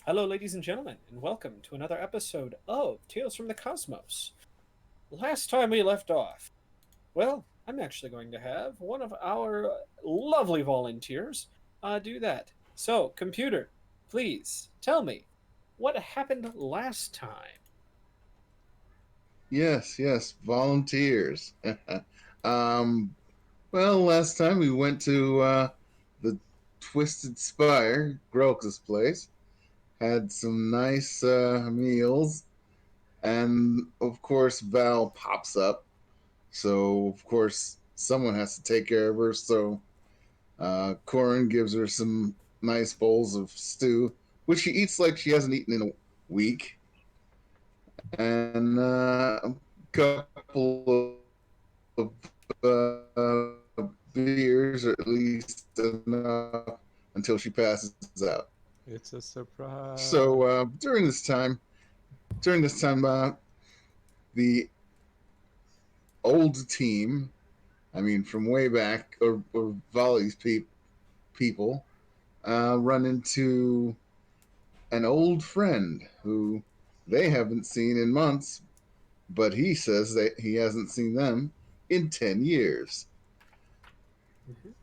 Hello, ladies and gentlemen, and welcome to another episode of Tales from the Cosmos. Last time we left off, well, I'm actually going to have one of our lovely volunteers do that. So, computer, please tell me what happened last time. Yes, volunteers. um, well, last time we went to the Twisted Spire, Grok's place, had some nice meals, and of course, Val pops up. So, of course, someone has to take care of her. So, Corin gives her some nice bowls of stew, which she eats like she hasn't eaten in a week, and a couple of beers, or at least enough until she passes out. It's a So surprise. during this time, the old team, I mean, from way back, or Volley's people, run into an old friend who they haven't seen in months, but he says that he hasn't seen them in 10 years. Mhm.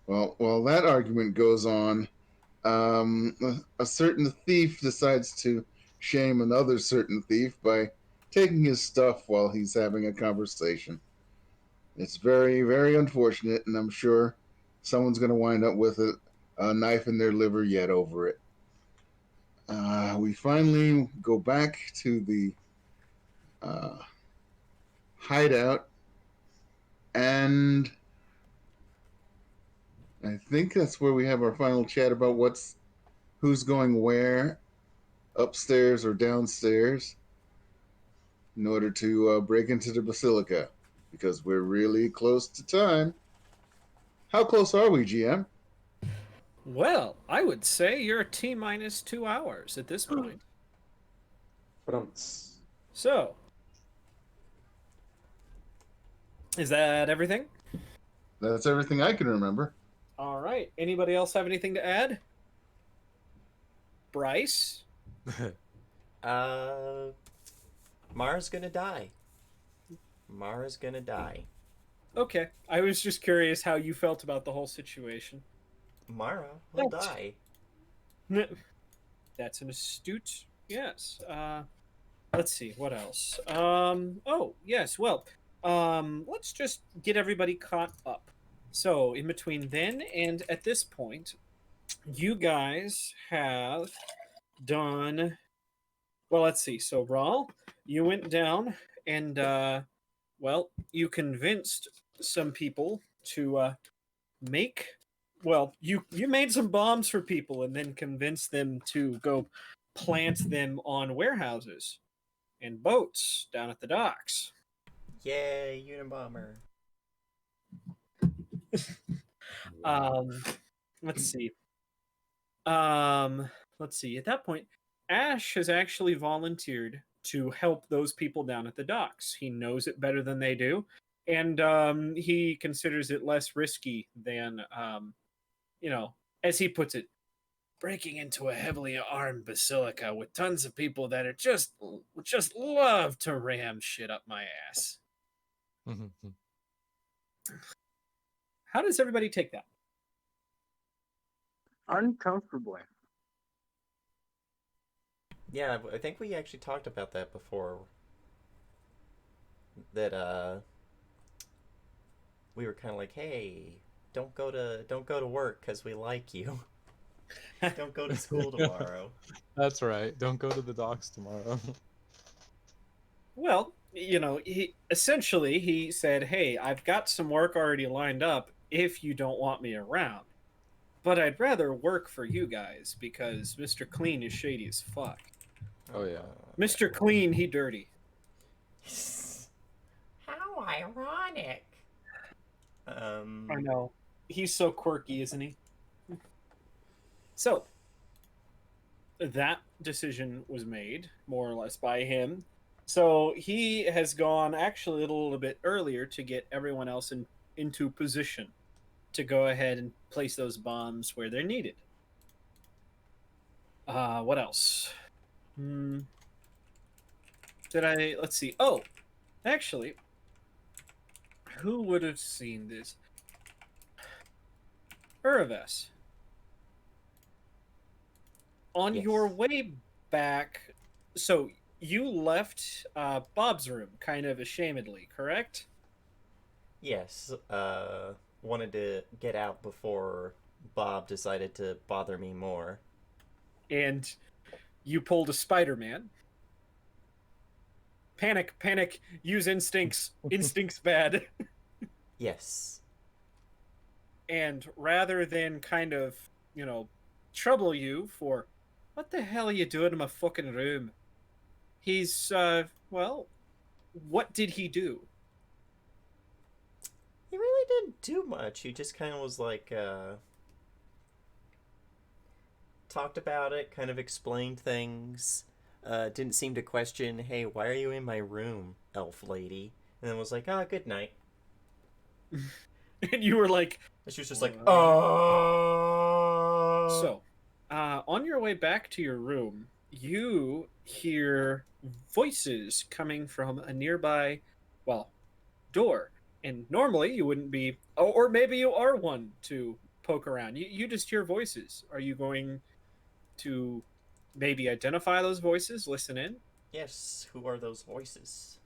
Well, while that argument goes on, a certain thief decides to shame another certain thief by taking his stuff while he's having a conversation. It's very, very unfortunate, and I'm sure someone's going to wind up with a knife in their liver yet over it. We finally go back to the uh, hideout, and I think that's where we have our final chat about who's going where, upstairs or downstairs, in order to break into the basilica, because we're really close to time. How close are we, GM? Well, I would say you're T minus 2 hours at this point. Prunts. So, is that everything? That's everything I can remember. All right. Anybody else have anything to add? Bryce? Uh, Mara's gonna die. Mara's gonna die. Okay. I was just curious how you felt about the whole situation. Mara will That's die. that's an astute yes. Let's see what else. Oh yes. Well, let's just get everybody caught up. So in between then and at this point, you guys have done well. Let's see. So Raul, you went down and well, you convinced some people to make you made some bombs for people and then convinced them to go plant them on warehouses and boats down at the docks. Yay, Unabomber. um let's see um let's see, at that point Ash has actually volunteered to help those people down at the docks. He knows it better than they do, and he considers it less risky than you know, as he puts it, breaking into a heavily armed basilica with tons of people that are just love to ram shit up my ass. How does everybody take that? Uncomfortably. Yeah, I think we actually talked about that before. That we were kind of like, hey, don't go to work because we like you. Don't go to school tomorrow. That's right. Don't go to the docks tomorrow. Well, you know, he said, "Hey, I've got some work already lined up if you don't want me around. But I'd rather work for you guys because Mr. Clean is shady as fuck. Oh yeah. Mr. Clean, he dirty." How ironic. I know. He's so quirky, isn't he? So, that decision was made more or less by him. So he has gone actually a little bit earlier to get everyone else into position to go ahead and place those bombs where they're needed. What else? Hmm. Did I? Let's see. Oh, actually, who would have seen this? Uraves. On your Yes. way back, so you left Bob's room kind of ashamedly, correct? Yes. Wanted to get out before Bob decided to bother me more. And you pulled a Spider-Man. Panic, panic, use instincts. Instincts bad. Yes. And rather than kind of, you know, trouble you for what the hell are you doing in my fucking room? He's well, what did he do? He really didn't do much. He just kind of was like, talked about it, kind of explained things. Didn't seem to question, hey, why are you in my room, elf lady? And then was like, ah, good night. And you were like, And she was just like, "What?" oh. So, on your way back to your room, you hear voices coming from a nearby, well, door. And normally you wouldn't be, or maybe you are one to poke around. You just hear voices. Are you going to maybe identify those voices, listen in? Yes, who are those voices?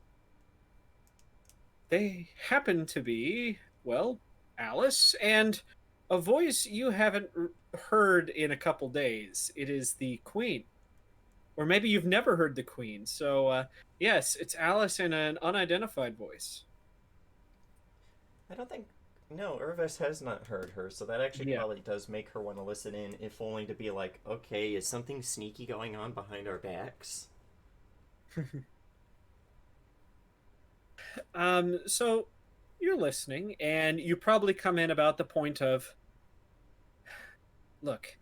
They happen to be, well, Alice, and a voice you haven't heard in a couple days. It is the Queen. Or maybe you've never heard the Queen. So, yes, it's Alice in an unidentified voice. I don't think. No, Irvis has not heard her, so that actually Yeah. probably does make her want to listen in, if only to be like, okay, is something sneaky going on behind our backs? So you're listening, and you probably come in about the point of, look,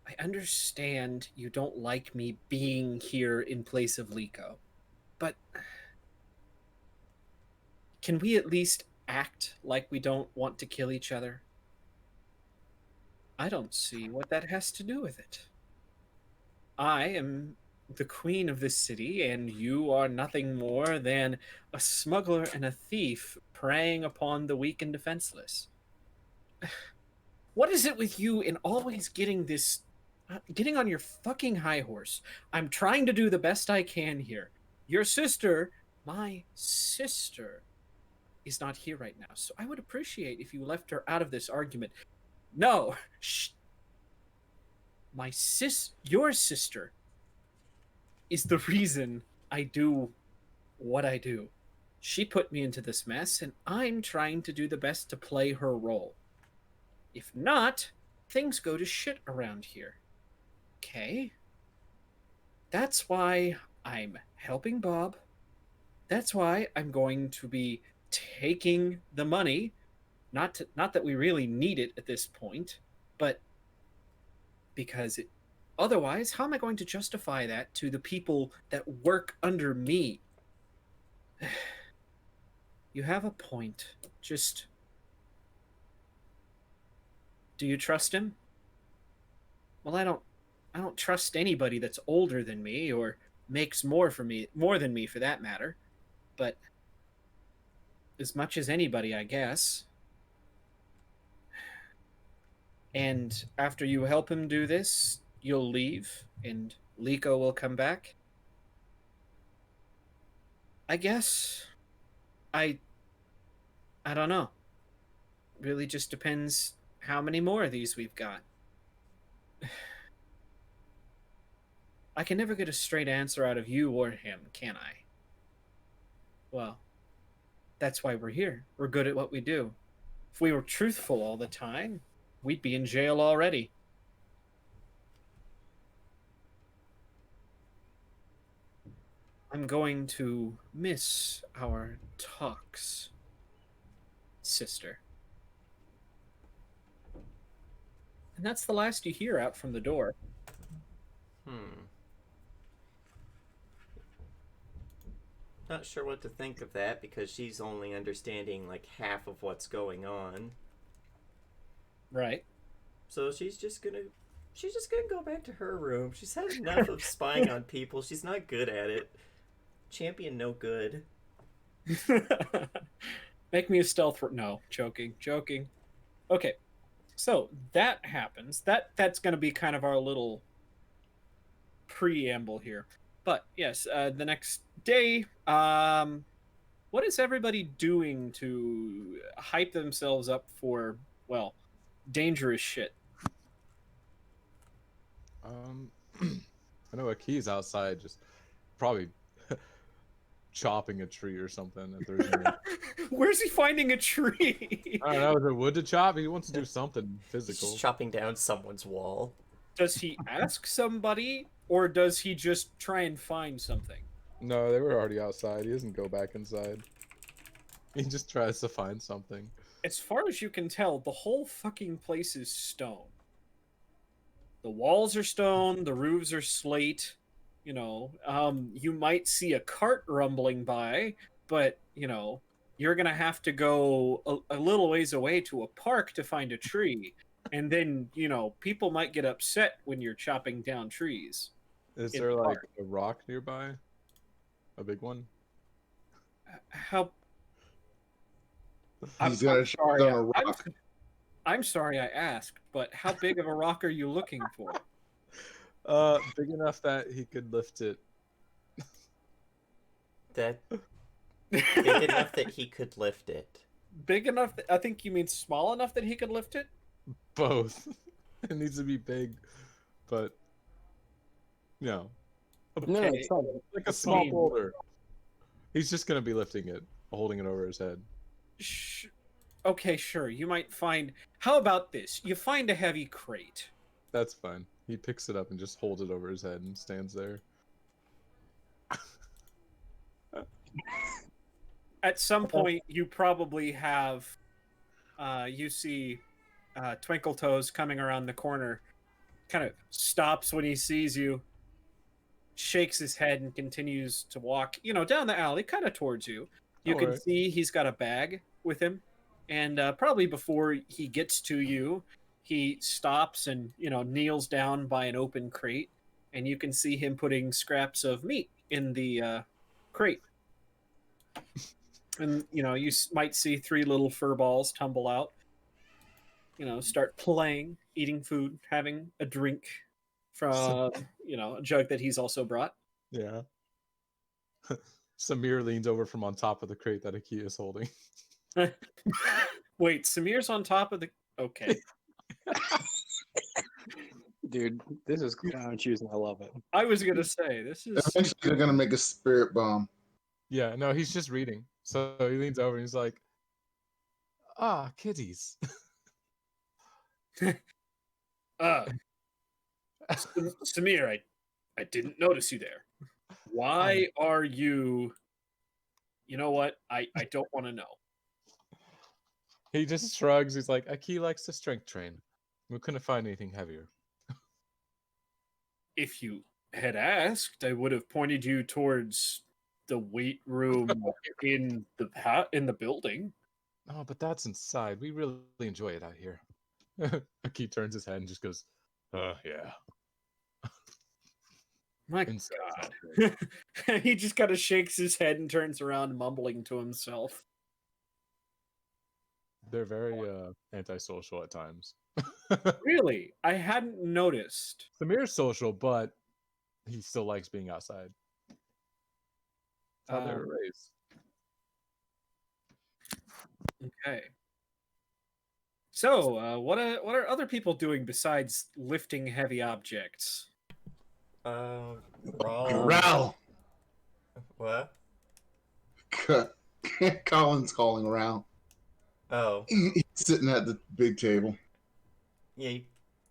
I understand you don't like me being here in place of Liko, but can we at least act like we don't want to kill each other? I don't see what that has to do with it. I am the queen of this city, and you are nothing more than a smuggler and a thief preying upon the weak and defenseless. What is it with you in always getting this, getting on your fucking high horse? I'm trying to do the best I can here. Your sister, my sister, is not here right now, so I would appreciate if you left her out of this argument. No, shh. Your sister is the reason I do what I do. She put me into this mess, and I'm trying to do the best to play her role. If not, things go to shit around here. Okay? That's why I'm helping Bob. That's why I'm going to be taking the money. Not that we really need it at this point, but because otherwise, how am I going to justify that to the people that work under me? You have a point. Just, do you trust him? Well, I don't trust anybody that's older than me or makes more than me for that matter. But as much as anybody, I guess. And after you help him do this, you'll leave and Liko will come back. I guess. I I don't know. Really just depends how many more of these we've got. I can never get a straight answer out of you or him, can I? Well, that's why we're here. We're good at what we do. If we were truthful all the time, we'd be in jail already. I'm going to miss our talks, sister. And that's the last you hear out from the door. Hmm. Not sure what to think of that because she's only understanding like half of what's going on. Right. So she's just gonna She's just gonna go back to her room. She's had enough of spying on people. She's not good at it. Champion no good. Make me a stealth. No, joking. Okay, so that happens. That's going to be kind of our little preamble here. But yes, the next day, what is everybody doing to hype themselves up for, well, dangerous shit? I know a key's outside, just probably chopping a tree or something. If there's any... Where's he finding a tree? I don't know. Is there wood to chop? He wants to do something He's physical. just chopping down someone's wall. Does he ask somebody, or does he just try and find something? No, they were already outside. He doesn't go back inside. He just tries to find something. As far as you can tell, the whole fucking place is stone. The walls are stone, the roofs are slate. You know, you might see a cart rumbling by, but, you know, you're going to have to go a little ways away to a park to find a tree. And then, you know, people might get upset when you're chopping down trees. Is in there the like park. a rock nearby? A big one? How... He's gonna I'm shit sorry. on a rock. I'm sorry I asked, but how big of a rock are you looking for? Big enough that he could lift it. That big enough that he could lift it. Big enough I think you mean small enough that he could lift it? Both. It needs to be big, but you know, No, Okay. it's fine. like a small mean- boulder. He's just gonna be lifting it, holding it over his head. Okay, sure. You might find... How about this? You find a heavy crate. That's fine. He picks it up and just holds it over his head and stands there. At some point, you probably have... you see Twinkle Toes coming around the corner. Kind of stops when he sees you. Shakes his head and continues to walk, you know, down the alley, kind of towards you. You Oh, can alright. see he's got a bag with him. And probably before he gets to you, he stops and, you know, kneels down by an open crate. And you can see him putting scraps of meat in the crate. And, you know, you might see 3 little fur balls tumble out. You know, start playing, eating food, having a drink from, you know, a jug that he's also brought. Yeah. Samir leans over from on top of the crate that Aki is holding. Wait, Samir's on top of the... Okay. Dude, this is clown shoes and I love it. I was going to say, this is... Eventually, they're gonna make a spirit bomb. Yeah, no, he's just reading. So he leans over and he's like, "Ah, kitties." Samir, I didn't notice you there. Why are you... You know what? I don't want to know. He just shrugs. He's like, "Aki likes to strength train. We couldn't find anything heavier." If you had asked, I would have pointed you towards the weight room in the building. Oh, but that's inside. We really enjoy it out here. Aki turns his head and just goes, yeah. My Inside God. sounds great." He just kind of shakes his head and turns around, mumbling to himself. They're very antisocial at times. Really? I hadn't noticed. Samir's social, but he still likes being outside. That's how they were raised. Okay. So, what are other people doing besides lifting heavy objects? Raw. Growl. What? Colin's calling around. Oh. He's sitting at the big table. Yeah,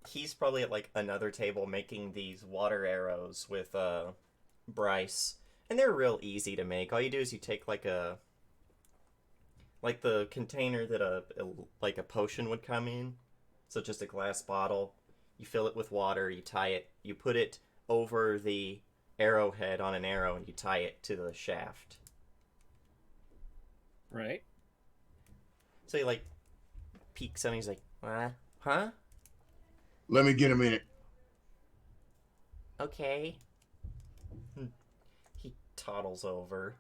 he's probably at like another table making these water arrows with Bryce, and they're real easy to make. All you do is you take like the container that a potion would come in, so just a glass bottle. You fill it with water, you tie it, you put it over the arrowhead on an arrow, and you tie it to the shaft. Right. So he like peeks at me. He's like, huh? Let me get a minute. Okay. He toddles over.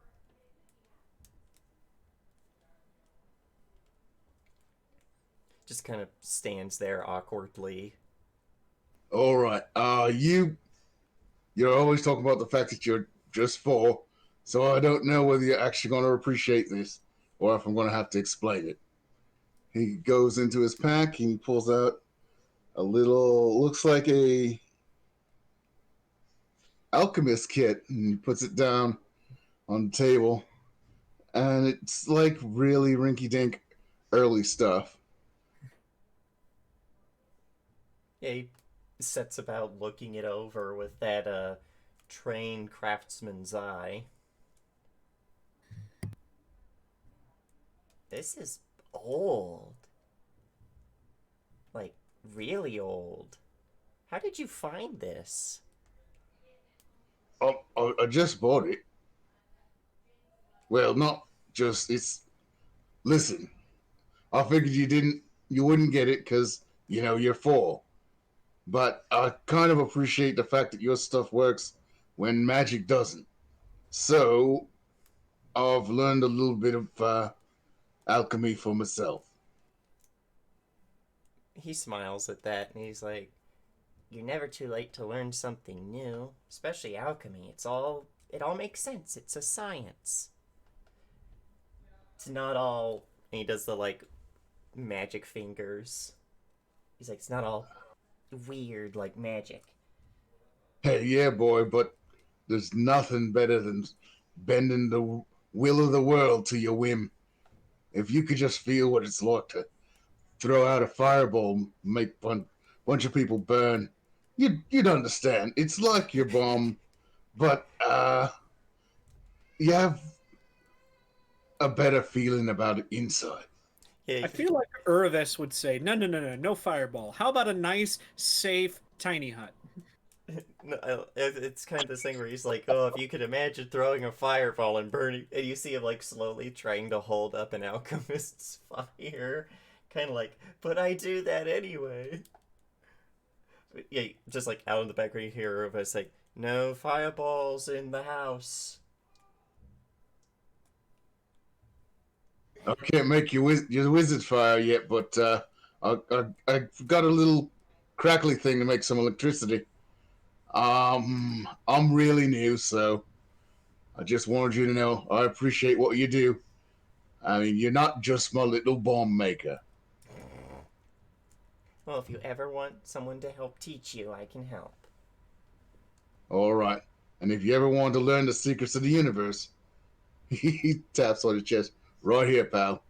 Just kind of stands there awkwardly. All right. You're always talking about the fact that you're just four, so I don't know whether you're actually going to appreciate this or if I'm going to have to explain it. He goes into his pack and he pulls out a little, looks like a alchemist kit, and he puts it down on the table, and it's like really rinky-dink early stuff. Yeah, he sets about looking it over with that trained craftsman's eye. This is old. Like, really old. How did you find this? I just bought it. Well, not just it's. Listen, I figured you wouldn't get it because you're four. But I kind of appreciate the fact that your stuff works when magic doesn't. So I've learned a little bit of alchemy for myself. He smiles at that and he's like, "You're never too late to learn something new, especially alchemy. It all makes sense. It's a science. It's not all." And he does the like magic fingers. He's like, "It's not all weird like magic." Hey, yeah, boy, but there's nothing better than bending the will of the world to your whim. If you could just feel what it's like to throw out a fireball, and make a bunch of people burn, you'd understand. It's like your bomb, but you have a better feeling about it inside. Yeah, I feel like Urvis would say, no, no, no, no, no fireball. How about a nice, safe, tiny hut? no, it's kind of this thing where he's like, "Oh, if you could imagine throwing a fireball and burning," and you see him like slowly trying to hold up an alchemist's fire, kind of like, "But I do that anyway." But yeah, just like out in the background, you hear of us like, "No fireballs in the house." I can't make your wizard fire yet, but I've got a little crackly thing to make some electricity. I'm really new, so I just wanted you to know I appreciate what you do. I mean, you're not just my little bomb maker. Well, if you ever want someone to help teach you, I can help. All right. And if you ever want to learn the secrets of the universe, he taps on his chest. Right here, pal.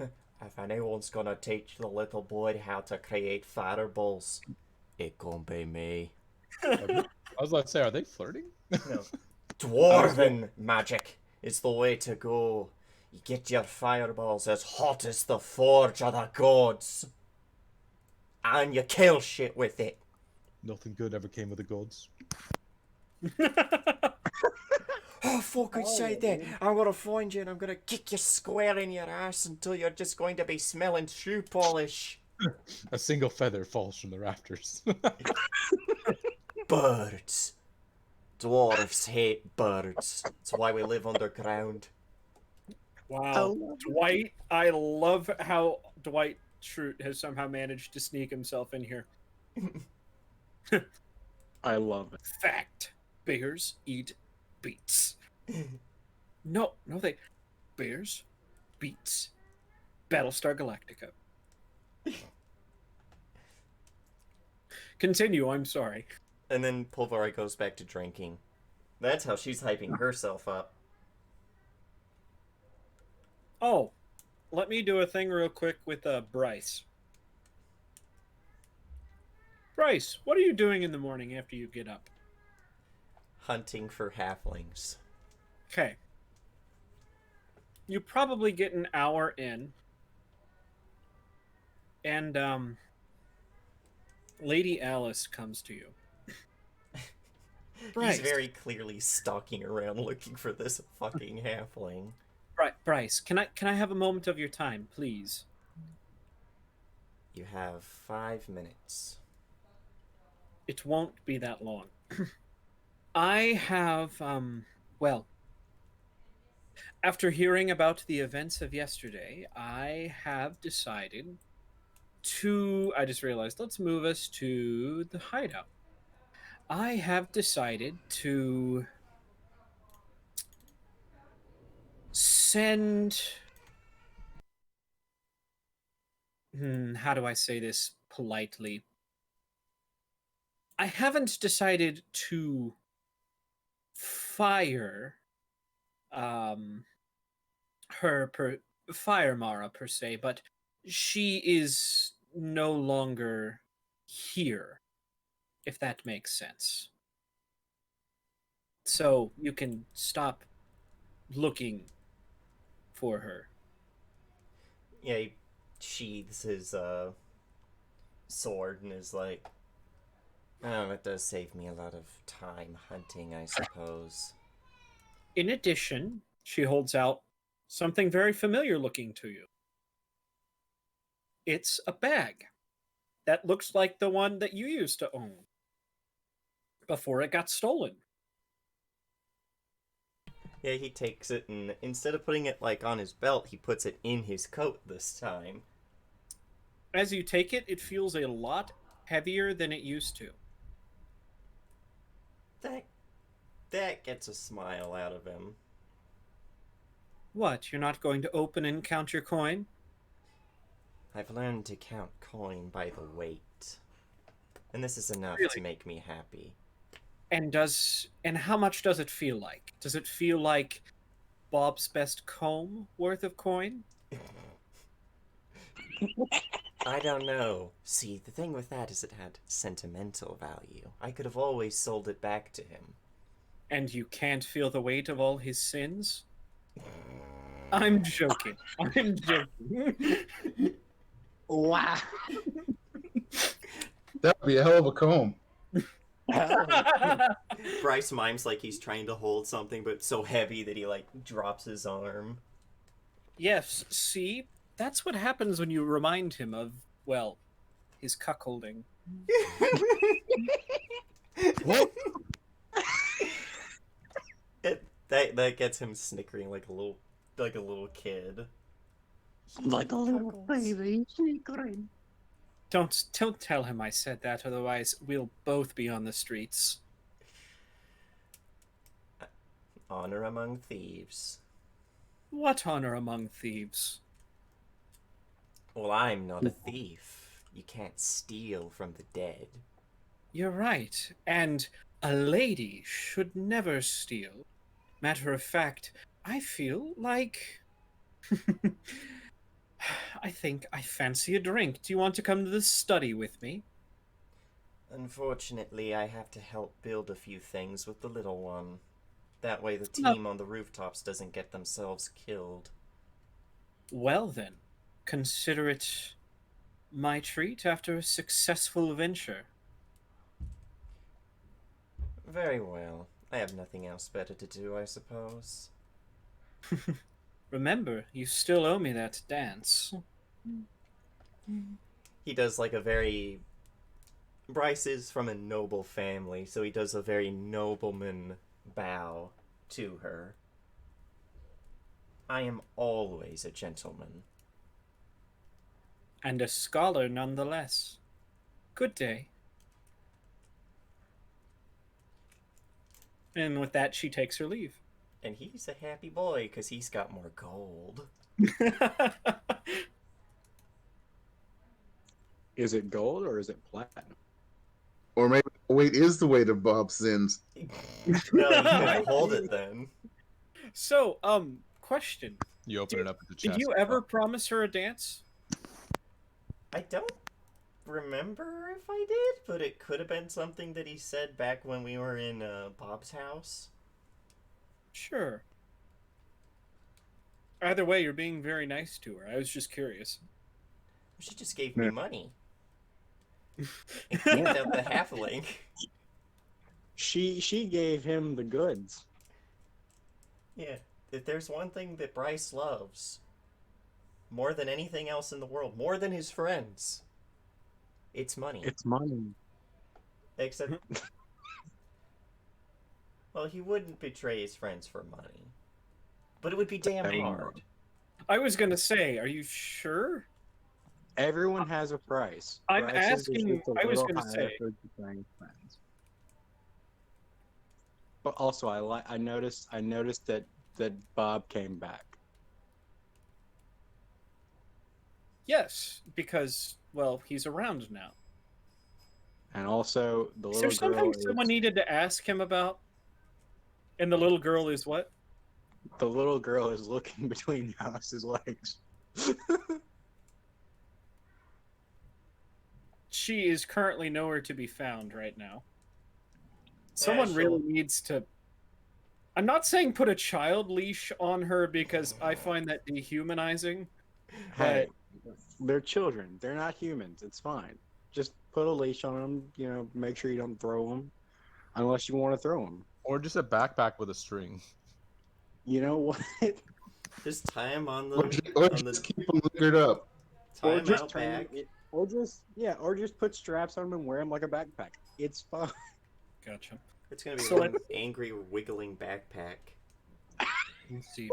If anyone's gonna teach the little boy how to create fireballs, it gonna be me. I was about to say, are they flirting? No. Dwarven magic is the way to go. You get your fireballs as hot as the forge of the gods. And you kill shit with it. Nothing good ever came of the gods. Oh, fucking say that. dude. I'm gonna find you and I'm gonna kick you square in your ass until you're just going to be smelling shoe polish. A single feather falls from the rafters. Birds. Dwarves hate birds. That's why we live underground. Wow. Oh. Dwight, I love how Dwight Schrute has somehow managed to sneak himself in here. I love it. Fact. Bears eat beets. No, they... Bears, beets, Battlestar Galactica. Continue, I'm sorry. And then Pulvari goes back to drinking. That's how she's hyping herself up. Oh, let me do a thing real quick with Bryce. Bryce, what are you doing in the morning after you get up? Hunting for halflings. Okay. You probably get an hour in. And, Lady Alice comes to you. Bryce. He's very clearly stalking around looking for this fucking halfling. Bryce, can I have a moment of your time, please? You have 5 minutes. It won't be that long. I have, well, after hearing about the events of yesterday, I have decided to. I just realized, let's move us to the hideout. I have decided to send. How do I say this politely? I haven't decided to fire um her per fire Mara per se, but she is no longer here, if that makes sense. So you can stop looking for her. Yeah, he sheathes his sword and is like, "Oh, that does save me a lot of time hunting, I suppose." In addition, she holds out something very familiar looking to you. It's a bag that looks like the one that you used to own before it got stolen. Yeah, he takes it and instead of putting it like on his belt, he puts it in his coat this time. As you take it, it feels a lot heavier than it used to. That that gets a smile out of him. What, you're not going to open and count your coin? I've learned to count coin by the weight. And this is enough to Really? make me happy. And how much does it feel like? Does it feel like Bob's best comb worth of coin? I don't know. See, the thing with that is it had sentimental value. I could have always sold it back to him. And you can't feel the weight of all his sins? I'm joking. I'm joking. Wow. That would be a hell of a comb. Bryce mimes like he's trying to hold something, but so heavy that he like drops his arm. Yes, see? That's what happens when you remind him of, well, his cuckolding. What? That gets him snickering like a little kid. Like a little baby snickering. Don't tell him I said that, otherwise we'll both be on the streets. Honor among thieves. What honor among thieves? Well, I'm not a thief. You can't steal from the dead. You're right, and a lady should never steal. Matter of fact, I feel like. I think I fancy a drink. Do you want to come to the study with me? Unfortunately, I have to help build a few things with the little one. That way the No. team on the rooftops doesn't get themselves killed. Well, then, consider it my treat after a successful venture. Very well. I have nothing else better to do, I suppose. Remember, you still owe me that dance. He does like a very... Bryce is from a noble family, so he does a very nobleman bow to her. I am always a gentleman. And a scholar nonetheless. Good day. And with that, she takes her leave. And he's a happy boy because he's got more gold. Is it gold or is it platinum? Or maybe the weight is the weight of Bob's sins. No, you can hold it then. So, question. You open it up at the chest. Did you ever promise her a dance? I don't remember if I did, but it could have been something that he said back when we were in Bob's house. Sure. Either way, you're being very nice to her. I was just curious. She just gave me Yeah. money. And kicked out the halfling. She gave him the goods. Yeah, if there's one thing that Bryce loves, more than anything else in the world, more than his friends, it's money. It's money. Except, well, he wouldn't betray his friends for money. But it would be damn Anymore. hard. I was gonna say, are you sure? Everyone has a price. I'm Prices are asking. just a I was little gonna higher say. for betraying friends. But also, I noticed that Bob came back. Yes, because well, he's around now. And also, the Is there little something girl someone is needed to ask him about? And the little girl is what? looking between Alice's legs. She is currently nowhere to be found right now. Yeah, Someone really she'll- needs to. I'm not saying put a child leash on her because I find that dehumanizing. Hey, they're children. They're not humans. It's fine. Just put a leash on them. You know, make sure you don't throw them, unless you want to throw them. Or just a backpack with a string. You know what? Just tie him on Or, the or on just the keep them liquored up. tie Or him just out turn back. it. Or just put straps on them and wear them like a backpack. It's fine. Gotcha. It's gonna be So one angry wiggling backpack. Let's see.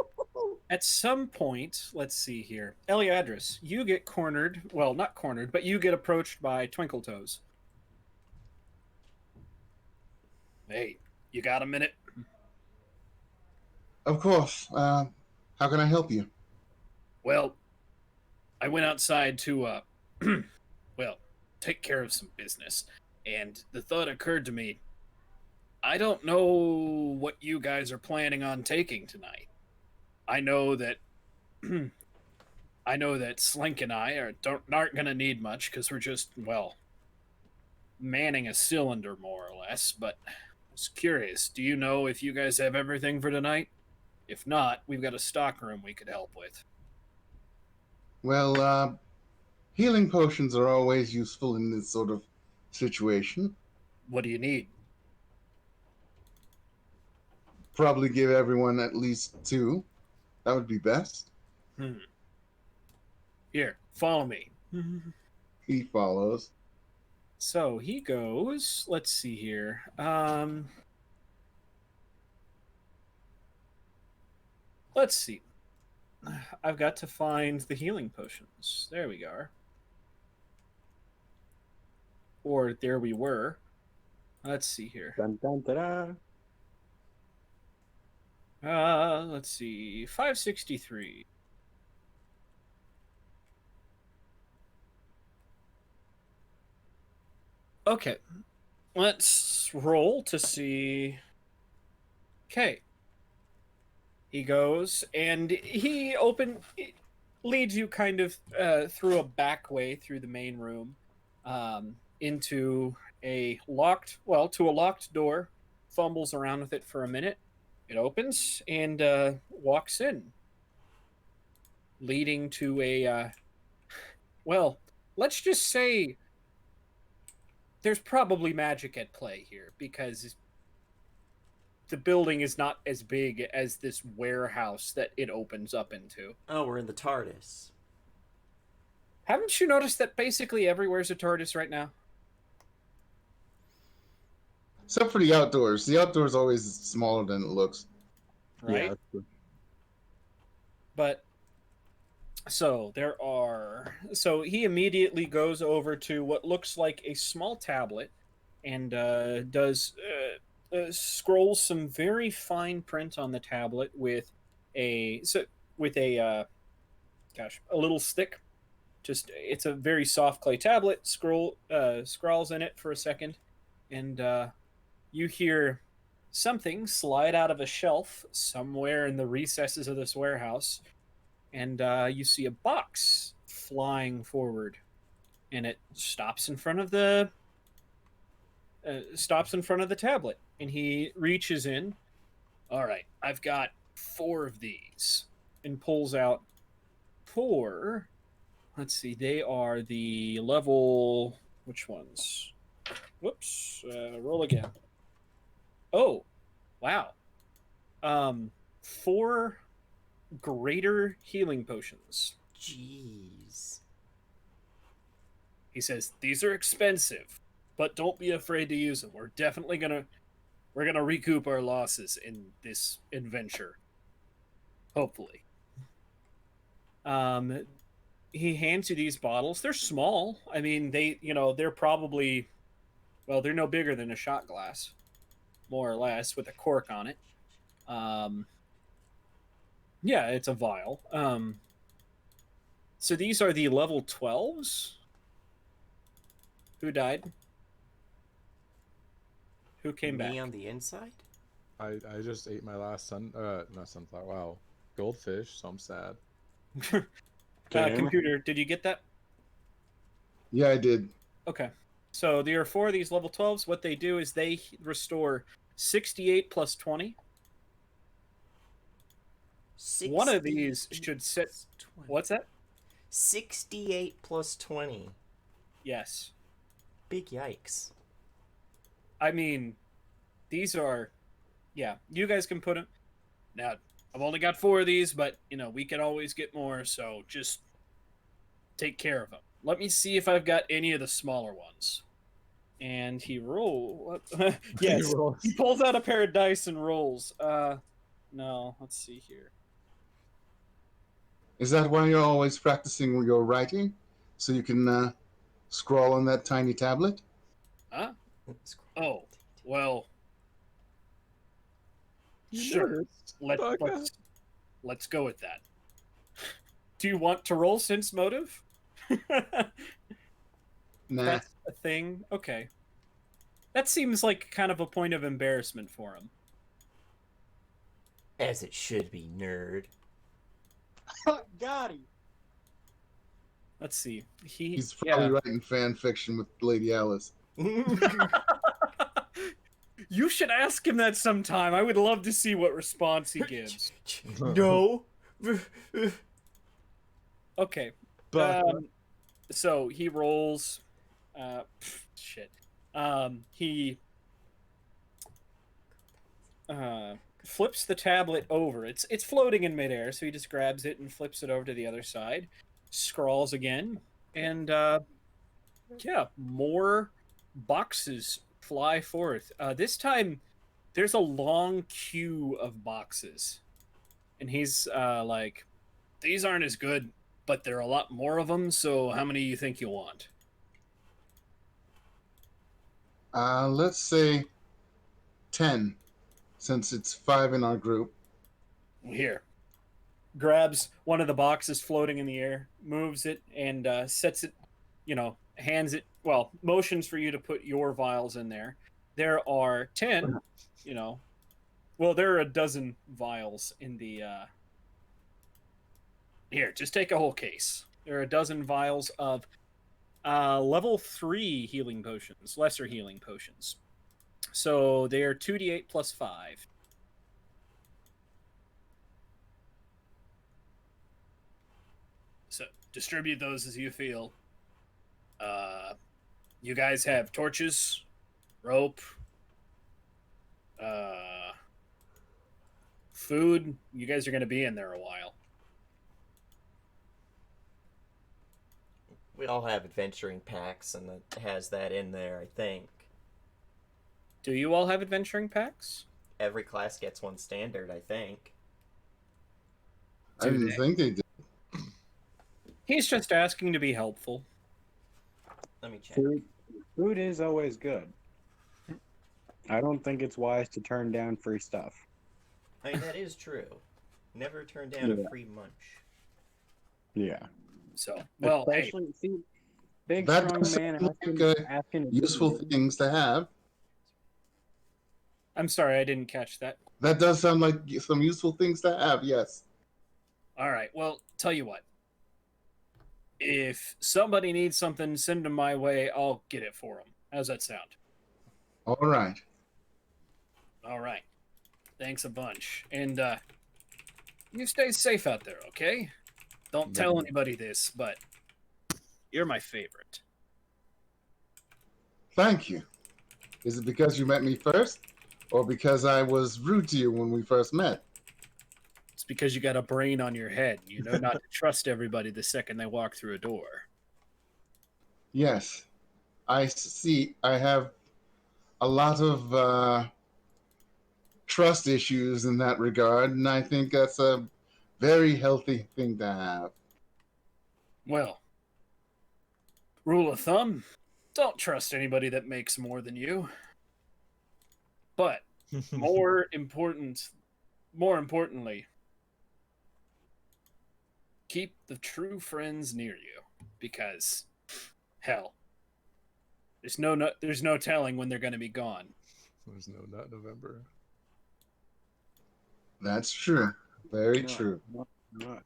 At some point, let's see here. Eliadris, you get cornered. Well, not cornered, but you get approached by Twinkle Toes. Hey, you got a minute? Of course. How can I help you? Well, I went outside to, well, take care of some business, and the thought occurred to me, I don't know what you guys are planning on taking tonight. I know that I know that Slink and I aren't gonna need much because we're just well manning a cylinder more or less. But I was curious. Do you know if you guys have everything for tonight? If not, we've got a stock room we could help with. Well, healing potions are always useful in this sort of situation. What do you need? Probably give everyone at least 2. That would be best. Here, follow me. He follows. So he goes. Let's see here. Let's see. I've got to find the healing potions. There we are. Or there we were. Let's see here. Dun, dun, da, da. Let's see. 563. Okay. Let's roll to see. Okay. He goes and he leads you kind of through a back way through the main room into a locked door, fumbles around with it for a minute. It opens and walks in, leading to a well, let's just say there's probably magic at play here because the building is not as big as this warehouse that it opens up into. Oh, we're in the TARDIS. Haven't you noticed that basically everywhere's a TARDIS right now? Except for the outdoors. The outdoors always smaller than it looks. Right? Yeah, that's true. But so he immediately goes over to what looks like a small tablet and scrolls some very fine print on the tablet with a little stick. Just it's a very soft clay tablet. Scrawls in it for a second, and you hear something slide out of a shelf somewhere in the recesses of this warehouse, and you see a box flying forward, and it stops in front of the tablet, and he reaches in. All right, I've got 4 of these, and pulls out 4. Let's see, they are the level. Which ones? Whoops. Roll again. Oh, wow. 4 greater healing potions. Jeez. He says, these are expensive, but don't be afraid to use them. We're gonna recoup our losses in this adventure. Hopefully. He hands you these bottles. They're small. I mean, they're probably, well, they're no bigger than a shot glass, more or less, with a cork on it. Yeah, it's a vial. So these are the level 12s. Who died? Who came Me back? on the inside? I just ate my last not sunflower. Wow, goldfish. So I'm sad. Can you hear me? Computer, did you get that? Yeah, I did. Okay. So there are 4 of these level 12s. What they do is they restore 68 plus 20. One of these 68 should set. plus 20. What's that? 68 plus 20. Yes. Big yikes. I mean, these are. Yeah, you guys can put them. Now, I've only got 4 of these, but, we can always get more, so just take care of them. Let me see if I've got any of the smaller ones. And he roll. Yes, he pulls out a pair of dice and rolls. No, let's see here. Is that why you're always practicing your writing? So you can scroll on that tiny tablet? Huh? Oh, well. Sure. Let's go with that. Do you want to roll sense motive? Nah. That's a thing. Okay. That seems like kind of a point of embarrassment for him. As it should be, nerd. Got him. Let's see. He's probably writing fan fiction with Lady Alice. You should ask him that sometime. I would love to see what response he gives. No. Okay. But So he rolls. Shit. He flips the tablet over. It's floating in midair, so he just grabs it and flips it over to the other side. Scrawls again, and more boxes fly forth. This time, there's a long queue of boxes, and he's like, "These aren't as good, but there are a lot more of them. So, how many do you think you want?" Let's say 10, since it's 5 in our group. Here. Grabs one of the boxes floating in the air, moves it, and sets it, hands it, motions for you to put your vials in there. There are 10, there are a dozen vials in the. Here, just take a whole case. There are a dozen vials of level 3 healing potions, lesser healing potions. So they are 2d8 plus 5. So distribute those as you feel. You guys have torches, rope, food. You guys are going to be in there a while. We all have adventuring packs, and it has that in there, I think. Do you all have adventuring packs? Every class gets one standard, I think. I didn't think they did. He's just asking to be helpful. Let me check. Food is always good. I don't think it's wise to turn down free stuff. I mean, that is true. Never turn down a free munch. Yeah. So, especially see, big That strong does man sound like, asking useful things to have. I'm sorry, I didn't catch that. That does sound like some useful things to have, yes. All right, well, tell you what. If somebody needs something, send them my way. I'll get it for them. How's that sound? All right. All right. Thanks a bunch. And you stay safe out there, okay? Don't tell anybody this, but you're my favorite. Thank you. Is it because you met me first, or because I was rude to you when we first met? It's because you got a brain on your head. You know not to trust everybody the second they walk through a door. Yes. I see. I have a lot of trust issues in that regard, and I think that's a very healthy thing to have. Well, rule of thumb: don't trust anybody that makes more than you. But more importantly, keep the true friends near you, because hell, there's no telling when they're going to be gone. There's no nut November. That's true. Very No, true. not.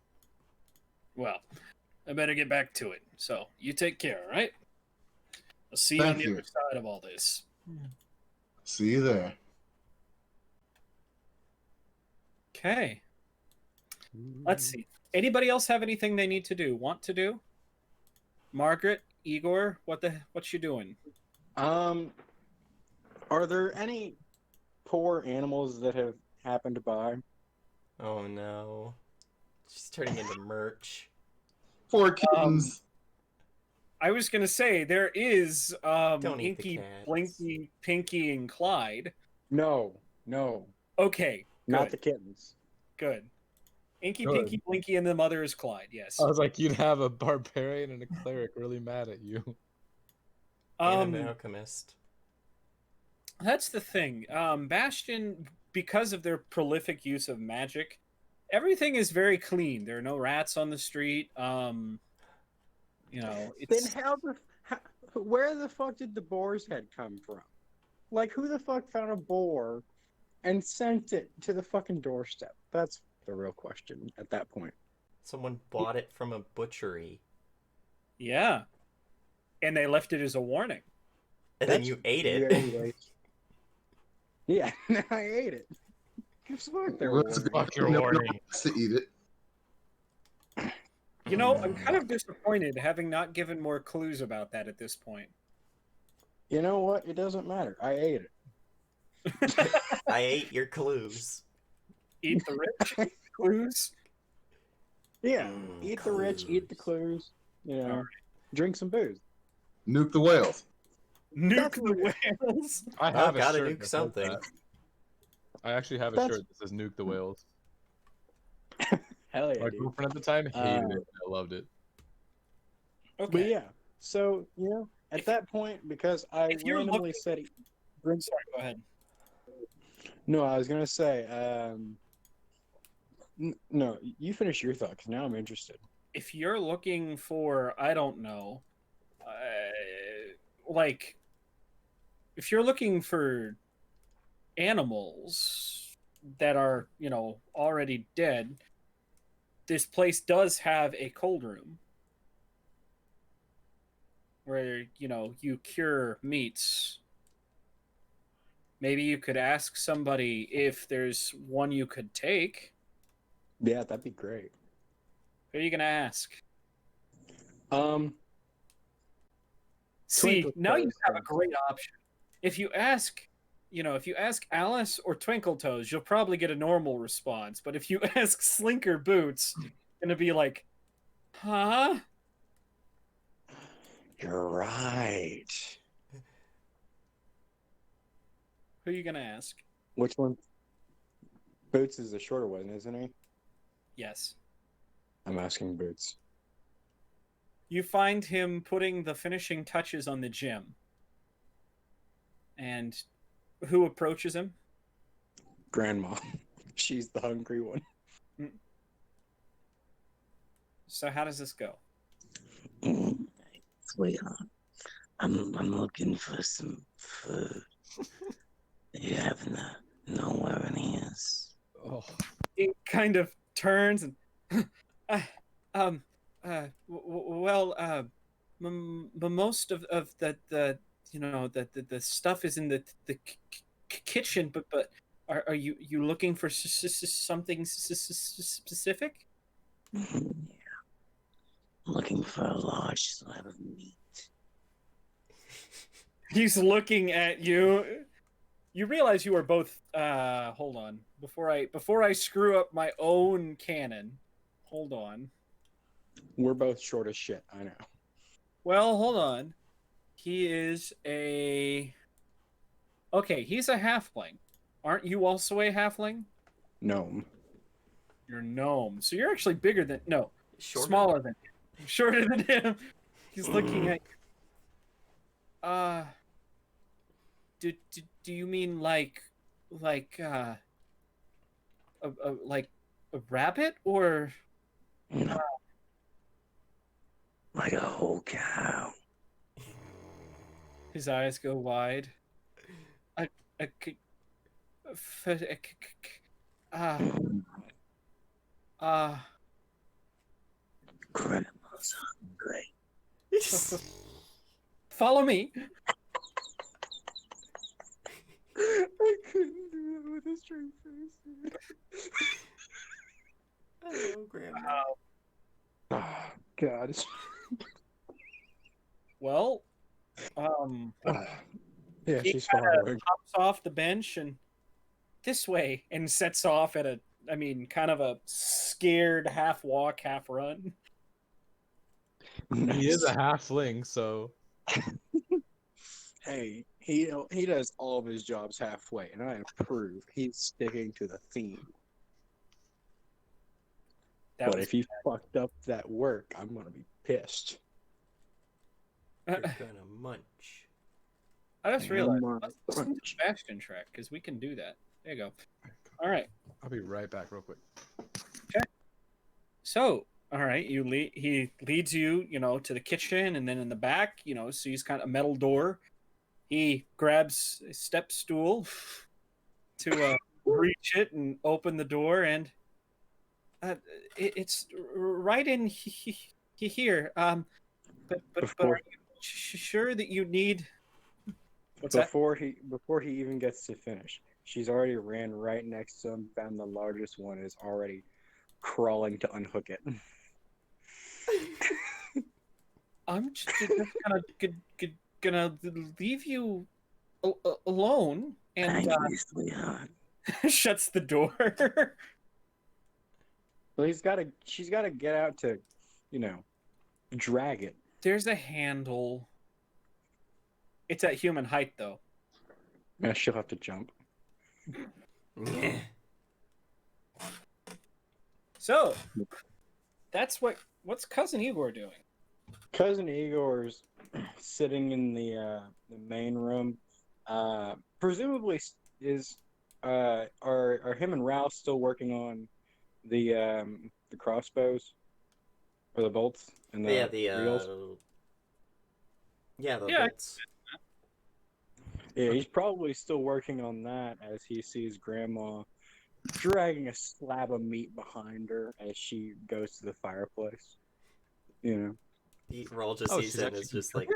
Well, I better get back to it. So you take care, all right? I'll see you on Thank the you. other side of all this. See you there. Okay. Let's see. Anybody else have anything they need to do? Want to do? Margaret, Igor, what you doing? Are there any poor animals that have happened by? Oh no. She's turning into merch. 4 kittens. I was gonna say there is Don't eat the Inky, cats. Blinky, Pinky, and Clyde. No. Okay, Not good, the kittens. good. Inky, Good. Pinky, Blinky, and the mother is Clyde. Yes. I was like, you'd have a barbarian and a cleric really mad at you. And an alchemist. That's the thing. Bastion, because of their prolific use of magic, everything is very clean. There are no rats on the street. Then It's where the fuck did the boar's head come from? Like, who the fuck found a boar and sent it to the fucking doorstep? That's the real question at that point. Someone bought it from a butchery. yeah, and they left it as a warning. And then That's you ate it. very Yeah, I ate it. Guess what? There Let's were. go. Fuck your No one warning. wants to eat it. You know, I'm kind of disappointed having not given more clues about that at this point. You know what? It doesn't matter. I ate it. I ate your clues. Eat the rich clues. Yeah, eat the rich, eat the clues. You know, Alright. drink some booze. Nuke the whales. Nuke That's the what whales. I Well, have a gotta shirt nuke that says something. that. I actually have a That's- shirt that says "Nuke the Whales." Hell yeah, My dude. girlfriend at the time hated it. I loved it. But Okay. yeah, so at that point, because I if you're randomly looking- said, Sorry, go ahead. no, I was gonna say, no, you finish your thought, because now I'm interested. If you're looking for, I don't know, like, if you're looking for animals that are, already dead, this place does have a cold room where, you cure meats. Maybe you could ask somebody if there's one you could take. Yeah, that'd be great. Who are you gonna ask? See, Twinkle now you Toes have a thinks. great option. If you ask Alice or Twinkle Toes, you'll probably get a normal response. But if you ask Slinker Boots, it's gonna be like, huh? You're right. Who are you gonna ask? Which one? Boots is the shorter one, isn't he? Yes. I'm asking Boots. You find him putting the finishing touches on the gym. And who approaches him? Grandma. She's the hungry one. So how does this go? Sweetheart, I'm looking for some food. You happen to know where it is? Oh, He kind of turns and most of the stuff is in the kitchen, but are you looking for something specific? Yeah. I'm looking for a large slab of meat. He's looking at you. You realize you are both. Hold on. Before I screw up my own canon. Hold on. We're both short as shit, I know. Well, hold on. He is a. Okay, he's a halfling. Aren't you also a halfling? Gnome. You're a gnome. So you're actually bigger than. No, Shorter. smaller than him. Shorter than him. He's looking at you. Do you mean like like a rabbit or No, like a whole cow. his eyes go wide? A, a, c- f- a c- c- uh, uh, Grandma's hungry. follow me. I couldn't do that with a straight face. Hello, Grandma. Oh, God. Well, Yeah, he she's kinda following. hops off the bench and this way and sets off at kind of a scared half walk, half run. He is a halfling, so Hey, he does all of his jobs halfway, and I approve. He's sticking to the theme. That But was if he fucked up that work, I'm gonna be pissed. You're gonna munch. I just And realized. I'm Let's listen to the Bastion track because we can do that. There you go. All right. I'll be right back real quick. So, all right, he leads you, to the kitchen, and then in the back, sees kind of a metal door. He grabs a step stool to reach it and open the door, and it's right in here. But are Before you sure that you need? What's that? before he even gets to finish, she's already ran right next to him, found the largest one, and is already crawling to unhook it. I'm just gonna leave you alone, and Thank you, sweetheart. shuts the door. Well, she's gotta get out to, drag it. There's a handle. It's at human height, though. Yeah, she'll have to jump. Yeah. So what's cousin Igor doing? Cousin Igor's sitting in the main room. Presumably are him and Ralph still working on the crossbows or the bolts and the reels? The Yeah. bolts. Yeah, he's probably still working on that as he sees Grandma dragging a slab of meat behind her as she goes to the fireplace. Roll just Oh, sees she's it and actually is just like,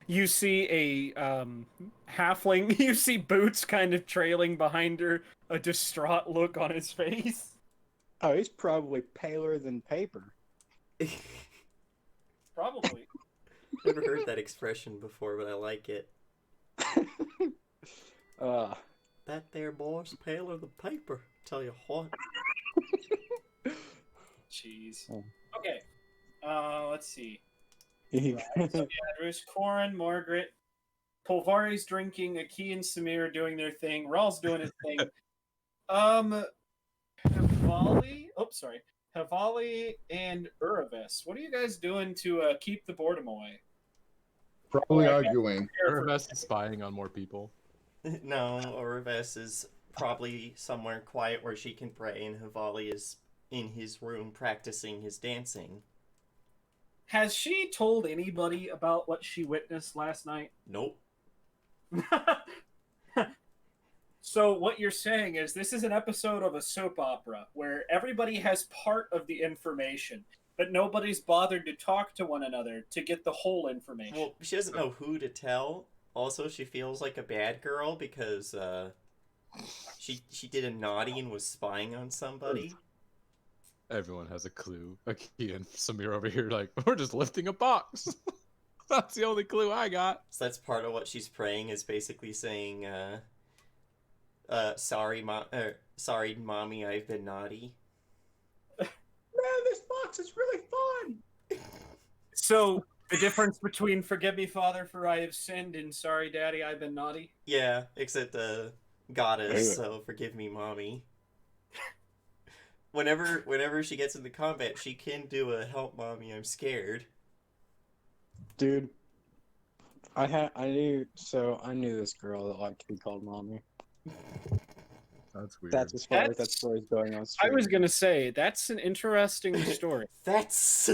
You see a halfling. You see Boots kind of trailing behind her, a distraught look on his face. Oh, he's probably paler than paper. Probably. Never heard that expression before, but I like it. That there boy's paler than paper. Tell you what. Jeez. Oh. Okay. Let's see. he- There's Corin, Margaret, Polvari's drinking, Aki and Samir are doing their thing, Rawl's doing his thing. Havali and Uravis. What are you guys doing to keep the boredom away? Probably Alright. arguing. Arabesque is spying on more people. No, Oraves is probably somewhere quiet where she can pray, and Havali is in his room practicing his dancing. Has she told anybody about what she witnessed last night? Nope. So what you're saying is this is an episode of a soap opera where everybody has part of the information, but nobody's bothered to talk to one another to get the whole information. Well, she doesn't know who to tell. Also, she feels like a bad girl because she did a naughty and was spying on somebody. Everyone has a clue. Aki and Samir over here like, we're just lifting a box. That's the only clue I got. So that's part of what she's praying, is basically saying, sorry, mommy, I've been naughty. Man, this box is really fun. So The difference between "Forgive me, Father, for I have sinned" and "Sorry, Daddy, I've been naughty." Yeah, except goddess, Yeah. so forgive me, mommy. Whenever she gets into combat, she can do a help mommy, I'm scared. Dude, I knew this girl that liked to be called mommy. That's weird. That's as far as that That's. story's going on I stream. was gonna say that's an interesting story. That's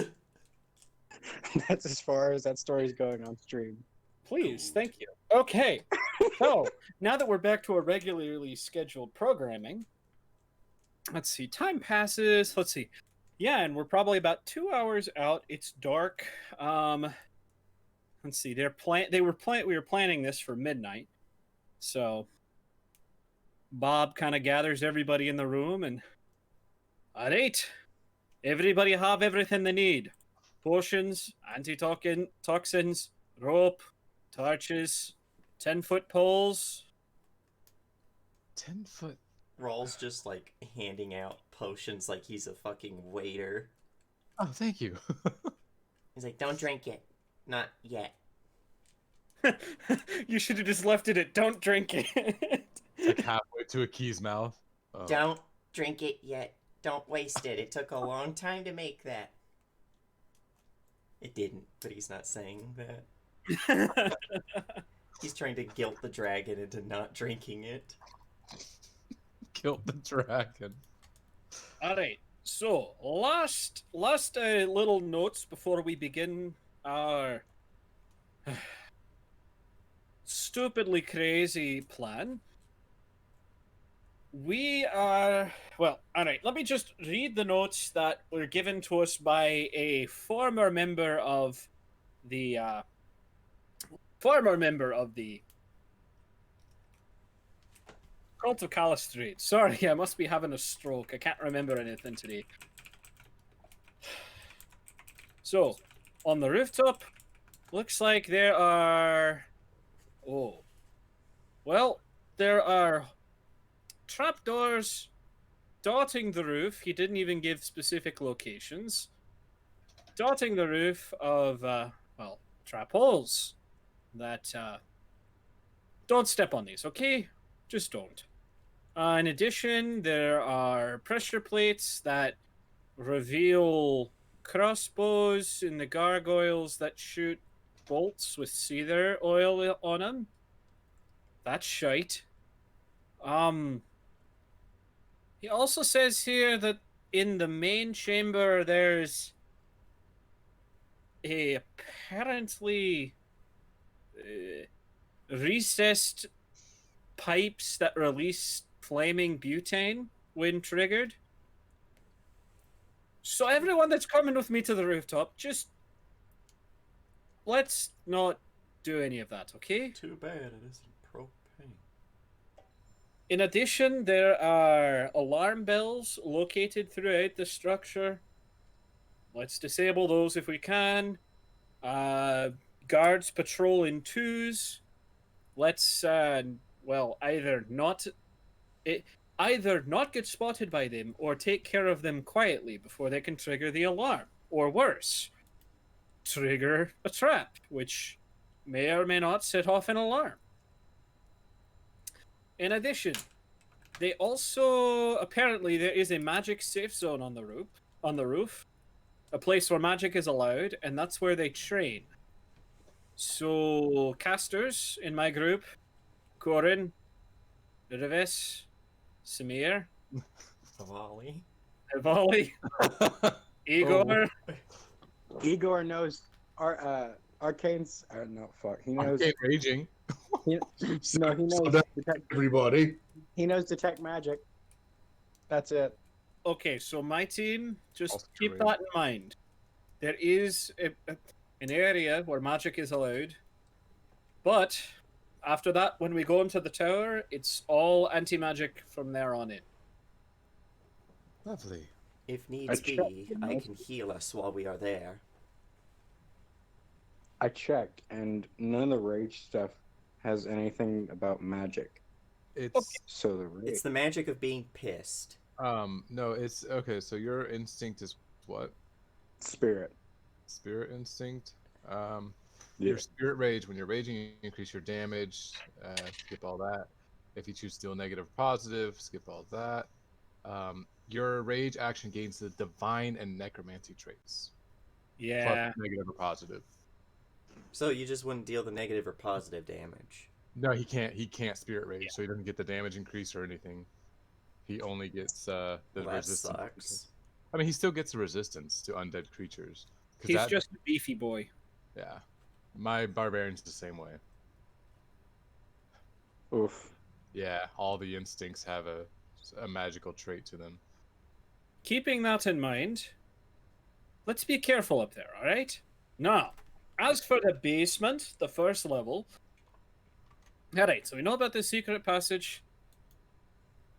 That's as far as that story's going on stream. Please, Good. thank you. Okay, so now that we're back to our regularly scheduled programming, let's see. Time passes. Let's see. Yeah, and we're probably about 2 hours out. It's dark. Let's see. We were planning this for midnight. So Bob kind of gathers everybody in the room and, all right, everybody have everything they need: potions, toxins, rope, torches, 10-foot poles. 10-foot. Rawls just like handing out potions like he's a fucking waiter. Oh, thank you. He's like, don't drink it. Not yet. You should have just left it at "don't drink it." It's like halfway to a key's mouth. Oh. Don't drink it yet. Don't waste it. It took a long time to make that. It didn't, but he's not saying that. He's trying to guilt the dragon into not drinking it. Killed the dragon. All right. So last little notes before we begin our stupidly crazy plan. We are well. All right. Let me just read the notes that were given to us by a former member of the Cult of Calistrate. Sorry, I must be having a stroke. I can't remember anything today. So, on the rooftop, looks like there are... Oh. Well, there are trapdoors dotting the roof. He didn't even give specific locations. Dotting the roof of, well, trap holes. That, don't step on these, okay? Just don't. In addition, there are pressure plates that reveal crossbows in the gargoyles that shoot bolts with cedar oil on them. That's shite. He also says here that in the main chamber there's a apparently recessed pipes that release flaming butane when triggered. So everyone that's coming with me to the rooftop, just let's not do any of that, okay? Too bad it isn't propane. In addition, there are alarm bells located throughout the structure. Let's disable those if we can. Guards patrol in twos. Let's either not get spotted by them or take care of them quietly before they can trigger the alarm, or worse, trigger a trap, which may or may not set off an alarm. In addition, they also apparently there is a magic safe zone on the roof, a place where magic is allowed, and that's where they train. So casters in my group: Corin, Rives, Samir, Savali. Evali, Igor. Igor knows Arcane's. No, fuck. He knows. Arcane raging. He knows. Detect, Everybody. he knows detect magic. That's it. Okay, so my team, just Also keep true. that in mind. There is an area where magic is allowed, but after that, when we go into the tower, it's all anti-magic from there on in. Lovely. If needs be, I can heal us while we are there. I checked, and none of the rage stuff has anything about magic. It's So the rage. It's the magic of being pissed. no, it's okay. So your instinct is what? Spirit. Spirit instinct. Yeah. Your spirit rage, when you're raging, you increase your damage. Skip all that. If you choose steel negative or positive, skip all that. Your rage action gains the divine and necromancy traits, plus Yeah. negative or positive. So you just wouldn't deal the negative or positive damage. No, he can't. He can't spirit rage, so he doesn't get the damage increase or anything. He only gets the Well, that resistance. sucks. I mean, he still gets the resistance to undead creatures. Because He's that, just a beefy boy. yeah, my barbarian's the same way. Oof. Yeah, all the instincts have a magical trait to them. Keeping that in mind, let's be careful up there, all right? Now, as for the basement, the first level. All right, so we know about the secret passage.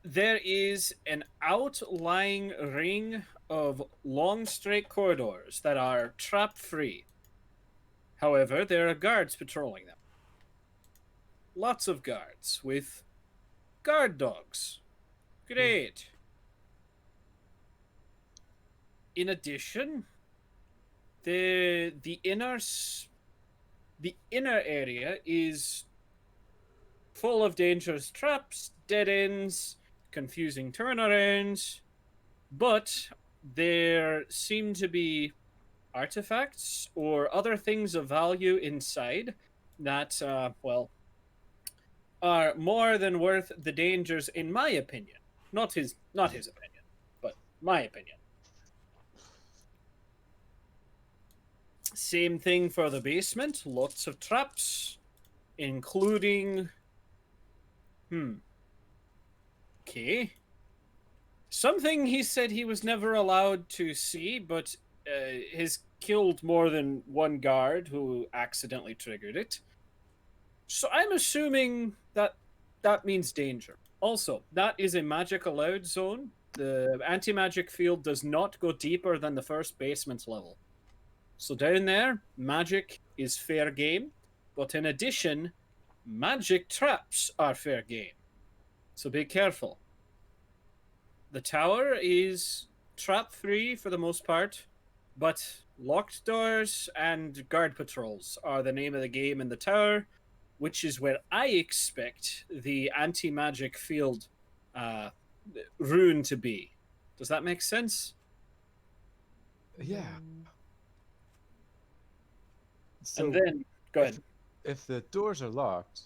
There is an outlying ring of long straight corridors that are trap free. However, there are guards patrolling them. Lots of guards with guard dogs. Great. In addition, the inner area is full of dangerous traps, dead ends, confusing turnarounds, but there seem to be artifacts or other things of value inside that, are more than worth the dangers, in my opinion. Not his opinion, but my opinion. Same thing for the basement. Lots of traps, including. Okay. Something he said he was never allowed to see, but has killed more than one guard who accidentally triggered it. So I'm assuming that that means danger. Also, that is a magic allowed zone. The anti magic field does not go deeper than the first basement level. So down there, magic is fair game. But in addition, magic traps are fair game. So be careful. The tower is trap free for the most part, but locked doors and guard patrols are the name of the game in the tower, which is where I expect the anti magic field uh, rune to be. Does that make sense? Yeah. So And then, go if, ahead. if the doors are locked,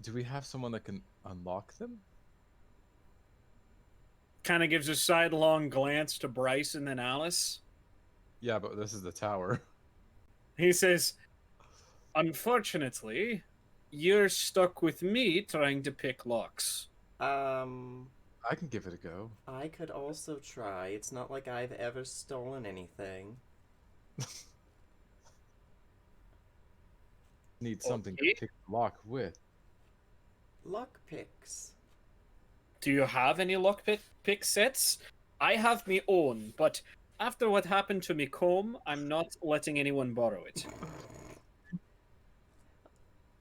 do we have someone that can unlock them? Kind of gives a sidelong glance to Bryce and then Alice. Yeah, but this is the tower. He says, unfortunately, you're stuck with me trying to pick locks. I can give it a go. I could also try. It's not like I've ever stolen anything. Need something Okay. to pick the lock with. Lockpicks. Do you have any lockpick sets? I have my own, but after what happened to me comb, I'm not letting anyone borrow it.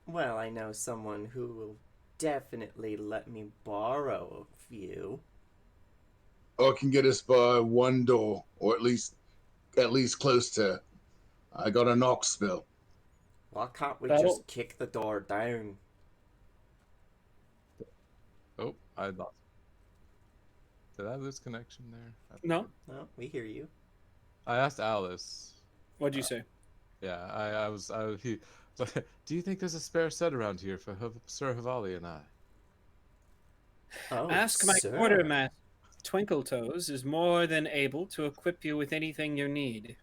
Well, I know someone who will definitely let me borrow a few. Or can get us by one door, or at least close to it. I got a knock spell. Why can't we That'll- just kick the door down? Oh, I lost. Did I lose connection there? No? No, we hear you. I asked Alice. What'd you say? Yeah, he. Do you think there's a spare set around here for Sir Havali and I? Oh, Ask my sir. quartermaster. Twinkletoes is more than able to equip you with anything you need.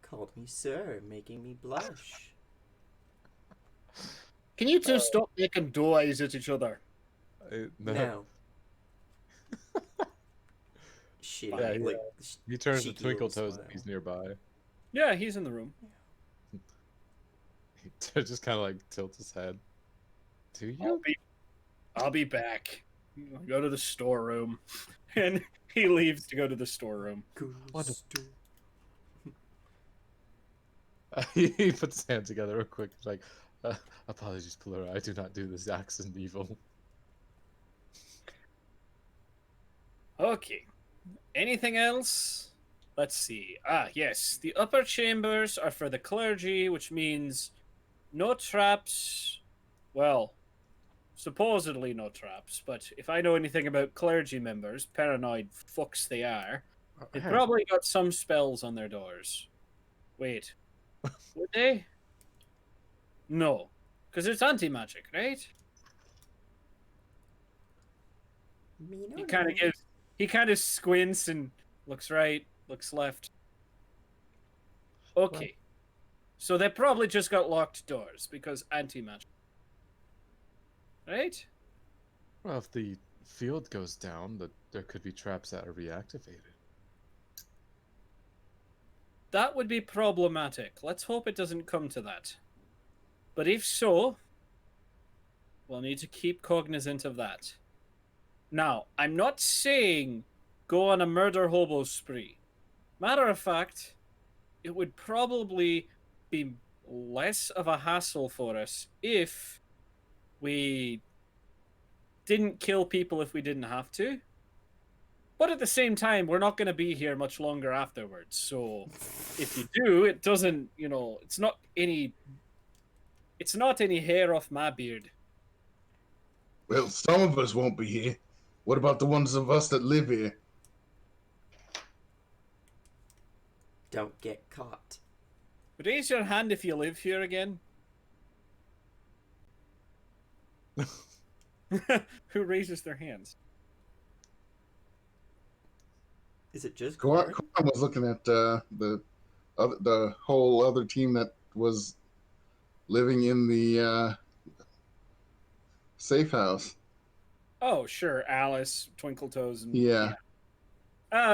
Called me sir, making me blush. Can you two stop making doe eyes at each other? No. No. Shitty, Yeah, he- like He turns to cheeky Twinkle little Toes smile. if he's nearby. Yeah, he's in the room. He just kind of like tilts his head. Do you? I'll be back. Go to the storeroom. And he leaves to go to the storeroom. What he puts his hands together real quick. He's like, apologies, Plura. I do not do this accent evil. Okay. Anything else? Let's see. Ah, yes. The upper chambers are for the clergy, which means no traps. Well, supposedly no traps, but if I know anything about clergy members, paranoid fucks they are, they Hey, probably got some spells on their doors. Wait, would they? No, because it's anti-magic, right? Me no He kind of no. gives. He kind of squints and looks right, looks left. Okay, so they probably just got locked doors because anti-magic, right? well, if the field goes down, there could be traps that are reactivated. That would be problematic. Let's hope it doesn't come to that. But if so, we'll need to keep cognizant of that. Now, I'm not saying go on a murder hobo spree. Matter of fact, it would probably be less of a hassle for us if we didn't kill people if we didn't have to. But at the same time, we're not going to be here much longer afterwards. So if you do, it doesn't, it's not any hair off my beard. Well, some of us won't be here. What about the ones of us that live here? Don't get caught. Raise your hand if you live here again. Who raises their hands? Is it just Corin Corin? was looking at the whole other team that was living in the safe house. Oh, sure, Alice, Twinkle Toes, and Yeah.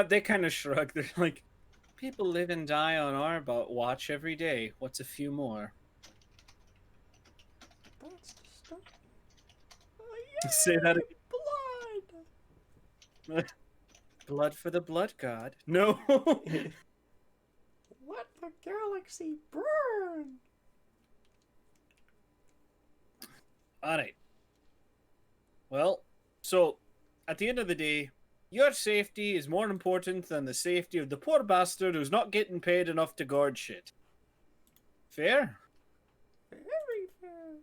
they kind of shrug. They're like, people live and die on our watch every day. What's a few more? That's just Say that again. blood. Blood for the blood god. No. Let the galaxy burn. All right. Well, so at the end of the day, your safety is more important than the safety of the poor bastard who's not getting paid enough to guard shit. Fair? Very fair.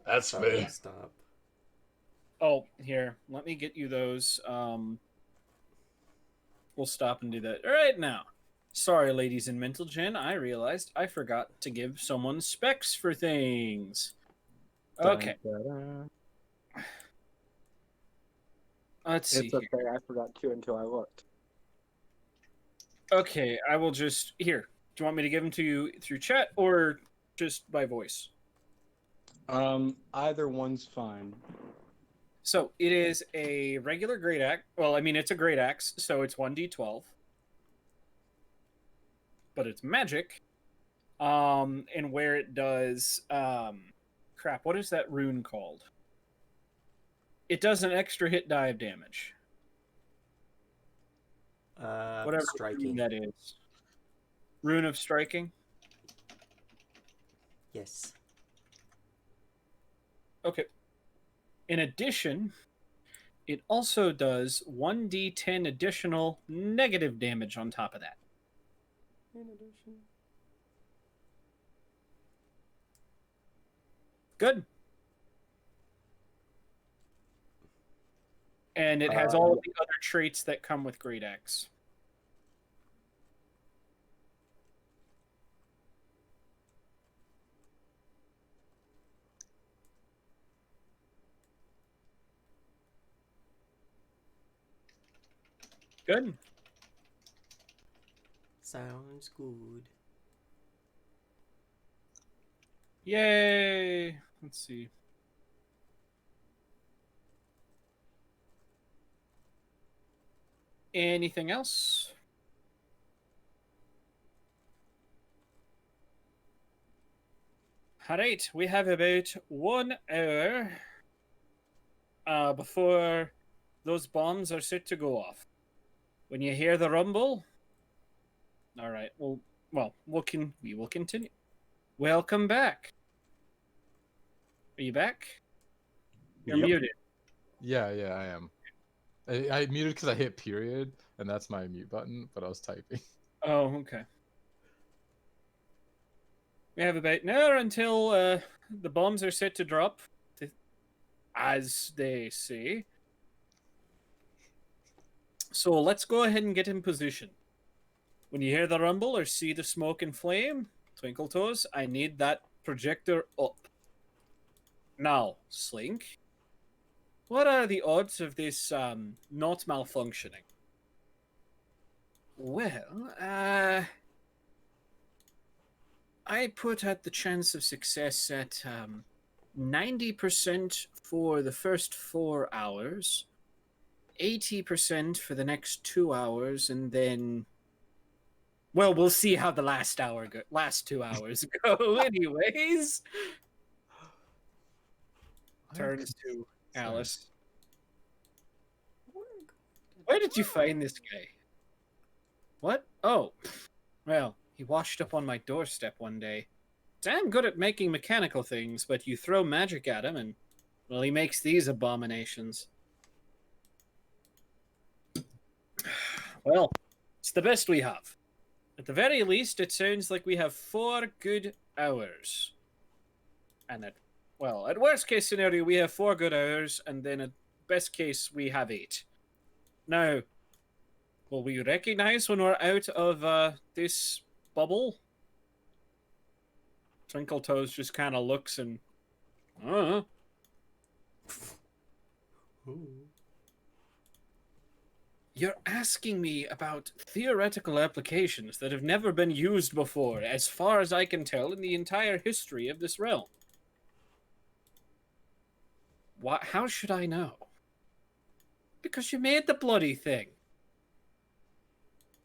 That's Sorry, fair. stop. Oh, here. Let me get you those. We'll stop and do that right now. Sorry, ladies in Mental Gen. I realized I forgot to give someone specs for things. Okay. Dun-dun-dun. Let's see It's here. okay. I forgot to until I looked. Okay, I will just here. Do you want me to give them to you through chat or just by voice? Either one's fine. So it is a regular great axe. Well, I mean it's a great axe, so it's 1d12. But it's magic. And where it does crap, what is that rune called? It does an extra hit die of damage. Whatever Striking. rune that is. Rune of striking? Yes. Okay. In addition, it also does 1d10 additional negative damage on top of that. In addition. Good. And it has all of the other traits that come with Great Axe. Good. Sounds good. Yay. Let's see. Anything else? All right, we have about 1 hour before those bombs are set to go off. When you hear the rumble, all right, we will continue. Welcome back. Are you back? You're Yep. muted. Yeah, I am. I muted because I hit period, and that's my mute button, but I was typing. Oh, okay. We have about an hour until the bombs are set to drop, as they say. So let's go ahead and get in position. When you hear the rumble or see the smoke and flame, Twinkle Toes, I need that projector up. Now, Slink, what are the odds of this not malfunctioning? Well, I put at the chance of success at 90% for the first 4 hours, 80% for the next 2 hours, and then, well, we'll see how the last 2 hours go. Anyways, turns to Alice. Where did you find this guy? What? Oh, well, he washed up on my doorstep one day. Damn good at making mechanical things, but you throw magic at him and, well, he makes these abominations. Well, it's the best we have. At the very least, it sounds like we have 4 good hours. And at worst case scenario, we have 4 good hours, and then at best case, we have 8. Now, will we recognize when we're out of this bubble? Twinkle Toes just kind of looks and, You're asking me about theoretical applications that have never been used before, as far as I can tell, in the entire history of this realm. What? How should I know? Because you made the bloody thing.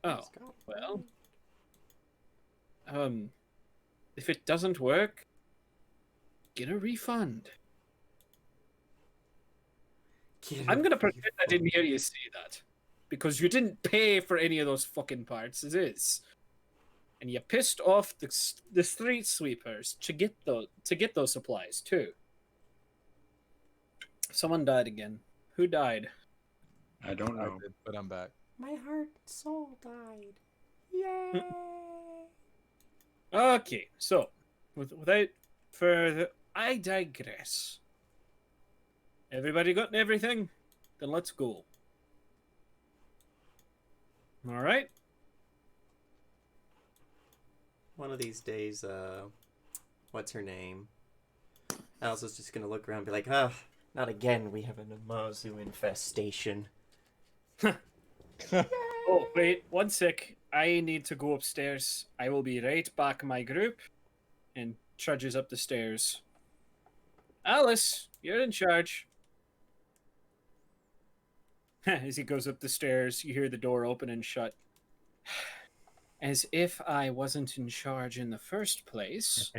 Oh, well. If it doesn't work, get a refund. I'm gonna pretend I didn't hear you say that. Because you didn't pay for any of those fucking parts, as is. And you pissed off the street sweepers to get those supplies, too. Someone died again. Who died? I don't know. Did, but I'm back. My heart and soul died. Yay! Okay, so without further, I digress. Everybody gotten everything? Then let's go. All right. One of these days, what's her name? Elsa's just gonna look around and be like, not again, we have an Amazu infestation. Oh, wait, one sec. I need to go upstairs. I will be right back in my group. And trudges up the stairs. Alice, you're in charge. As he goes up the stairs, you hear the door open and shut. As if I wasn't in charge in the first place.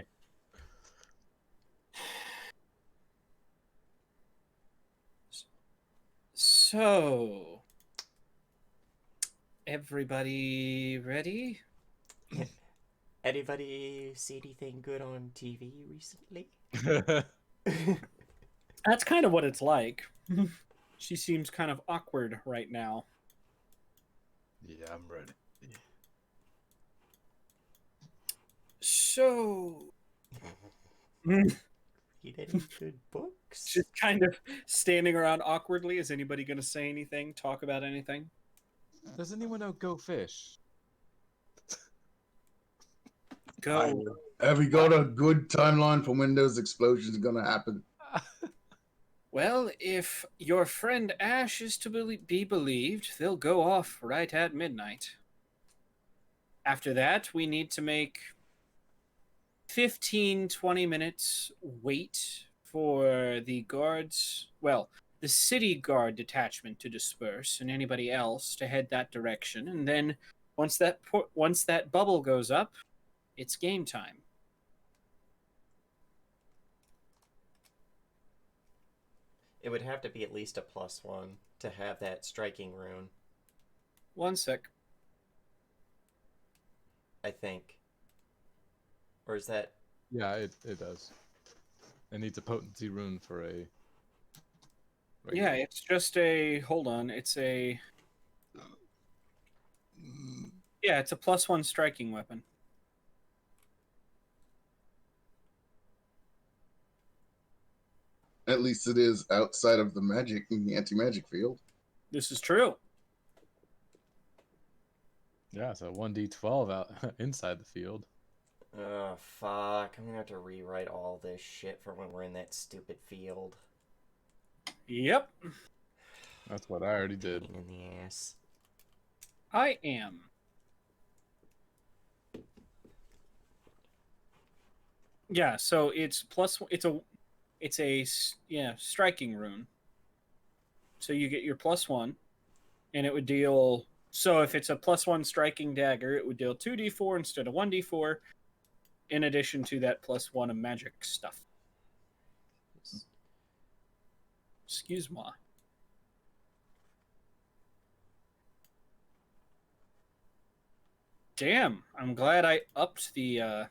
So, everybody ready? Anybody see anything good on TV recently? That's kind of what it's like. She seems kind of awkward right now. Yeah, I'm ready. So, Read any good books? just kind of standing around awkwardly. Is anybody going to say anything? Talk about anything? Does anyone know Go Fish? Go. Have we got a good timeline for when those explosions are going to happen? Well, if your friend Ash is to be believed, they'll go off right at midnight. After that, we need to make 15-20 minutes wait for the guards, well, the city guard detachment to disperse and anybody else to head that direction. And then once that bubble goes up, it's game time. It would have to be at least a +1 to have that striking rune, One sec. I think. Or is that... Yeah, it does. It needs a potency rune for a... Yeah, it's just a, hold on, it's a Yeah, it's a +1 striking weapon. At least it is outside of the anti-magic field. This is true. Yeah, so 1d12 out inside the field. Oh, fuck. I'm gonna have to rewrite all this shit for when we're in that stupid field. Yep, That's what I already did. Pain in the ass. I am. Yeah, so it's striking rune. So you get your +1, and it would deal. So if it's a +1 striking dagger, it would deal 2d4 instead of 1d4, in addition to that +1 of magic stuff. Excuse moi. Damn, I'm glad I upped the.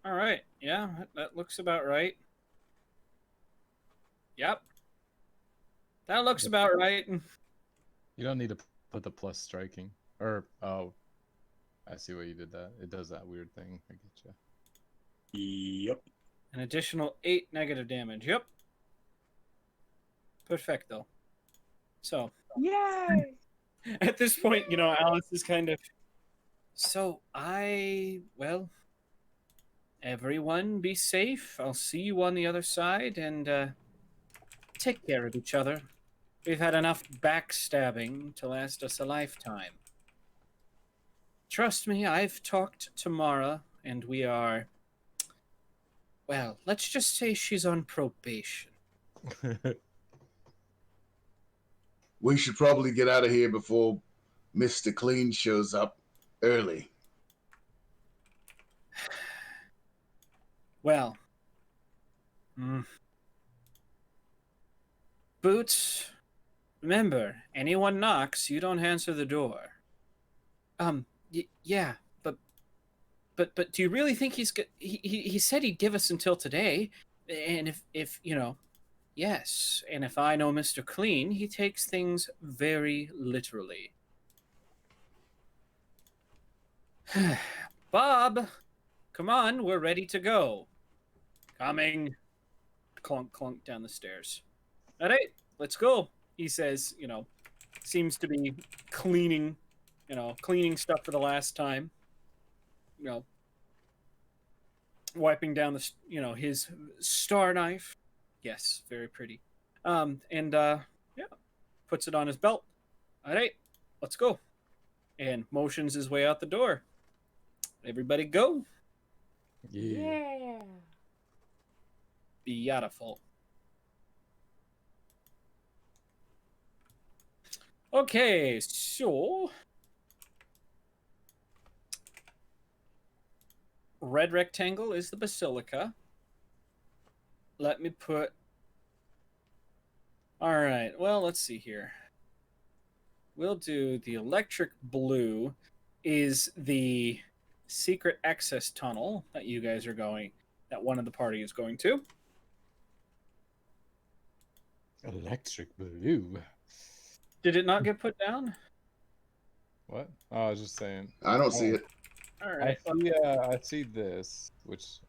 All right, yeah, that looks about right. Yep, that looks about right. You don't need to put the plus striking. Or, oh, I see why you did that. It does that weird thing. I get you. Yep. An additional 8 negative damage. Yep. Perfecto. So, Yay! at this point, Alice is kind of. So, well, everyone be safe. I'll see you on the other side and take care of each other. We've had enough backstabbing to last us a lifetime. Trust me, I've talked to Mara, and we are. Well, let's just say she's on probation. We should probably get out of here before Mr. Clean shows up early. Well, Boots, remember, anyone knocks, you don't answer the door. Yeah, but do you really think he said he'd give us until today, and if yes, and if I know Mr. Clean, he takes things very literally. Bob, come on, we're ready to go. Coming. Clunk, clunk down the stairs. All right, let's go. He says, seems to be cleaning, cleaning stuff for the last time. Wiping down his star knife. Yes, very pretty. Yeah, puts it on his belt. All right, let's go. And motions his way out the door. Everybody go. Yeah. Beautiful. Okay, so red rectangle is the basilica. Let me put. All right, well, let's see here. We'll do the electric blue is the secret access tunnel that you guys are going, that one of the party is going to. Electric blue. Did it not get put down? What? Oh, I was just saying. I don't see Oh. it. All right. I see this, which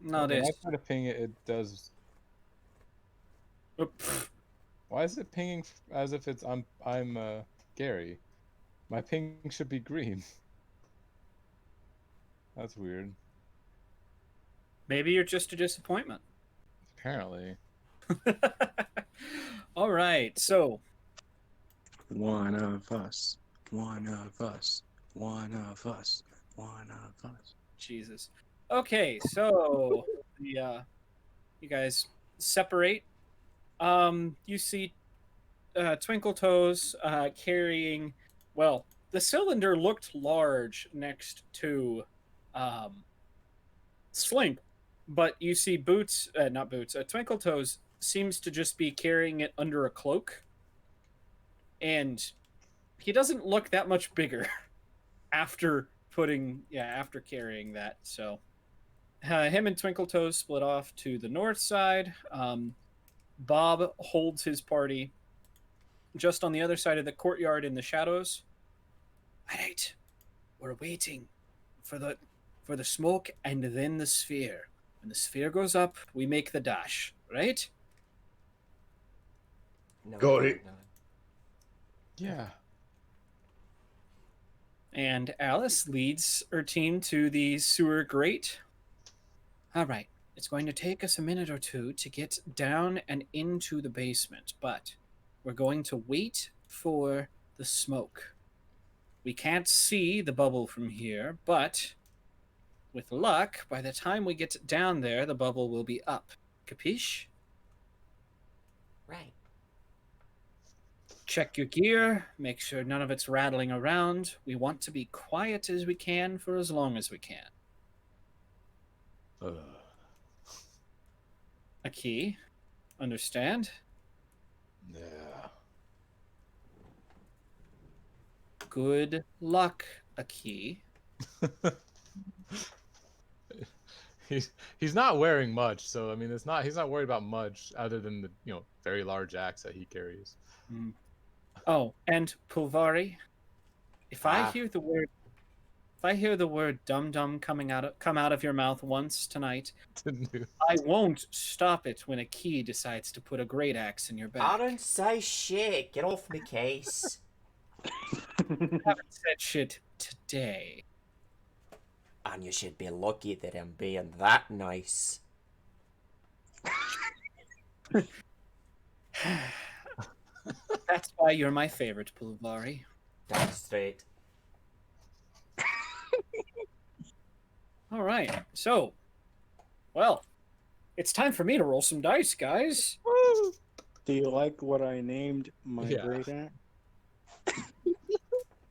No, when this. I try to ping it, it does. Why is it pinging as if it's I'm Gary? My ping should be green. That's weird. Maybe you're just a disappointment. Apparently. All right, so One of us. One of us. One of us. One of us. Jesus. Okay, so the you guys separate. You see Twinkle Toes carrying. Well, the cylinder looked large next to Slink, but you see Boots, not Boots. Twinkle Toes seems to just be carrying it under a cloak, and he doesn't look that much bigger after carrying that. So him and Twinkle Toes split off to the north side. Bob holds his party just on the other side of the courtyard in the shadows. All right, we're waiting for the smoke and then the sphere. When the sphere goes up, we make the dash, right? No, Got it. no. Yeah. And Alice leads her team to the sewer grate. All right, it's going to take us a minute or two to get down and into the basement, but we're going to wait for the smoke. We can't see the bubble from here, but with luck, by the time we get down there, the bubble will be up. Capiche? Right. Check your gear, make sure none of it's rattling around. We want to be quiet as we can for as long as we can. A key. Understand? Yeah. Good luck, a key. He's not wearing much, so I mean, he's not worried about much other than the very large axe that he carries. Oh, and Pulvari, if I Ah. hear the word dum dum come out of your mouth once tonight, I won't stop it when a key decides to put a great axe in your back. I don't say shit. Get off me case. Haven't said shit today. And you should be lucky that I'm being that nice. That's why you're my favorite, Pulvari. That's straight. All right, so, well, it's time for me to roll some dice, guys. Do you like what I named my Yeah. great axe?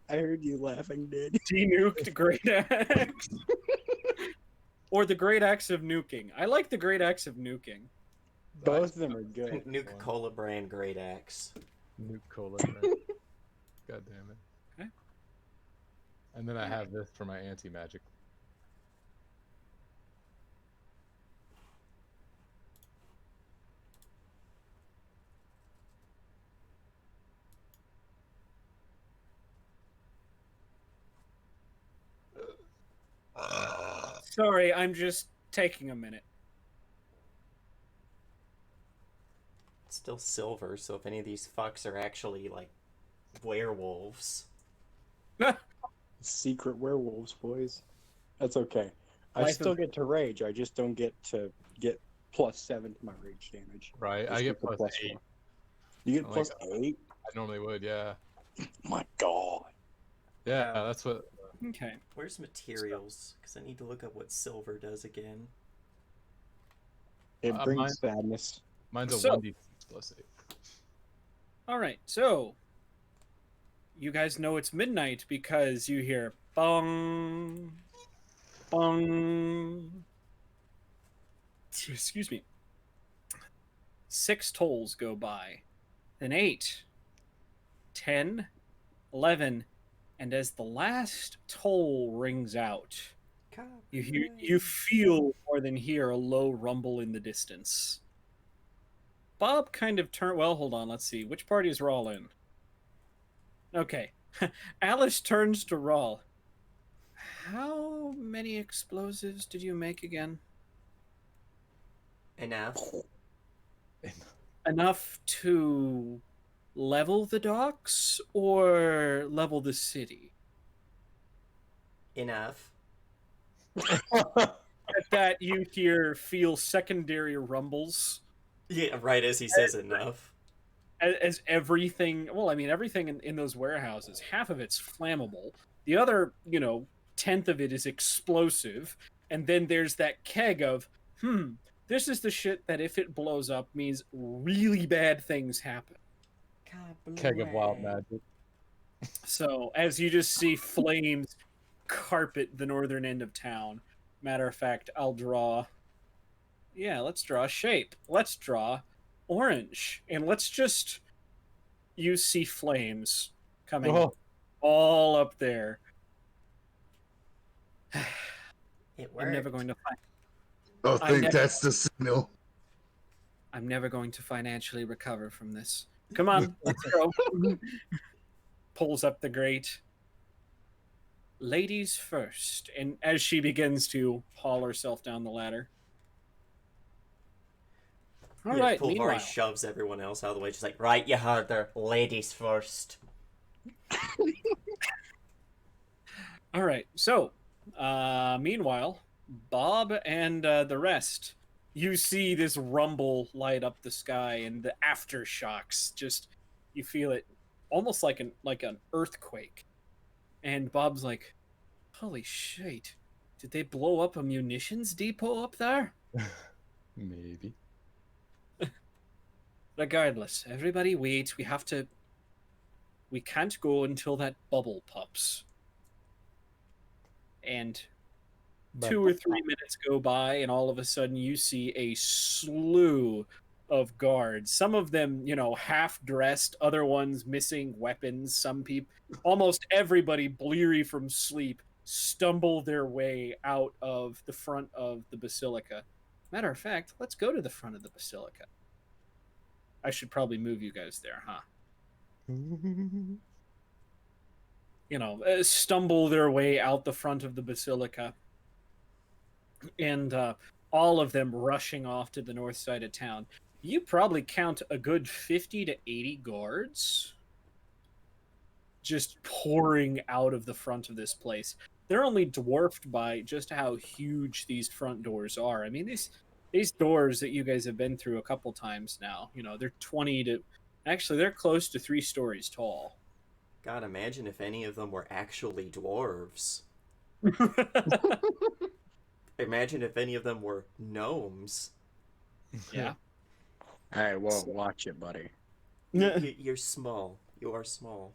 I heard you laughing, Dad. Denuked great axe. Or the great axe of nuking. I like the great axe of nuking. Both of them are good. Nuke Cola brand great axe. Nuke Cola. Right? God damn it. Okay. And then I have this for my anti-magic. Sorry, I'm just taking a minute. It's still silver, so if any of these fucks are actually like werewolves. Secret werewolves, boys. That's okay. I Life still of- get to rage. I just don't get to get +7 to my rage damage. Right, I Just get the plus +4. 8. You get Oh my +8? I normally would, yeah. My God. Yeah, that's what. Okay. Where's materials? Because I need to look up what silver does again. It brings mine- sadness. Mine's a So- 1d6 plus 8. All right, so you guys know it's midnight because you hear bong, bong. Excuse me. 6 tolls go by, then 8, 10, 11, and as the last toll rings out, you feel more than hear a low rumble in the distance. Bob kind of turned. Well, hold on. Let's see. Which parties are all in? Okay. Alice turns to Rawl. How many explosives did you make again? Enough. Enough to level the docks or level the city? Enough. At that, you feel secondary rumbles. Yeah, right as he says enough. As everything, well, I mean, everything in those warehouses, half of it's flammable. The other, tenth of it is explosive. And then there's that keg of, this is the shit that if it blows up means really bad things happen. Keg of wild magic. So as you just see flames carpet the northern end of town. Matter of fact, I'll draw. Yeah, let's draw a shape. Let's draw orange. And let's just see flames coming all up there. It worked. I'm never going to find. I think that's the signal. I'm never going to financially recover from this. Come on, let's go. Pulls up the grate. Ladies first. And as she begins to haul herself down the ladder. All Yeah, right, Pulvari meanwhile. shoves everyone else out of the way. She's like, right, you heard her. Ladies first. All right, so meanwhile, Bob and the rest, you see this rumble light up the sky and the aftershocks. Just you feel it, almost like an earthquake. And Bob's like, "Holy shit! Did they blow up a munitions depot up there?" Maybe. Regardless, everybody wait. We can't go until that bubble pops. And 2 or 3 minutes go by, and all of a sudden you see a slew of guards. Some of them, half dressed, other ones missing weapons. Some people, almost everybody bleary from sleep, stumble their way out of the front of the basilica. Matter of fact, let's go to the front of the basilica. I should probably move you guys there, huh? Stumble their way out the front of the basilica. And all of them rushing off to the north side of town. You probably count a good 50 to 80 guards just pouring out of the front of this place. They're only dwarfed by just how huge these front doors are. I mean, these doors that you guys have been through a couple times now, they're 20 to... Actually, they're close to 3 stories tall. God, imagine if any of them were actually dwarves. Imagine if any of them were gnomes. Yeah. Hey, well, watch it, buddy. You're small. You are small.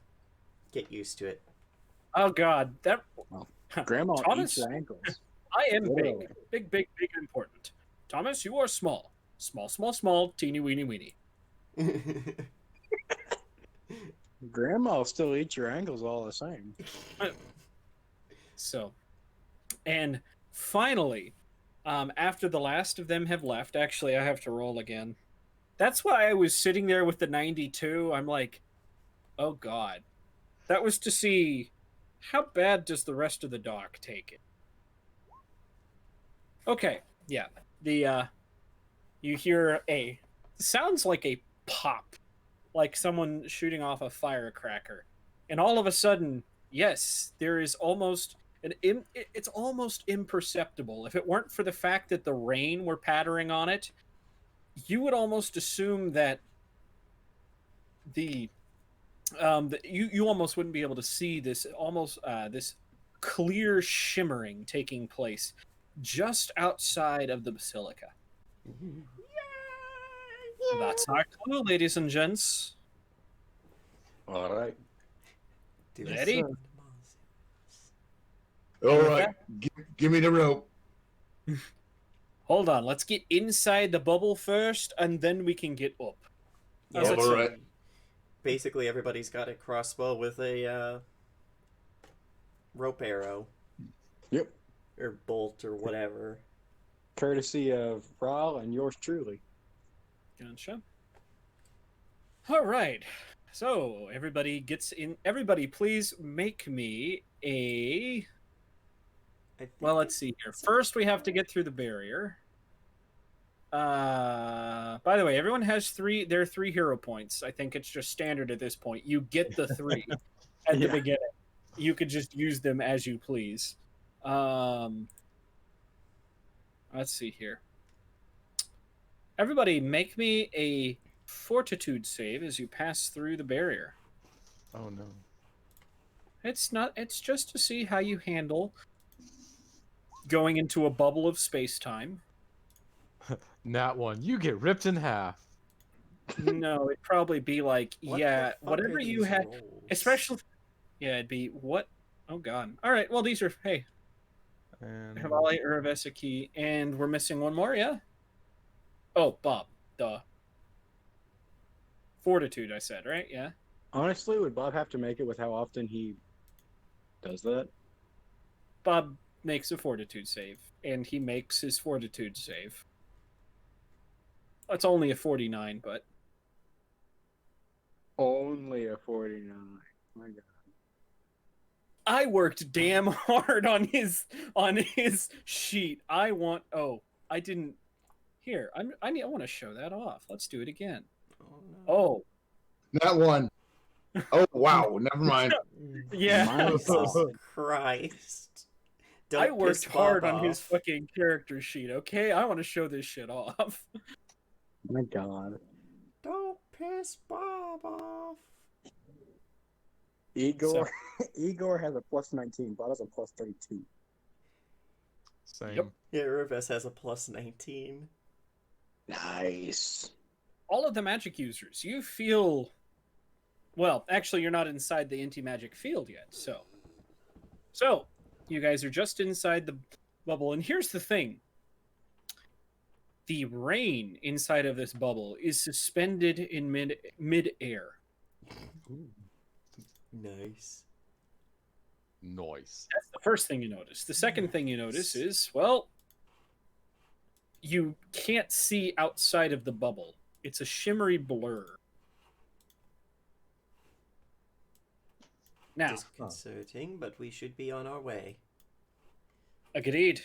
Get used to it. Oh, God. Grandma Thomas, eats your ankles. I am Literally. big, big, big and important. Thomas, you are small. Small, small, small, teeny, weeny, weeny. Grandma will still eat your ankles all the same. So, and finally, after the last of them have left, actually, I have to roll again. That's why I was sitting there with the 92. I'm like, oh, God. That was to see how bad does the rest of the dock take it. Okay, yeah. You hear sounds like a pop, like someone shooting off a firecracker. And all of a sudden, yes, there is almost it's almost imperceptible. If it weren't for the fact that the rain were pattering on it, you would almost assume that you almost wouldn't be able to see this this clear shimmering taking place just outside of the basilica. That's our clue, ladies and gents. All right. Ready? All right, give me the rope. Hold on, let's get inside the bubble first, and then we can get up. Yeah, All right. Basically, everybody's got a crossbow with a rope arrow. Yep. Or bolt or whatever. Courtesy of Rahl and yours truly. Gotcha. All right. So everybody gets in. Everybody, please make me a. Well, let's see here. First, we have to get through the barrier. By the way, everyone has there are 3 hero points. I think it's just standard at this point. You get the 3 at the beginning. You could just use them as you please. Let's see here. Everybody, make me a fortitude save as you pass through the barrier. Oh no. It's just to see how you handle going into a bubble of space-time. Not one. You get ripped in half. No, it'd probably be like, What yeah, the fuck whatever are you these had, rolls? especially, yeah, it'd be what? Oh God! All right, well these are hey, And Havali, Uravesaki, and we're missing one more, yeah. Oh, Bob, duh. Fortitude, I said, right? Yeah. Honestly, would Bob have to make it with how often he does that? Bob makes a fortitude save, and he makes his fortitude save. It's only a 49, but Only a 49. My God. I worked damn hard on his sheet. I want. Oh, I didn't. Here, I want to show that off. Let's do it again. Oh no. Oh, Not one. Oh wow, never mind. yeah. Jesus Christ. Don't I worked piss hard Bob on his off. fucking character sheet. Okay, I want to show this shit off. My God. Don't piss Bob off. Igor Igor has a plus 19. Bob has a plus 32. Same. Yep. Yeah, Rivas has a plus 19. Nice. All of the magic users, you feel. Well, actually, you're not inside the anti-magic field yet, so you guys are just inside the bubble. And here's the thing: the rain inside of this bubble is suspended in mid-air. Nice. Noise. That's the first thing you notice. The second thing you notice is, well, you can't see outside of the bubble. It's a shimmery blur. Now, Disconcerting, but we should be on our way. agreed.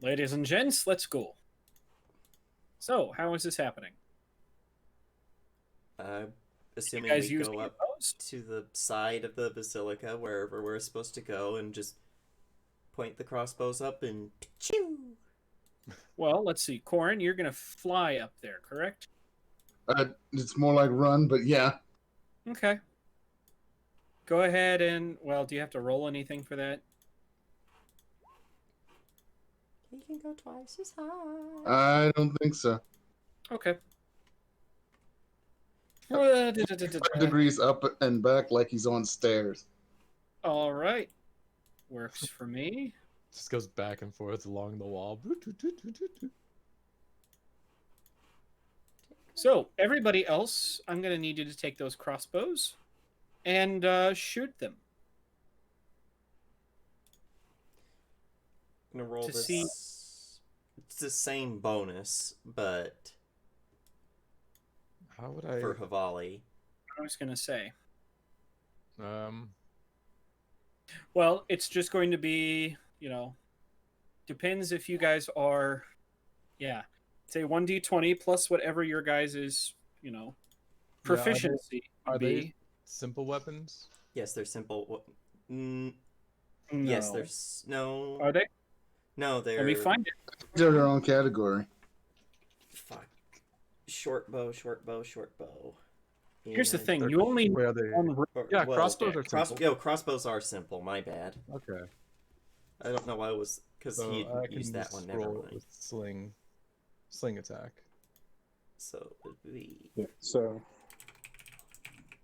Ladies and gents, let's go. So, how is this happening? Assuming guys we using go your up bows? to the side of the basilica, wherever we're supposed to go, and just point the crossbows up and choo. Well, let's see. Corin, you're going to fly up there, correct? It's more like run, but yeah. Okay. Go ahead and, well, do you have to roll anything for that? He can go twice as high. I don't think so. Okay. 5 degrees up and back like he's on stairs. All right. Works for me. Just goes back and forth along the wall. So, everybody else, I'm going to need you to take those crossbows and shoot them. I'm gonna roll To this. see- It's the same bonus, but How would I? for Havali. I was going to say. Um. Well, it's just going to be, depends if you guys are, say 1d20 plus whatever your guys' proficiency Are would they be. simple weapons? Yes, they're simple. No. Yes, there's no. Are they? No, they're. Let me find it. They're their own category. Fuck. Short bow, short bow, short bow. Here's the And- thing: you only Where are they? one Yeah, crossbows are simple. Crossbows are simple. My bad. Okay. I don't know why it was because So he I can used that just one. Never roll it mind. with sling attack. So it would be Yeah, so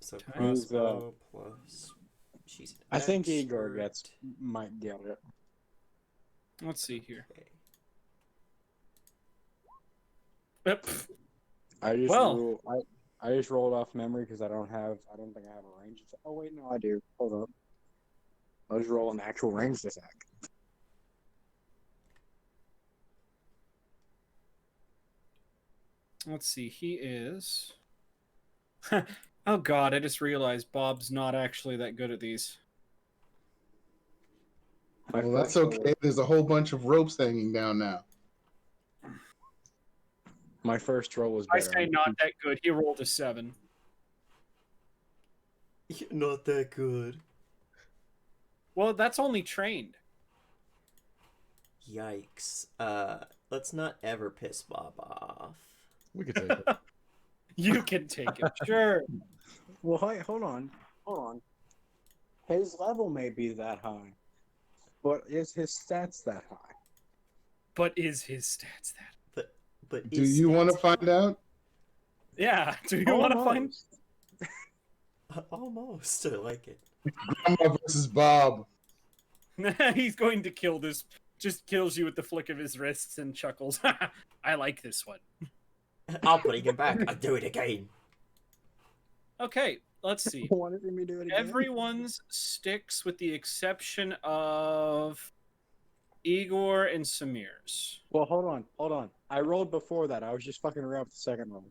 Who's, crossbow plus. She's I think Igor expert. might get it. Let's see here. Okay. Yep. I just Well- I just rolled off memory because I don't think I have a range attack. Oh wait, no, I do. Hold up. I'll just roll an actual ranged attack. Let's see. He is. Oh God! I just realized Bob's not actually that good at these. My Well, that's first roll- okay. There's a whole bunch of ropes hanging down now. My first roll was I better. say not that good. He rolled a 7. You're not that good. Well, that's only trained. Yikes. Let's not ever piss Bob off. We could take it. You can take it, sure. Well, hey, hold on. His level may be that high, but is his stats that high? But is his stats that? But Do is you want to stats- find out? Yeah. Do you want to find? Almost. I like it. Grandma versus Bob. He's going to kill this. Just kills you with the flick of his wrists and chuckles. I like this one. I'll bring him back. I'll do it again. Okay, let's see. Want to see me do it again? Everyone's sticks with the exception of Igor and Samir's. Well, hold on. I rolled before that. I was just fucking around with the second roll.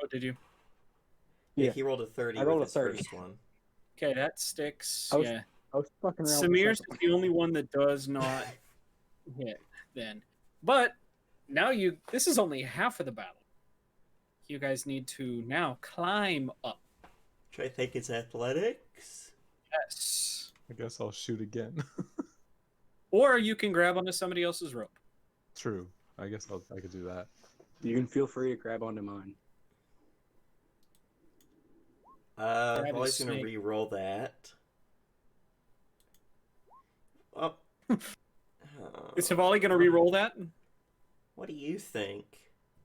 Oh, did you? Yeah. He rolled a 30 I rolled with a his 30. first one. Okay, that sticks. I was- Yeah. I was fucking around with Samir's the is second the only one that does not hit then. But now this is only half of the battle. You guys need to now climb up. Which I think is athletics. Yes. I guess I'll shoot again. Or you can grab onto somebody else's rope. True. I guess I could do that. one. You can feel free to grab onto mine. I'm Grab always his gonna snake. re-roll that. Oh. Is Havali going to re-roll that? What do you think?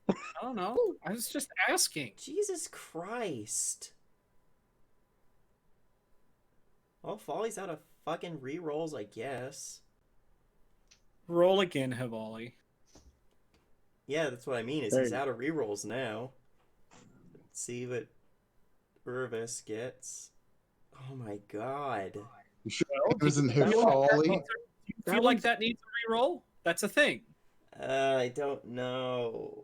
I don't know. I was just asking. Jesus Christ. Well, Folly's out of fucking re-rolls, I guess. Roll again, Havali. Yeah, that's what I mean, is There he's you out of re-rolls now. Let's see what Urvis gets. Oh my god. You sure Well, it wasn't do you feel like that Hifali? needs do you feel like that needs a re-roll? That's a thing. I don't know.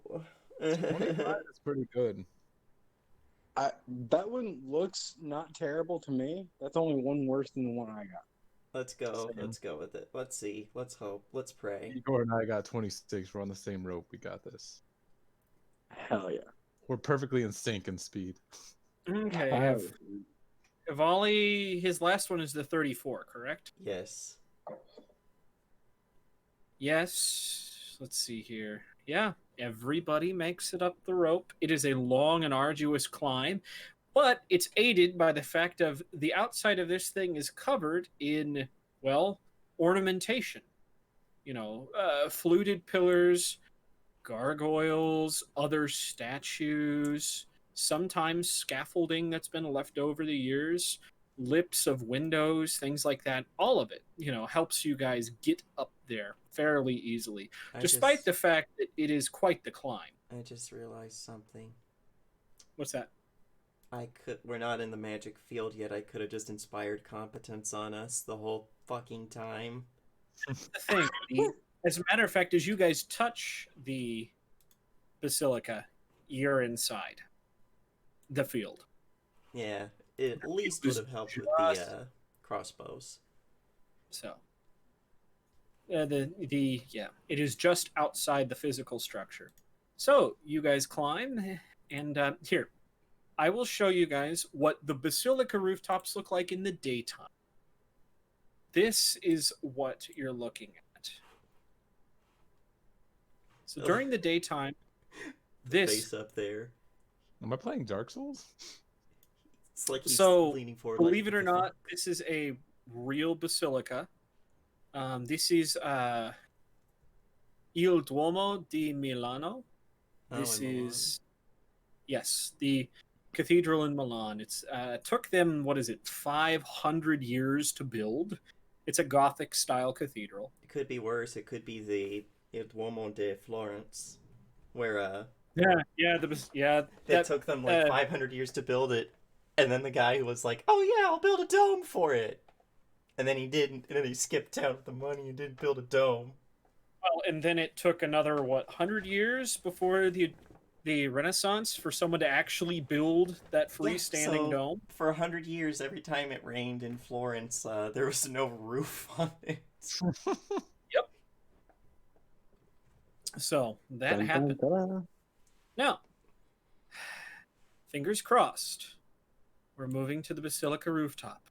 25 is pretty good. That one looks not terrible to me. That's only one worse than the one I got. Let's go. Same. Let's go with it. Let's see. Let's hope. Let's pray. Igor and I got 26. We're on the same rope. We got this. Hell yeah. We're perfectly in sync in speed. Okay. Havali, his last one is the 34, correct? Yes. Yes. Let's see here. Yeah, everybody makes it up the rope. It is a long and arduous climb, but it's aided by the fact of the outside of this thing is covered in, well, ornamentation. You know, fluted pillars, gargoyles, other statues, sometimes scaffolding that's been left over the years, lips of windows, things like that. All of it, helps you guys get up there fairly easily, despite the fact that it is quite the climb. I just realized something. What's that? We're not in the magic field yet. I could have just inspired competence on us the whole fucking time. The thing, as a matter of fact, as you guys touch the basilica, you're inside the field. Yeah, it at least would have helped with the crossbows. So, it is just outside the physical structure. So you guys climb, and here, I will show you guys what the basilica rooftops look like in the daytime. This is what you're looking at. So during the daytime, Face up there. Am I playing Dark Souls? It's like he's So, leaning forward. believe it or not, this is a real basilica. This is Il Duomo di Milano. This is, yes, the cathedral in Milan. It's took them, 500 years to build. It's a Gothic style cathedral. It could be worse. It could be the Il Duomo de Florence, where that took them like 500 years to build it, and then the guy who was like, "Oh yeah, I'll build a dome for it," and then he didn't, and then he skipped out with the money and didn't build a dome. Well, and then it took another 100 years before the Renaissance for someone to actually build that freestanding dome. For 100 years, every time it rained in Florence, there was no roof on it. Yep. So that happened. Now, fingers crossed, we're moving to the Basilica rooftop.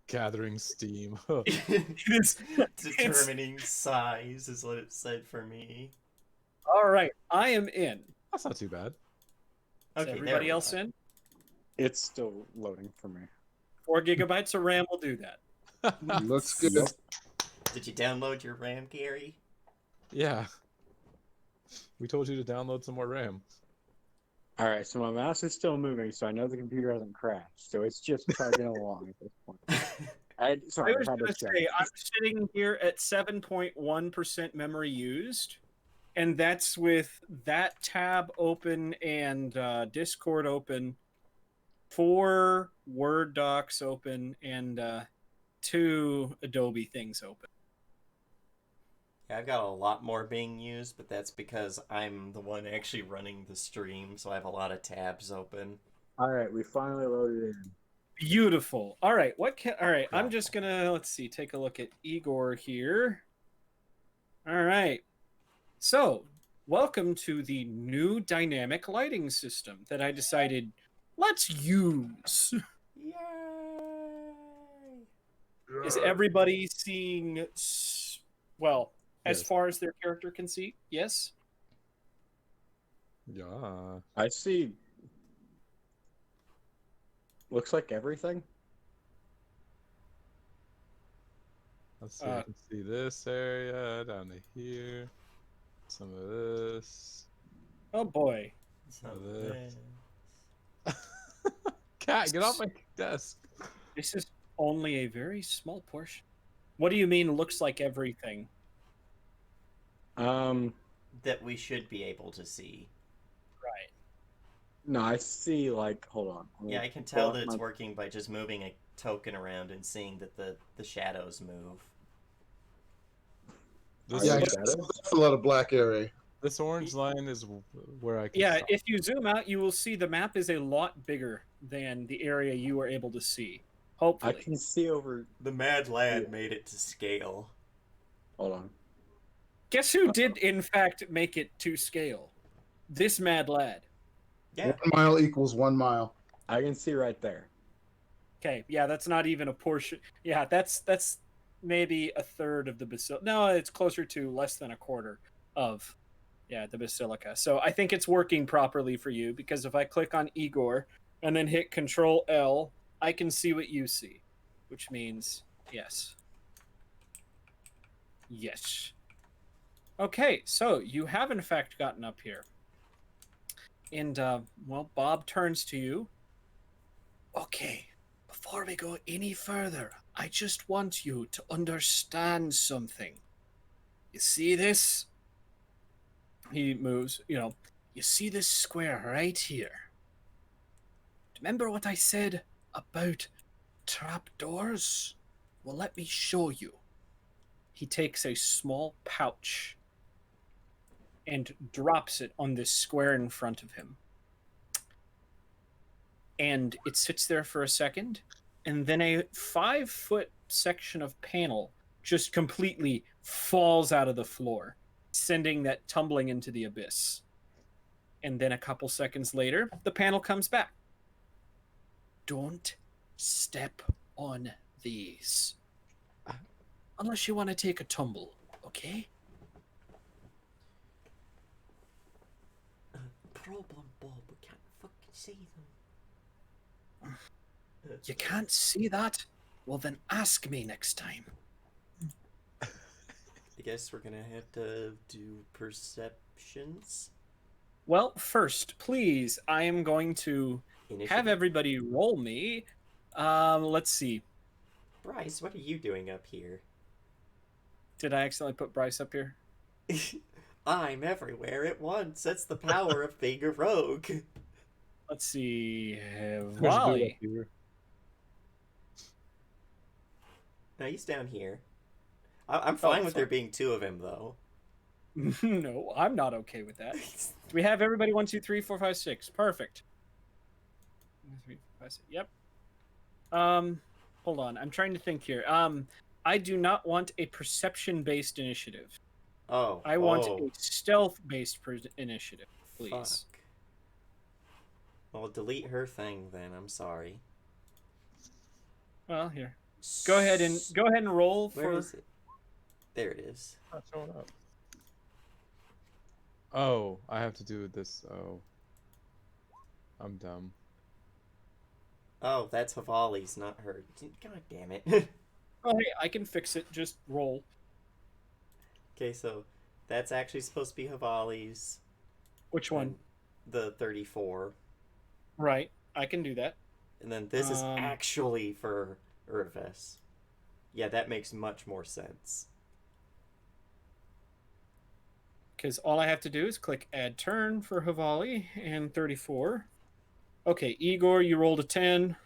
Gathering steam. Determining size is what it said for me. All right, I am in. That's not too bad. Is everybody else in? It's still loading for me. 4 gigabytes of RAM will do that. Looks good. Did you download your RAM, Gary? Yeah. We told you to download some more RAM. All right, so my mouse is still moving, so I know the computer hasn't crashed. So it's just chugging along at this point. I was going to say, I'm sitting here at 7.1% memory used, and that's with that tab open and Discord open, 4 Word docs open, and 2 Adobe things open. Yeah, I've got a lot more being used, but that's because I'm the one actually running the stream, so I have a lot of tabs open. All right, we finally loaded in. Beautiful. All right, what can? All right, I'm Crap. just gonna let's see. Take a look at Igor here. All right. So, welcome to the new dynamic lighting system that I decided let's use. Yay! Is everybody seeing well as Yes. far as their character can see? Yes. Yeah. I see. Looks like everything. Let's see. I can see this area down to here. Some of this. Oh boy. Some of of this. this. Cat, get off my desk. This is only a very small portion. What do you mean looks like everything? That we should be able to see. Right. No, I see. Like, hold on. Yeah, I can tell that it's working by just moving a token around and seeing that the shadows move. This, Yeah, Is that's a lot of black area. this orange line is where I can Yeah, stop. if you zoom out, you will see the map is a lot bigger than the area you were able to see. I Hopefully. can see over. The mad lad made it to scale. Hold on. Guess who did, in fact, make it to scale? This mad lad. Yeah. 1 mile equals 1 mile. I can see right there. Okay, yeah, that's not even a portion. Yeah, that's maybe a third of the basilica. No, it's closer to less than a quarter of, the basilica. So I think it's working properly for you because if I click on Igor and then hit Control L, I can see what you see, which means yes. Yes. Okay, so you have in fact gotten up here. And, well, Bob turns to you. Okay, before we go any further, I just want you to understand something. You see this? He moves, you see this square right here? Remember what I said about trapdoors? Well, let me show you. He takes a small pouch and drops it on this square in front of him. And it sits there for a second, and then a 5-foot section of panel just completely falls out of the floor, sending that tumbling into the abyss. And then a couple seconds later, the panel comes back. Don't step on these. Unless you want to take a tumble, okay? Problem, Bob. We can't fucking see them. You can't see that? Well, then ask me next time. I guess we're gonna have to do perceptions. Well, first, please, I am going to have Initiative. everybody roll me. Let's see. Bryce, what are you doing up here? Did I accidentally put Bryce up here? I'm everywhere at once. That's the power of being a rogue. Let's see. There's a dude Wally. up here. No, he's down here. I'm fine with fine. there being 2 of him, though. No, I'm not okay with that. We have everybody 1, 2, 3, 4, 5, 6. Perfect. 1, 2, 3, 4, 5, 6. Yep. Hold on. I'm trying to think here. I do not want a perception-based initiative. Oh. I want a stealth-based initiative, please. Fuck. Well, delete her thing then. I'm sorry. Well, here. Go ahead and roll Where for. is it? There it is. Not showing up. Oh, I have to do this. Oh. I'm dumb. Oh, that's Havali's, not her. God damn it. Oh, hey, I can fix it. Just roll. Okay, so that's actually supposed to be Havali's. Which one? and The 34. Right. I can do that. And then this is Um, actually for Urves. Yeah, that makes much more sense. Because all I have to do is click add turn for Havali and 34. Okay, Igor, you rolled a 10.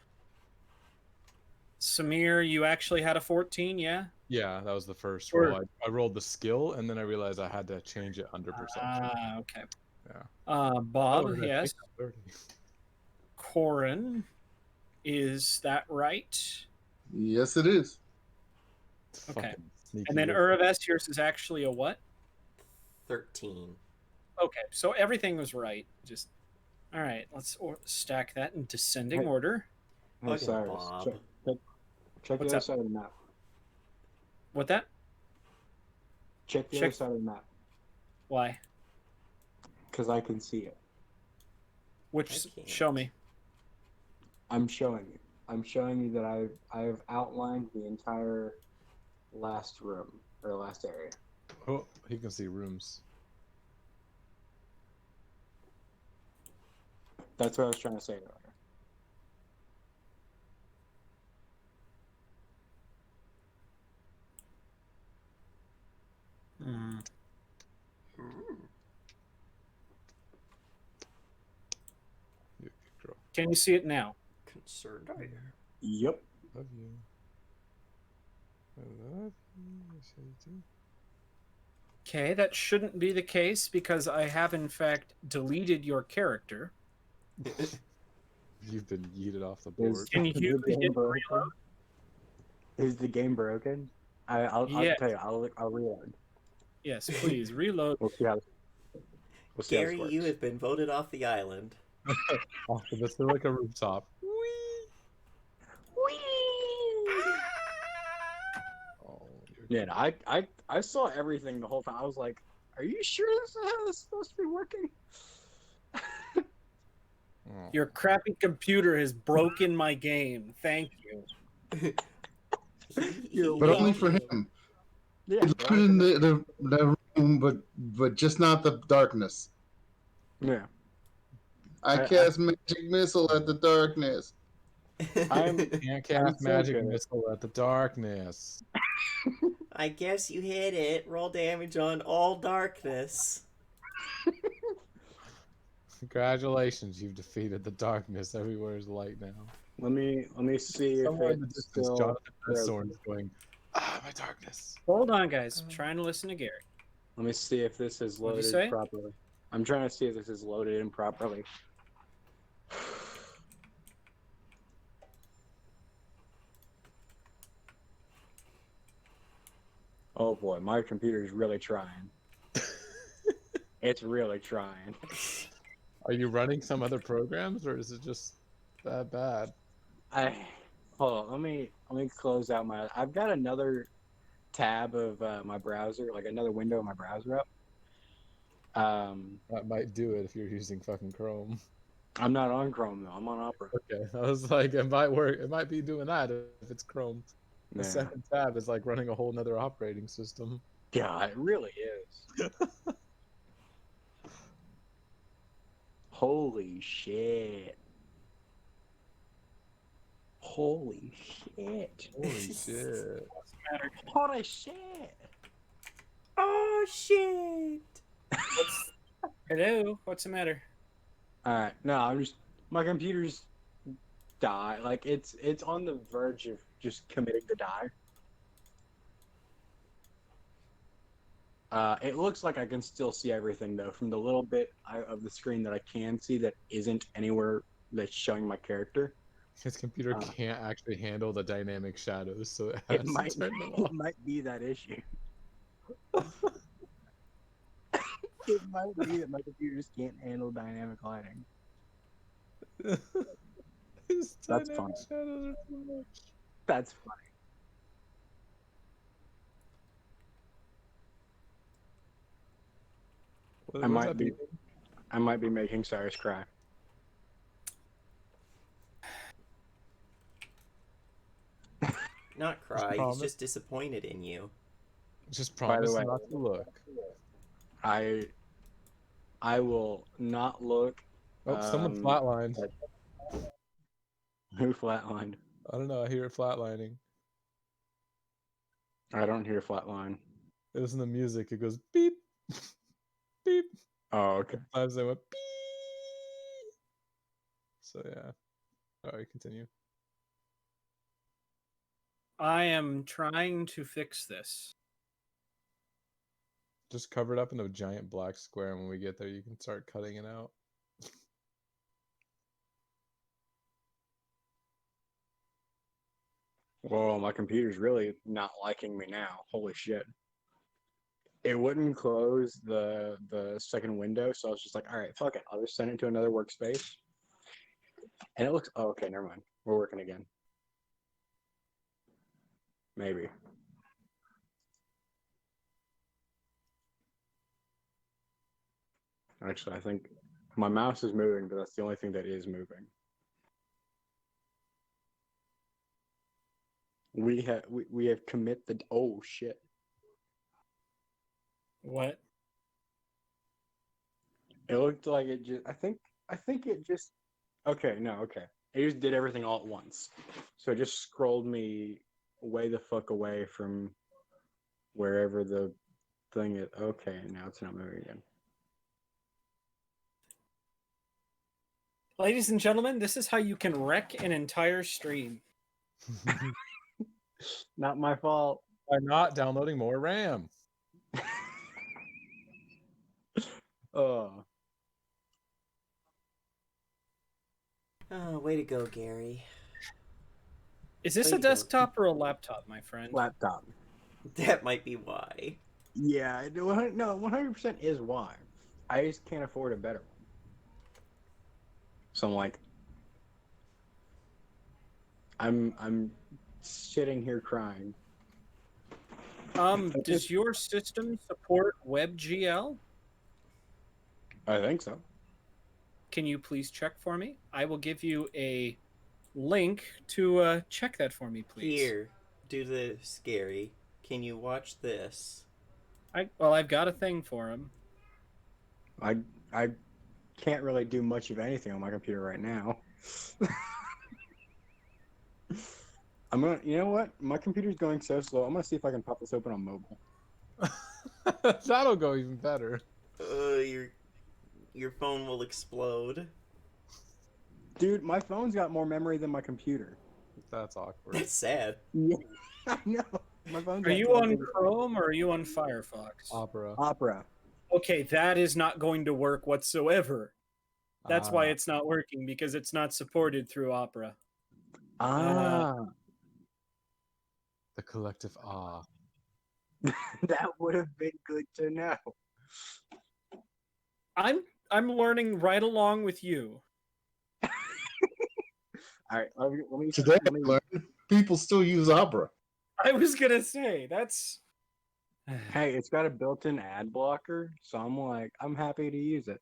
Samir, you actually had a 14, yeah? Yeah, that was the first Or- roll. I rolled the skill, and then I realized I had to change it under perception. Okay. Yeah. Bob, Oh, and I yes. think I'm 30. Corin, is that right? Yes, it is. Okay. Fucking sneaky And then bitch. Uraves, yours is actually a what? 13. Okay, so everything was right. Just all right. Let's stack that in descending Hey. order. Hey, Fucking Cyrus, Bob. check the What's other up? side of the map. What that? Check the Check- other side of the map, Why? because I can see it. Which? I can't. Show me. I'm showing you. I'm showing you that I've outlined the entire last room or last area. Oh, he can see rooms. That's what I was trying to say earlier. Hmm. You girl. Can you see it now? Concerned are you? Yep. Love you. I love you. Yes, I do. Okay, that shouldn't be the case because I have in fact deleted your character. You've been yeeted off the board. Can you the hit game reload? broken? Is the game broken? I'll Yeah. tell you. I'll reload. Yes, please reload. We'll see how this Gary, works. you have been voted off the island. Off the Basilica rooftop. Oh, Yeah, no, I saw everything the whole time. I was like, "Are you sure this is how this is supposed to be working?" oh. Your crappy computer has broken my game. Thank you. You're But only welcome. for him. Yeah, He but lived in the room, but just not the darkness. yeah. I cast magic missile at the darkness. I'm Can't I'm cast so magic good. missile at the darkness. I guess you hit it. Roll damage on all darkness. Congratulations, you've defeated the darkness. Everywhere is light now. Let me see if Somewhere in the it's distance, still. Jonathan there. Bethorn is going, ah, my darkness. Hold on, guys. I'm trying to listen to Gary. Let me see if this is What'd you loaded say? properly. I'm trying to see if this is loaded in properly. Oh boy, my computer's really trying. It's really trying. Are you running some other programs, or is it just that bad? Hold on. Let me close out my. I've got another tab of my browser, like another window of my browser up. That might do it if you're using fucking Chrome. I'm not on Chrome though. I'm on Opera. Okay, I was like, it might work. It might be doing that if it's Chrome. The Yeah. second tab is like running a whole nother operating system. Yeah, it really is. Holy shit. Holy shit. Holy shit! Holy shit. Oh shit! Hello. What's the matter? Alright, no, I'm just my computer's die. Like it's on the verge of just committing to die. It looks like I can still see everything though, from the little bit of the screen that I can see that isn't anywhere that's showing my character. His computer can't actually handle the dynamic shadows, so it It has might to turn them it off. might be that issue. It might be that my computer just can't handle dynamic lighting. His That's dynamic fine. shadows are too much. That's funny. What, I what's might that be mean? I might be making Cyrus cry. Not cry, he's promise. just disappointed in you. Just By promise the way, not to look. I will not look. Oh, someone flatlined. Who flatlined? I don't know. I hear it flatlining. I don't hear flatline. It was in the music. It goes beep, beep. Oh, okay. Sometimes they went beep. So yeah. All right, continue. I am trying to fix this. Just cover it up in a giant black square, and when we get there, you can start cutting it out. Whoa, my computer's really not liking me now. Holy shit. It wouldn't close the second window, so I was just like, all right, fuck it. I'll just send it to another workspace. And it looks, oh, okay, never mind. We're working again. Maybe. Actually, I think my mouse is moving, but that's the only thing that is moving. We have commit the, oh shit. What? It looked like it just, I think it just, okay, no, okay. It just did everything all at once. So it just scrolled me way the fuck away from wherever the thing is. Okay, now it's not moving again. Ladies and gentlemen, this is how you can wreck an entire stream. Not my fault. By not downloading more RAM. Oh, Oh, way to go, Gary. Is this Way a to go. desktop or a laptop, my friend? laptop. That might be why. Yeah, no, 100% is why. I just can't afford a better one. So I'm like, I'm sitting here crying. Does your system support WebGL? I think so. Can you please check for me? I will give you a link to check that for me, please. Here, do this, Gary. Can you watch this? I've got a thing for him. I can't really do much of anything on my computer right now. I'm gonna, you know what? My computer's going so slow. I'm gonna see if I can pop this open on mobile. That'll go even better. Your phone will explode. Dude, my phone's got more memory than my computer. That's awkward. That's sad. Yeah, I know. My phone's Are got you more on memory. Chrome or are you on Firefox? Opera. Opera? Okay, that is not going to work whatsoever. That's why Ah, it's not working, because it's not supported through Opera. Ah, the collective ah. that would have been good to know. I'm learning right along with you. All right, let me Today I let me- learned people still use Opera. I was gonna say that's. Hey, it's got a built-in ad blocker, so I'm like, I'm happy to use it,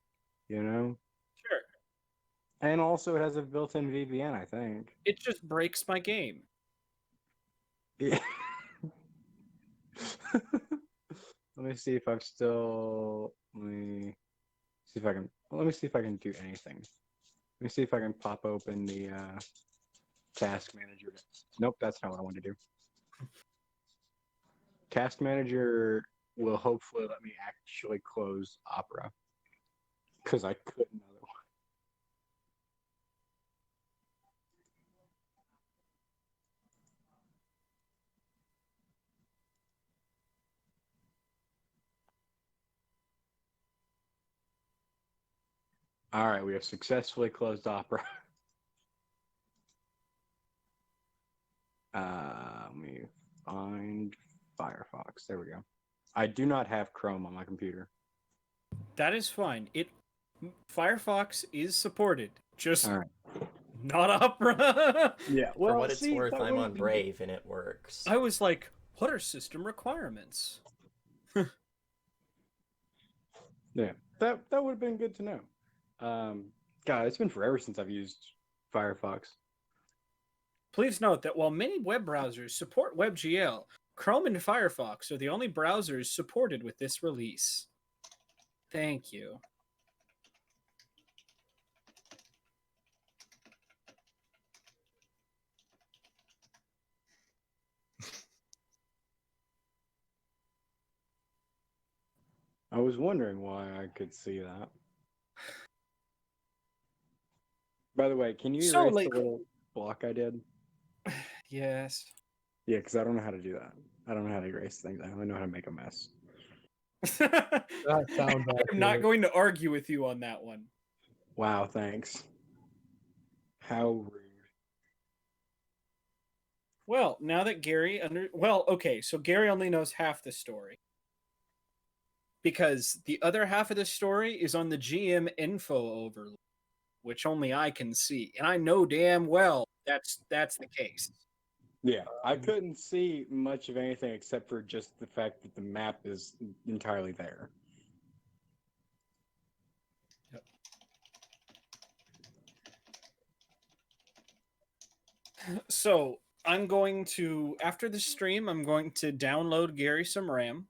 you know? Sure. And also it has a built-in VPN, I think. It just breaks my game. Yeah. Let me see if I'm still, let me see if I can, let me see if I can do anything. Let me see if I can pop open the task manager. Nope, that's not what I want to do. Task manager will hopefully let me actually close Opera, because I couldn't otherwise. All right, we have successfully closed Opera. Let me find Firefox. There we go. I do not have Chrome on my computer. That is fine. Firefox is supported, just All right. not Opera. Yeah. For what it's worth, that I'm would on be- Brave and it works. I was like, what are system requirements? Yeah, that would have been good to know. God, it's been forever since I've used Firefox. Please note that while many web browsers support WebGL, Chrome and Firefox are the only browsers supported with this release. Thank you. I was wondering why I could see that. By the way, can you So, erase like- the little block I did? Yes. Yeah, because I don't know how to do that. I don't know how to erase things. I only know how to make a mess. That sounds I'm not accurate. going to argue with you on that one. Wow, thanks. How rude. Well, now that Gary okay, so Gary only knows half the story. Because the other half of the story is on the GM info overlay, which only I can see. And I know damn well that's the case. Yeah, I couldn't see much of anything except for just the fact that the map is entirely there. So I'm going to, after the stream, I'm going to download Gary some RAM.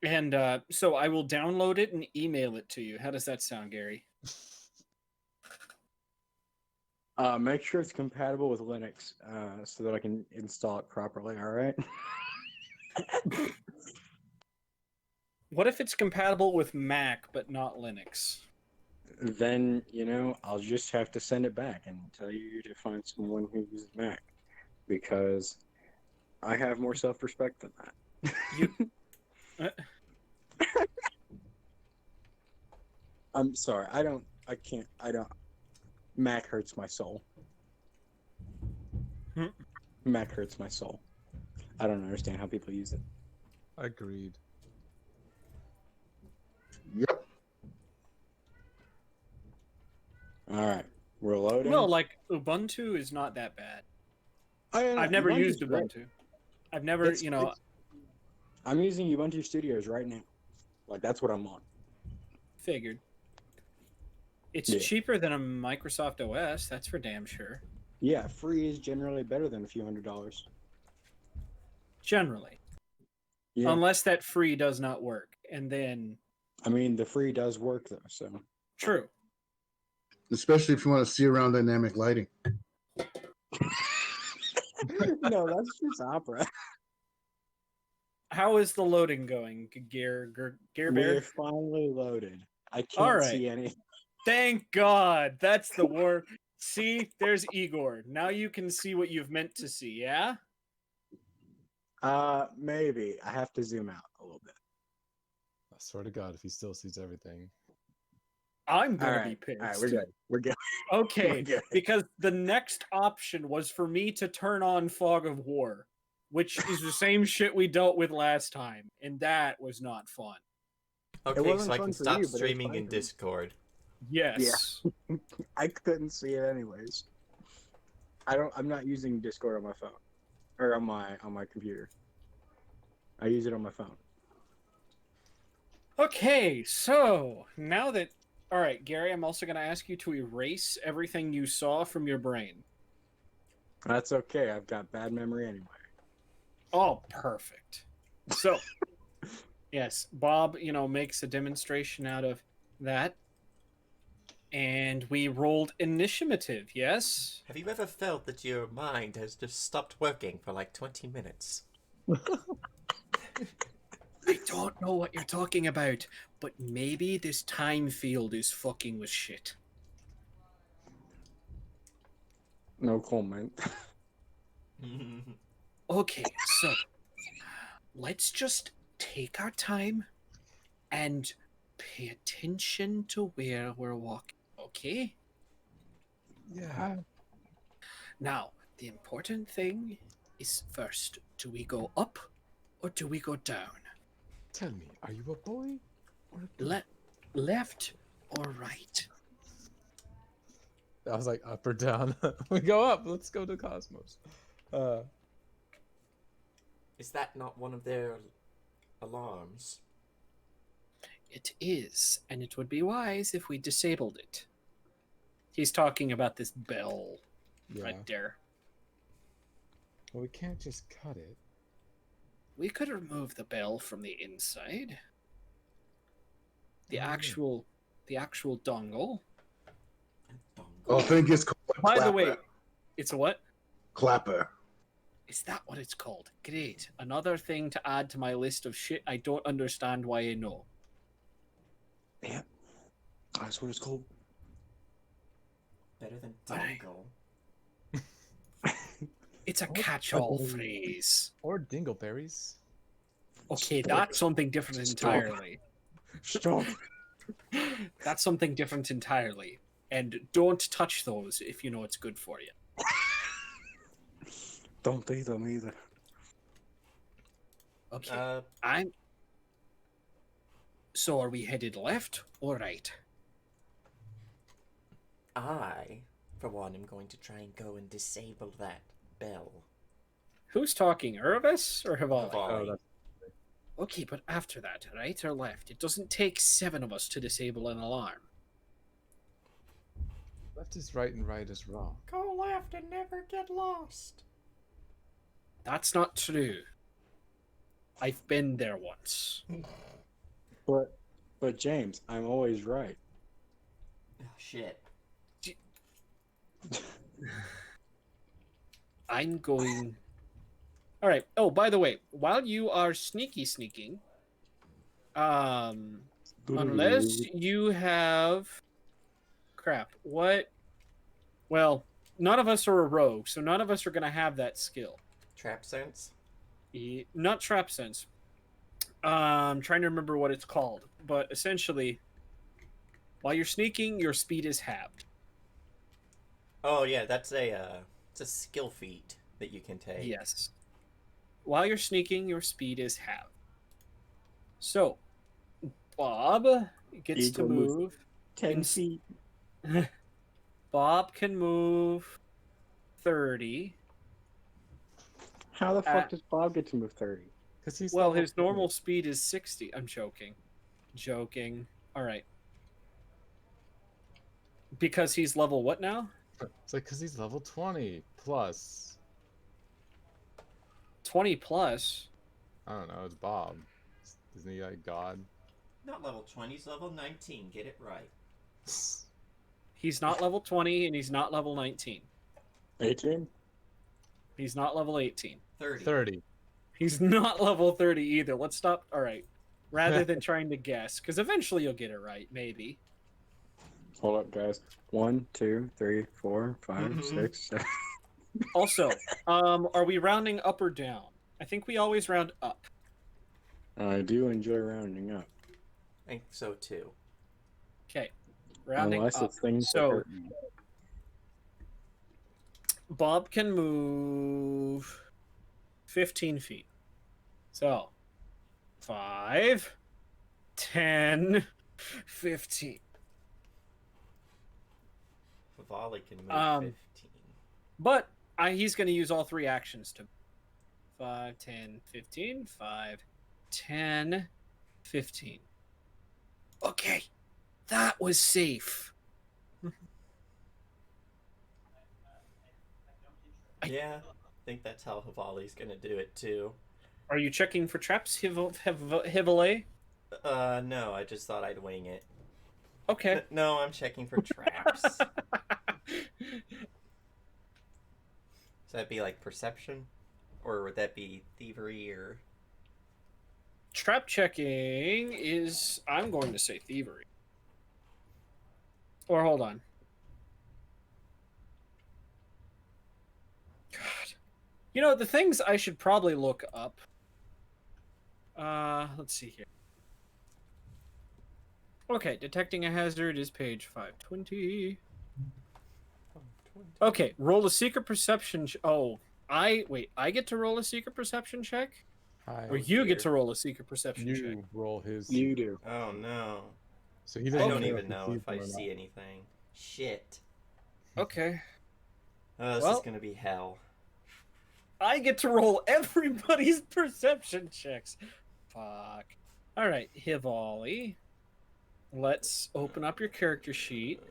And so I will download it and email it to you. How does that sound, Gary? Make sure it's compatible with Linux so that I can install it properly, all right? What if it's compatible with Mac but not Linux? Then, I'll just have to send it back and tell you to find someone who uses Mac because I have more self-respect than that. You I'm sorry. I can't. Mac hurts my soul. Hmm. Mac hurts my soul. I don't understand how people use it. Agreed. Yep. All right. We're loading. No, like Ubuntu is not that bad. I've never Ubuntu's used great. Ubuntu. I've never, I'm using Ubuntu Studios right now. Like, that's what I'm on. figured. It's Yeah. cheaper than a Microsoft OS, that's for damn sure. Yeah, free is generally better than a few $100s. Generally. Yeah. Unless that free does not work. And then I mean, the free does work, though, so. true. Especially if you want to see around dynamic lighting. No, that's just opera. How is the loading going, Gear We're Bear? finally loaded. I can't All right. see any. Thank God. That's the war. See, there's Igor. Now you can see what you've meant to see, yeah? Maybe. I have to zoom out a little bit. I swear to God, if he still sees everything. I'm gonna All be right. pissed. All right, we're good. We're good. Okay, We're good. because the next option was for me to turn on Fog of War, which is the same shit we dealt with last time, and that was not fun. Okay, wasn't so I fun can for stop you, but it was streaming fun in for me. Discord. Yes. I couldn't see it anyways. I'm not using Discord on my phone or on my computer. I use it on my phone. Okay, so now that all right, Gary, I'm also going to ask you to erase everything you saw from your brain. That's okay. I've got bad memory anyway. Oh, perfect. So, yes, Bob, makes a demonstration out of that. And we rolled initiative, yes? Have you ever felt that your mind has just stopped working for like 20 minutes? I don't know what you're talking about, but maybe this time field is fucking with shit. No comment. Okay, so let's just take our time and pay attention to where we're walking, okay? Yeah. Now, the important thing is first, do we go up or do we go down? Tell me, are you a boy or a girl? Left or right? I was like, up or down? We go up. Let's go to Cosmos. Is that not one of their alarms? It is, and it would be wise if we disabled it. He's talking about this bell Yeah. right there. Well, we can't just cut it. We could remove the bell from the inside. The Oh, yeah. actual dongle. Oh, I think it's called a By the clapper. way, it's a what? Clapper. Is that what it's called? Great. Another thing to add to my list of shit I don't understand why I know. Yeah. That's what it's called. Better than Alright. Dingle. It's a What? catch-all phrase. Or dingleberries. Okay, that's something different entirely. Stop. That's something different entirely. And don't touch those if you know it's good for you. Don't eat them either. Okay. So are we headed left or right? I, for one, am going to try and go and disable that bell. Who's talking, Irvis or Hivali? Hivali. Okay, but after that, right or left? It doesn't take 7 of us to disable an alarm. Left is right and right is wrong. Go left and never get lost. That's not true. I've been there once. But James, I'm always right. Oh, shit. I'm going... Alright. Oh, by the way, while you are sneaking, unless you have... Crap. What? Well, none of us are a rogue, so none of us are going to have that skill. Trap sense? Not trap sense. I'm trying to remember what it's called, but essentially, while you're sneaking, your speed is halved. Oh yeah, that's it's a skill feat that you can take. Yes. While you're sneaking, your speed is halved. So, Bob gets to Eagle moves move 10 feet. Bob can move 30. How the fuck does Bob get to move 30? Because he's Well, level his normal speed is 60. I'm joking. All right. Because he's level what now? 20. It's like because he's level 20 plus. 20 plus. I don't know. It's Bob. Isn't he like God? Not level 20, he's level 19. Get it right. He's not level 20 and he's not level 19. 18? He's not level 18. 30. 30. He's not level 30 either. Let's stop. All right. Rather than trying to guess, because eventually you'll get it right, maybe. Hold up, guys. 1, 2, 3, 4, 5, 6, 7. Also, are we rounding up or down? I think we always round up. I do enjoy rounding up. I think so too. Okay. Rounding Unless up. it's things that So, hurt me. Bob can move 15 feet. So, 5, 10, 15. Volley can move 15. But he's going to use all 3 actions to 5, 10, 15, 5, 10, 15. Okay. That was safe. Yeah, I think that's how Hivali's gonna do it too. Are you checking for traps, Hivale? No, I just thought I'd wing it. Okay. No, I'm checking for traps. So that'd be like perception? Or would that be thievery or... Trap checking is, I'm going to say thievery. Or hold on. God. You know, the things I should probably look up. Let's see here. Okay, detecting a hazard is page 520. Okay, roll a secret perception. I get to roll a secret perception check? Hi. Or you get to roll a secret perception check? You roll his. You do. Oh no. So he I doesn't don't know even he know sees if I them or see not. anything. Shit. Okay. Oh, this Well- is gonna be hell. I get to roll everybody's perception checks. Fuck. Alright, Hivali. Let's open up your character sheet.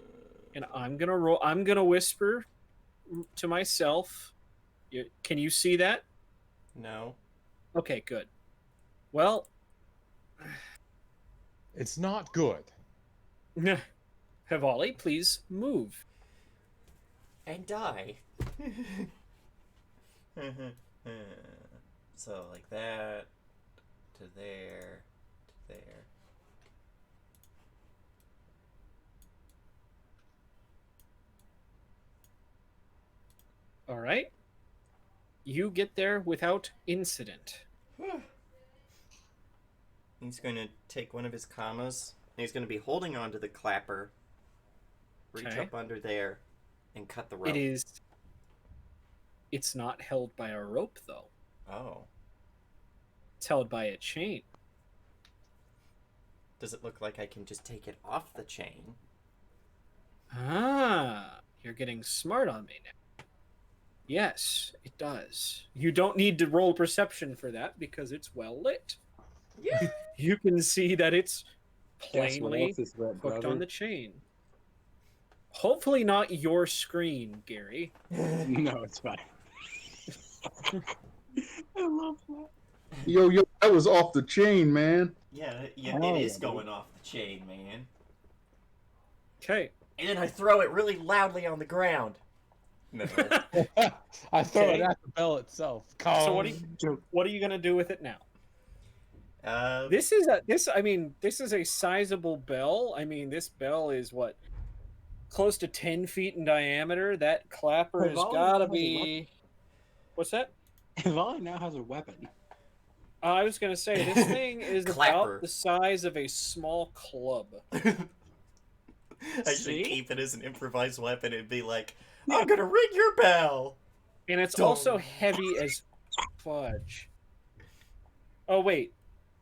And I'm gonna whisper to myself. Can you see that? No. Okay, good. Well, It's not good. Hivali, please move. And die. So like that to there to there. you get there without incident. He's going to take one of his commas, and he's going to be holding on to the clapper, reach Okay. up under there, and cut the rope. It is. It's not held by a rope, though. Oh. It's held by a chain. Does it look like I can just take it off the chain? Ah, you're getting smart on me now. Yes, it does. You don't need to roll perception for that because it's well lit. Yeah. You can see that it's Guess what plainly else is wet, hooked brother? on the chain. Hopefully not your screen, Gary. No, it's fine. I love that. Yo, that was off the chain, man. Yeah, Oh, it is yeah, going off the chain, man. Okay. And then I throw it really loudly on the ground. No. I throw Okay. it at the bell itself. So what are you gonna do with it now? This is a sizable bell. I mean, this bell is what, close to 10 feet in diameter. That clapper has Volley gotta has a be. What's that? Volley now has a weapon. I was gonna say this thing is Clapper. about the size of a small club. I See? should keep it as an improvised weapon and be like, I'm gonna ring your bell! And it's Dum. also heavy as fudge. Oh wait,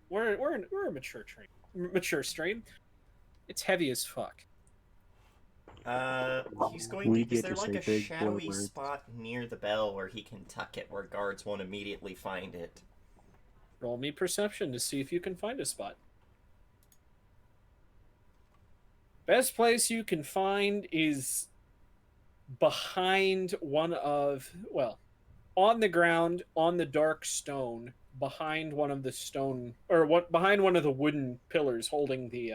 we're a mature stream. It's heavy as fuck. He's going We to. Is get there to like say a big boy shadowy words. spot near the bell where he can tuck it where guards won't immediately find it? Roll me perception to see if you can find a spot. Best place you can find is behind on the ground, on the dark stone, behind one of the stone, or behind one of the wooden pillars holding the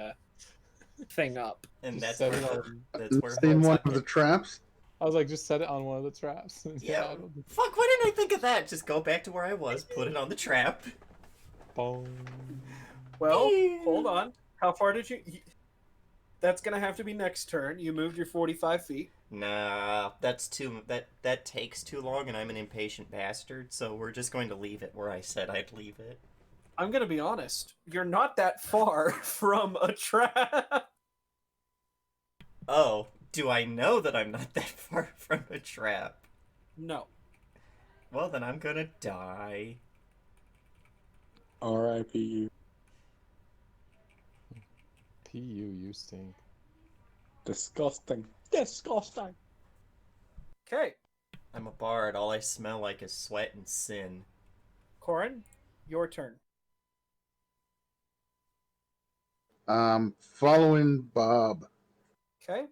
thing up. And Just that's set where it on. that's where in he'll one tuck of the it. traps. I was like, just set it on one of the traps. Yeah. Fuck, why didn't I think of that? Just go back to where I was, put it on the trap. Boom. Well, hold on. How far did you? That's gonna have to be next turn. You moved your 45 feet. Nah, that's too. That takes too long, and I'm an impatient bastard. So we're just going to leave it where I said I'd leave it. I'm gonna be honest. You're not that far from a trap. Oh, do I know that I'm not that far from a trap? No. Well, then I'm gonna die. R.I.P. you. PU, you stink. Disgusting. Disgusting. Okay, I'm a bard. All I smell like is sweat and sin. Corin, your turn. Following Bob. Okay.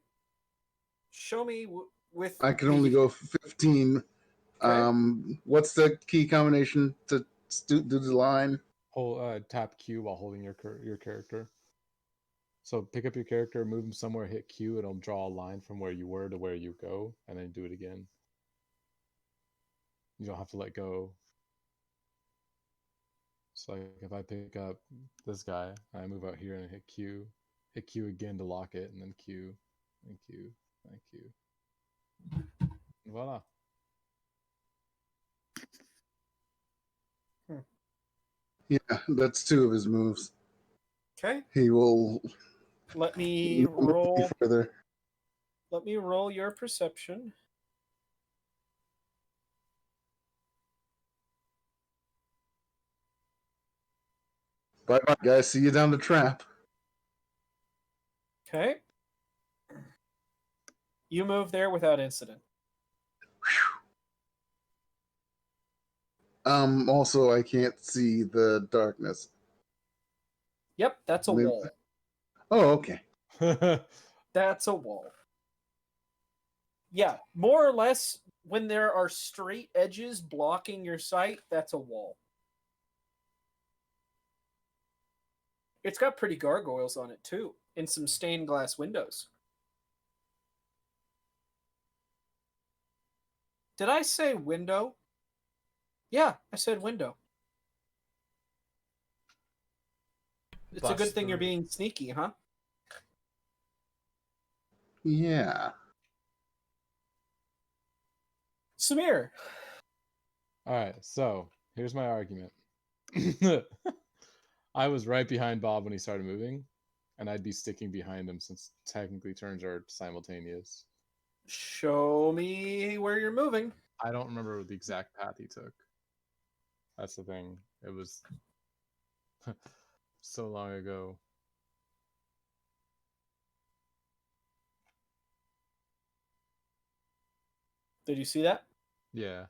Show me with. I can only go 15. Okay. What's the key combination to do the line? Hold tap Q while holding your character. So pick up your character, move him somewhere, hit Q, it'll draw a line from where you were to where you go, and then do it again. You don't have to let go. So like if I pick up this guy, I move out here and hit Q again to lock it, and then Q, and Q, and Q. Voila. Yeah, that's 2 of his moves. Okay. He will Let me roll. further. Let me roll your perception. Bye bye, guys. See you down the trap. Okay. You move there without incident. Also, I can't see the darkness. Yep, that's a Maybe- wall. Oh, okay. That's a wall. Yeah, more or less, when there are straight edges blocking your sight, that's a wall. It's got pretty gargoyles on it, too, and some stained glass windows. Did I say window? Yeah, I said window. It's a good thing you're being sneaky, huh? Yeah. Samir. All right, so here's my argument. I was right behind Bob when he started moving, and I'd be sticking behind him since technically turns are simultaneous. Show me where you're moving. I don't remember the exact path he took. That's the thing. It was so long ago. Did you see that? Yeah.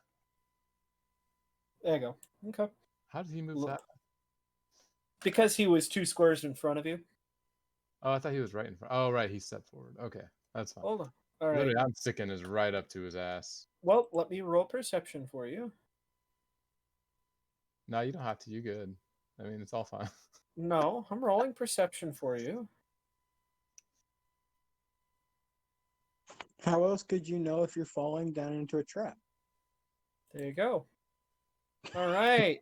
There you go. Okay. How did he move Look. that? Because he was 2 squares in front of you. Oh, I thought he was right in front. Oh, right. He stepped forward. Okay. That's fine. Hold on. All right. Literally, I'm sticking his right up to his ass. Well, let me roll perception for you. No, you don't have to. You good. I mean, it's all fine. No, I'm rolling perception for you. How else could you know if you're falling down into a trap? There you go. All right.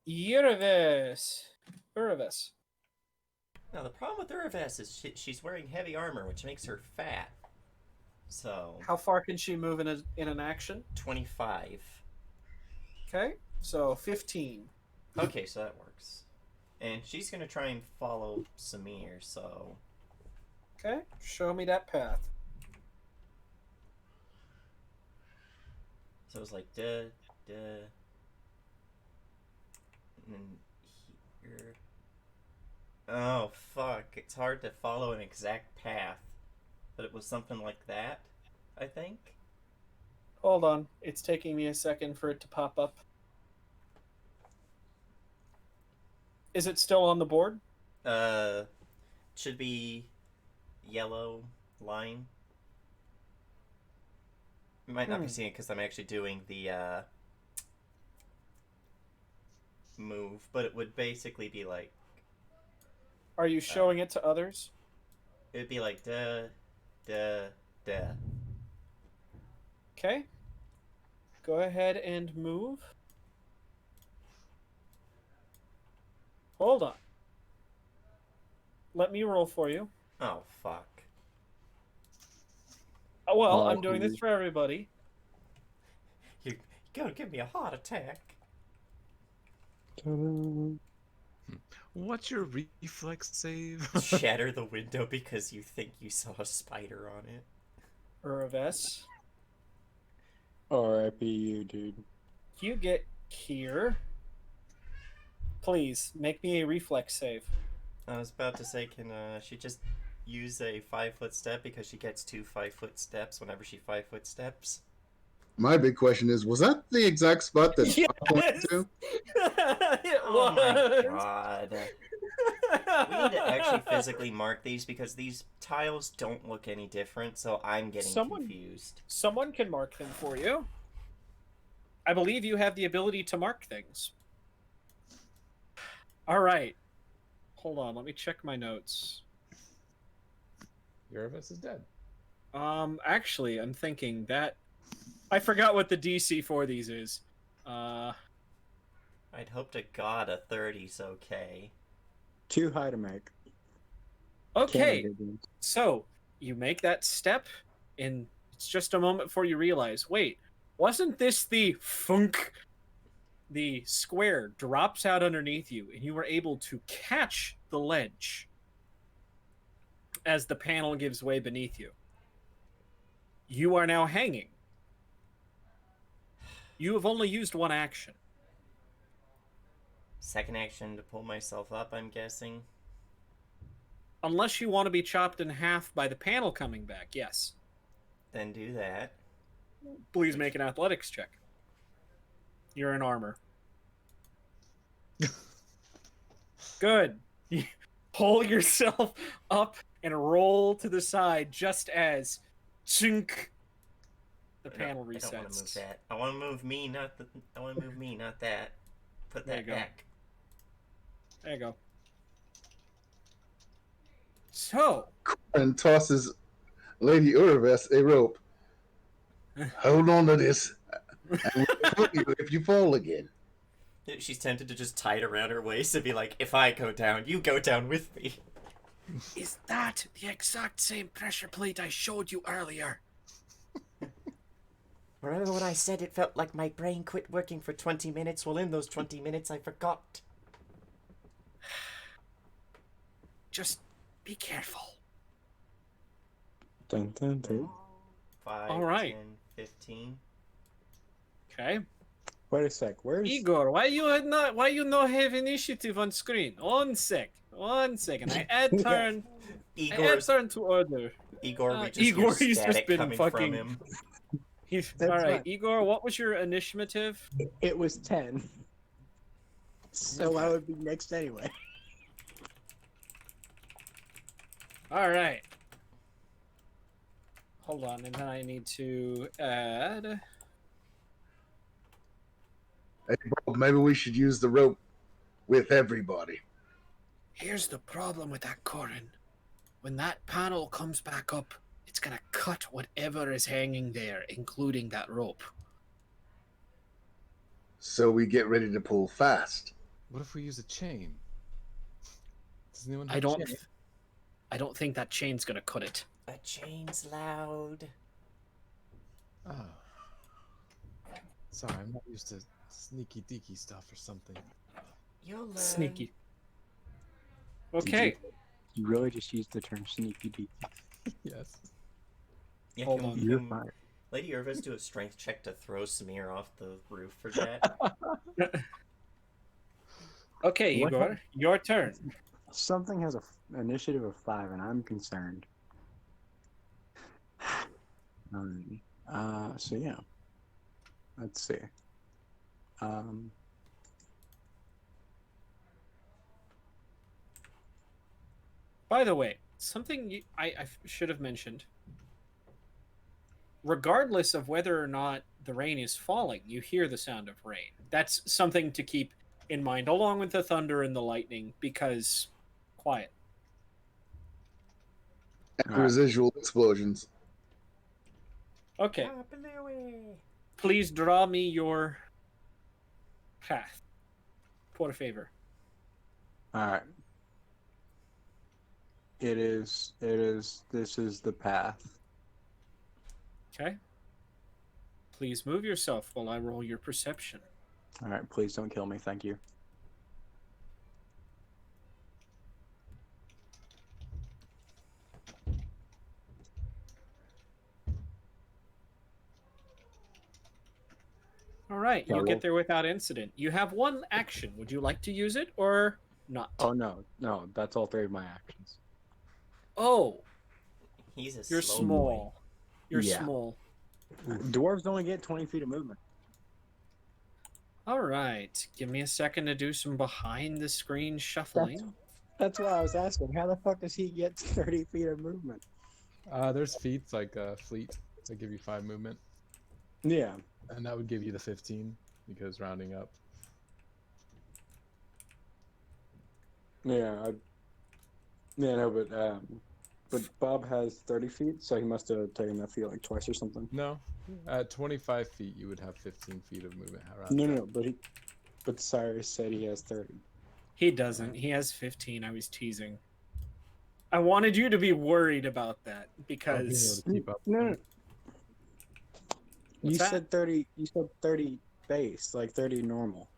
Uravis. Now the problem with Urves is she's wearing heavy armor, which makes her fat. So How far can she move in an action? 25. Okay. So 15. Okay, so that works. And she's gonna try and follow Samir. So Okay. Show me that path. so it's like duh. And then here. Oh fuck! It's hard to follow an exact path, but it was something like that, I think. Hold on. It's taking me a second for it to pop up. Is it still on the board? Should be yellow line. You might not be seeing it because I'm actually doing the move, but it would basically be like. Are you showing it to others? It'd be like duh. Okay. Go ahead and move. Hold on. Let me roll for you. Oh fuck! Oh, well, Oh, I'm doing this for everybody. You're gonna give me a heart attack. What's your reflex save? Shatter the window because you think you saw a spider on it. Uravis. R.I.P. you, dude. You get here. Please, make me a reflex save. I was about to say, can she just use a 5-foot step because she gets 2 5-foot steps whenever she 5-foot steps? My big question is, was that the exact spot that Yes! I pointed to? It Oh my was. god. We need to actually physically mark these because these tiles don't look any different, so I'm getting confused. Someone can mark them for you. I believe you have the ability to mark things. All right. Hold on, let me check my notes. Uravis is dead. Actually, I'm thinking that I forgot what the DC for these is. I'd hope to God a 30's okay. Too high to make. Okay. Canada dude. So you make that step, and it's just a moment before you realize, wait, wasn't this the funk? The square drops out underneath you, and you were able to catch the ledge as the panel gives way beneath you. You are now hanging. You have only used one action. Second action to pull myself up, I'm guessing. Unless you want to be chopped in half by the panel coming back, yes. Then do that. Please make an athletics check. You're in armor. Good. Pull yourself up and roll to the side just as chink, the panel resets. I don't want to move that. I want to move me, not the. I want to move me, not that. Put There that you go. back. There you go. So, And tosses Lady Uravis a rope. Hold on to this. And we'll help you if you fall again. She's tempted to just tie it around her waist and be like, if I go down, you go down with me. is that the exact same pressure plate I showed you earlier? Remember when I said it felt like my brain quit working for 20 minutes? Well, in those 20 minutes, I forgot. Just be careful. Dun, dun, dun. 5, All right. 10, 15. Okay. Wait a sec. Where's Igor, why you not have initiative on screen? One second. I add turn Igor's to order. Igor, we just hear Igor, he's just static been coming fucking. from him. That's All right, fine. Igor. What was your initiative? It was 10. So I would be next anyway. All right. Hold on, and then I need to add. Hey, Bob, maybe we should use the rope with everybody. Here's the problem with that, Corin. When that panel comes back up, it's gonna cut whatever is hanging there, including that rope. So we get ready to pull fast. What if we use a chain? Does anyone have I don't. chain? I don't think that chain's gonna cut it. A chain's loud. Oh. Sorry, I'm not used to sneaky deaky stuff or something. You'll learn. Sneaky. Okay. You really just used the term sneaky deaky. Yes. Yeah, Hold can- on. You're can fine. Lady Irvis do a strength check to throw Smear off the roof for that? Okay, What Igor, your turn. Something has a initiative of 5, and I'm concerned. So yeah. Let's see. By the way, something I should have mentioned. Regardless of whether or not the rain is falling, you hear the sound of rain. That's something to keep in mind, along with the thunder and the lightning, because quiet. And residual explosions. Okay, Ah, Bluey. please draw me your path. Por favor. All right. This is the path. Okay. Please move yourself while I roll your perception. All right, please don't kill me. Thank you. All right, Yeah, you roll. get there without incident. You have one action. Would you like to use it or not? Oh no, that's all 3 of my actions. Oh, He's a you're slow small. You're Yeah. small. Dwarves only get 20 feet of movement. All right, give me a second to do some behind the screen shuffling. That's why I was asking. How the fuck does he get 30 feet of movement? There's feats like fleet that give you 5 movement, Yeah. and that would give you the 15 because rounding up. Yeah. But Bob has 30 feet, so he must have taken that feet like twice or something. No, at 25 feet you would have 15 feet of movement. No. But Cyrus said he has 30. He doesn't. He has 15. I was teasing. I wanted you to be worried about that I'll be able because to keep up. No. What's that? Said 30. You said 30 base, like 30 normal.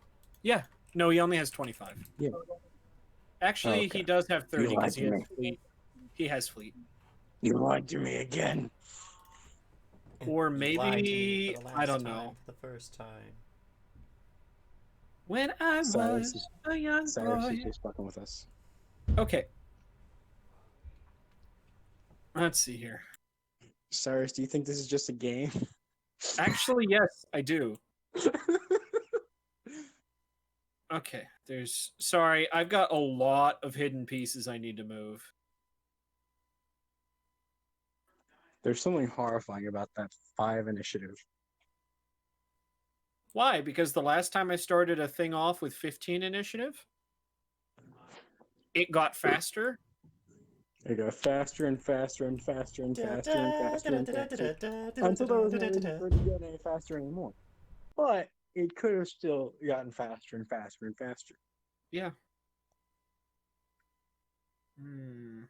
yeah, no, he only has 25. Yeah. Actually, Okay. he does have 30 You because lied to me. fleet. He has fleet. You lied to me again. Or You lied to me maybe for the I last don't time, know. for the first time. When I Cyrus was a young Cyrus boy. is just fucking with us. Okay. Let's see here. Cyrus, do you think this is just a game? Actually, yes, I do. Okay, sorry, I've got a lot of hidden pieces I need to move. There's something horrifying about that 5 initiative. Why? Because the last time I started a thing off with 15 initiative, it got faster. It got faster and faster and faster and faster and faster and faster until there was no reason for it to get any faster anymore. But it could have still gotten faster and faster and faster. Yeah. Hmm.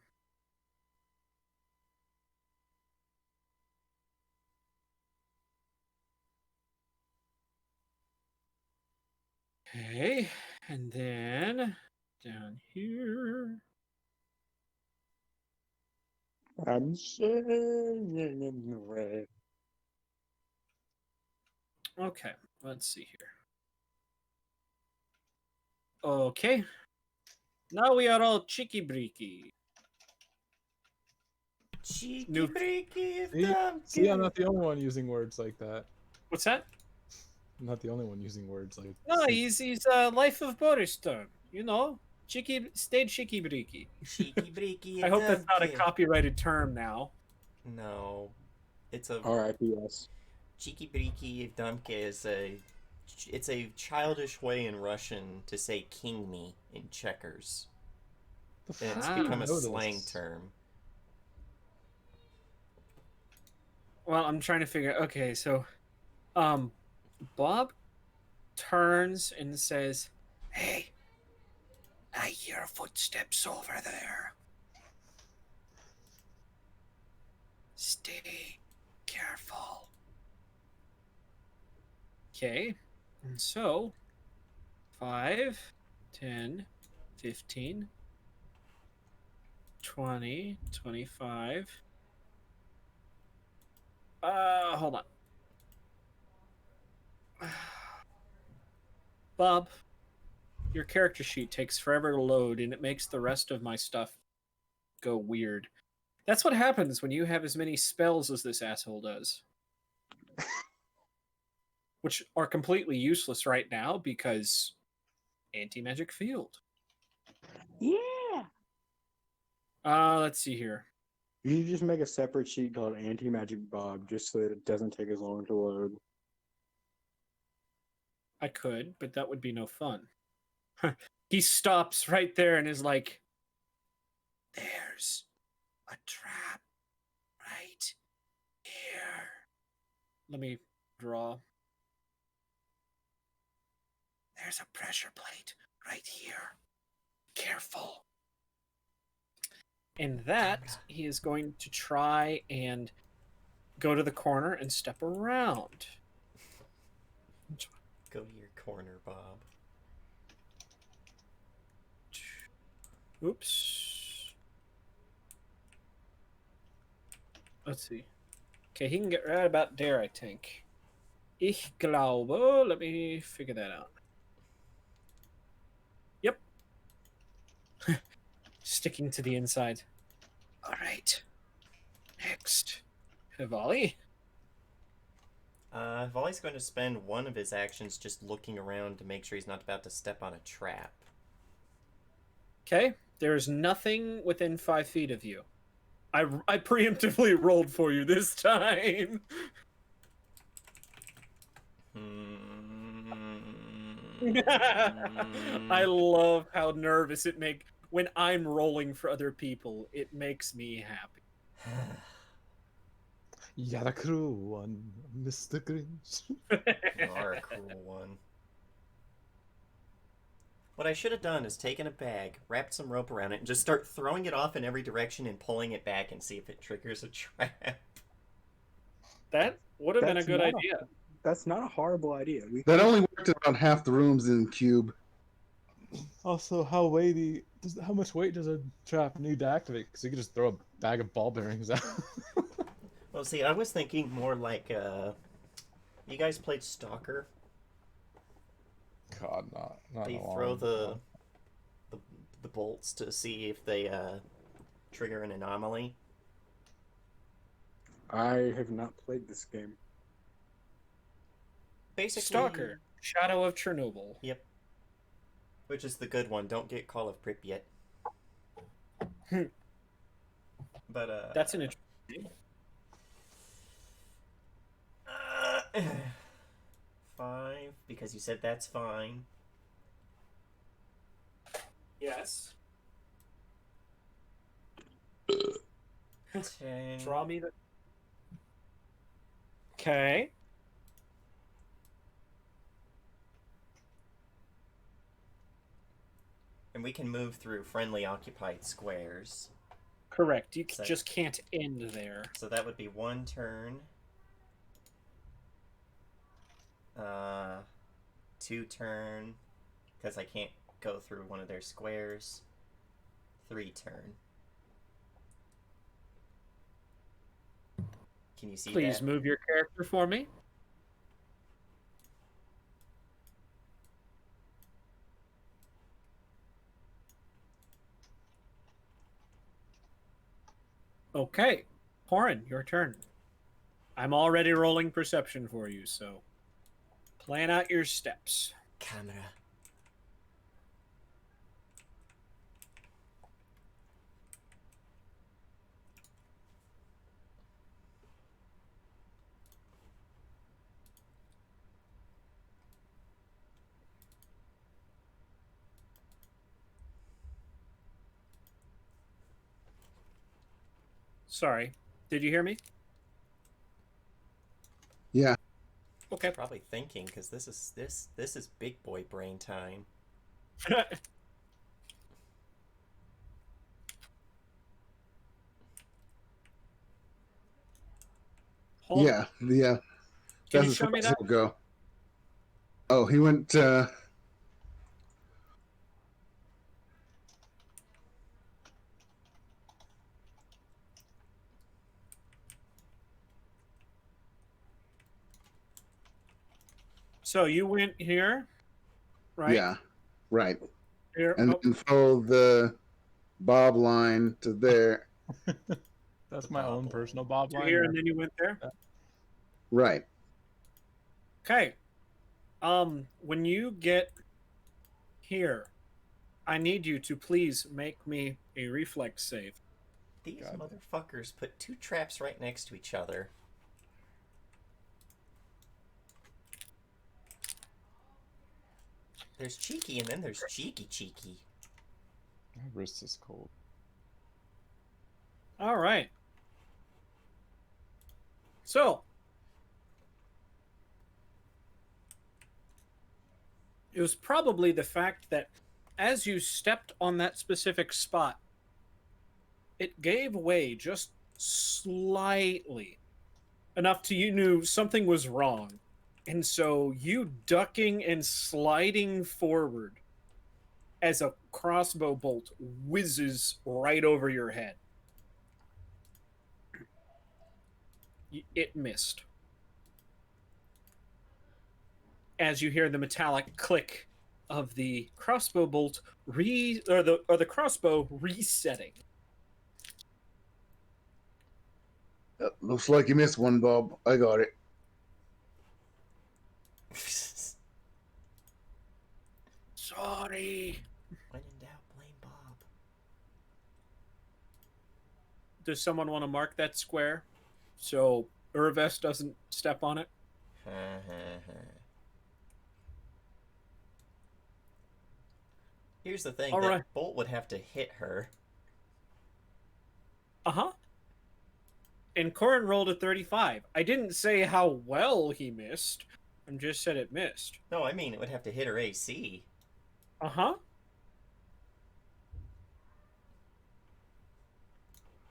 Okay, and then down here. I'm singing in the rain. Okay, let's see here. Okay, now we are all cheeky breaky. Cheeky New- breaky See, I'm not the only one using words like that. What's that? I'm not the only one using words like. No, see. he's Life of Boris turn. You know, cheeky, stayed cheeky breaky. Cheeky breaky I hope that's not a Dumpkin. copyrighted term now. No. It's a R.I.P.S. cheeky breaky Dumpke is it's a childish way in Russian to say king me in checkers. The And it's fuck? become a I know slang this. term. Well, I'm trying to figure. Okay, so, Bob turns and says, "Hey, I hear footsteps over there. Stay careful." Okay, and so 5, 10, 15, 20, 25. Hold on. Bob, your character sheet takes forever to load and it makes the rest of my stuff go weird. That's what happens when you have as many spells as this asshole does. Which are completely useless right now because anti-magic field. Yeah. Let's see here. You should just make a separate sheet called Anti-Magic Bob just so that it doesn't take as long to load. I could, but that would be no fun. He stops right there and is like, "There's a trap right here." Let me draw. There's a pressure plate right here. Careful. And that he is going to try and go to the corner and step around. Go to your corner, Bob. Oops. Let's see. Okay, he can get right about there, I think. Ich glaube. Let me figure that out. Yep. Sticking to the inside. All right. Next. Hivali. Volley's going to spend one of his actions just looking around to make sure he's not about to step on a trap. Okay. There's nothing within 5 feet of you. I preemptively rolled for you this time. I love how nervous it makes when I'm rolling for other people. It makes me happy. You're a cruel one, Mr. Grinch. You are a cruel one. What I should have done is taken a bag, wrapped some rope around it, and just start throwing it off in every direction and pulling it back and see if it triggers a trap. That would have been a That's good not idea. That's not a horrible idea. We That could- only worked in about half the rooms in Cube. Also, how much weight does a trap need to activate? Because you could just throw a bag of ball bearings out. Well, see, I was thinking more like, you guys played Stalker? God, not They in a long throw time. the bolts to see if they, trigger an anomaly. I have not played this game. Basically... Stalker. Shadow of Chernobyl. Yep. Which is the good one. Don't get Call of Pripyat. But, That's an interesting. 5, because you said that's fine. Yes. 10. Draw me the. Okay. And we can move through friendly occupied squares. Correct. You So- just can't end there. So that would be 1 turn. 2 turn. because I can't go through one of their squares. 3 turn. Can you see Please that? move your character for me. Okay, Corin, your turn. I'm already rolling perception for you, so plan out your steps. Camera. Sorry, did you hear me? Yeah. Okay. Probably thinking because this is big boy brain time. Hold. Yeah. The Can that's you as show far me as that? he'll go. Oh, he went. So you went here, right? Yeah. Right. Here. And Oh, then follow the bob line to there. That's The my bob own line. personal bob to line. here, and then you went there. Right. Okay. When you get here, I need you to please make me a reflex save. These God. motherfuckers put 2 traps right next to each other. There's cheeky and then there's cheeky. My wrist is cold. All right. So, it was probably the fact that as you stepped on that specific spot, it gave way just slightly enough to you knew something was wrong. And so you ducking and sliding forward as a crossbow bolt whizzes right over your head. It missed. As you hear the metallic click of the crossbow bolt or the crossbow resetting. Looks like you missed one, Bob. I got it. Sorry. When in doubt, blame Bob. Does someone want to mark that square so Urves doesn't step on it? Here's the thing, All that right. bolt would have to hit her. Uh-huh. And Corin rolled a 35. I didn't say how well he missed. I just said it missed. No, I mean it would have to hit her AC. Uh-huh.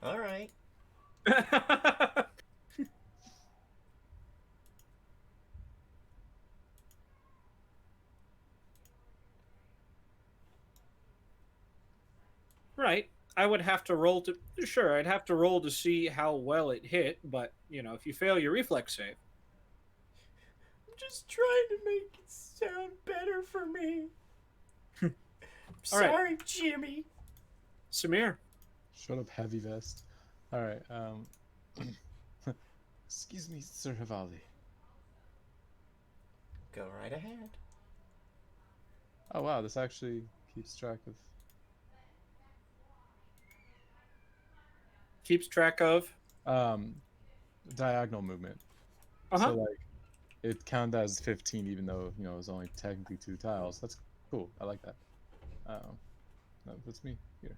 Alright. Right. I would have to roll to... Sure, I'd have to roll to see how well it hit, but, you know, if you fail your reflex save... I'm just trying to make it sound better for me. All right. Sorry, Jimmy. Samir. Shut up, heavy vest. All right. Excuse me, Sir Havali. Go right ahead. Oh wow, this actually keeps track of. Keeps track of... Diagonal movement. Uh-huh. So like, it counted as 15, even though it was only technically 2 tiles. That's cool. I like that. No, that's me here.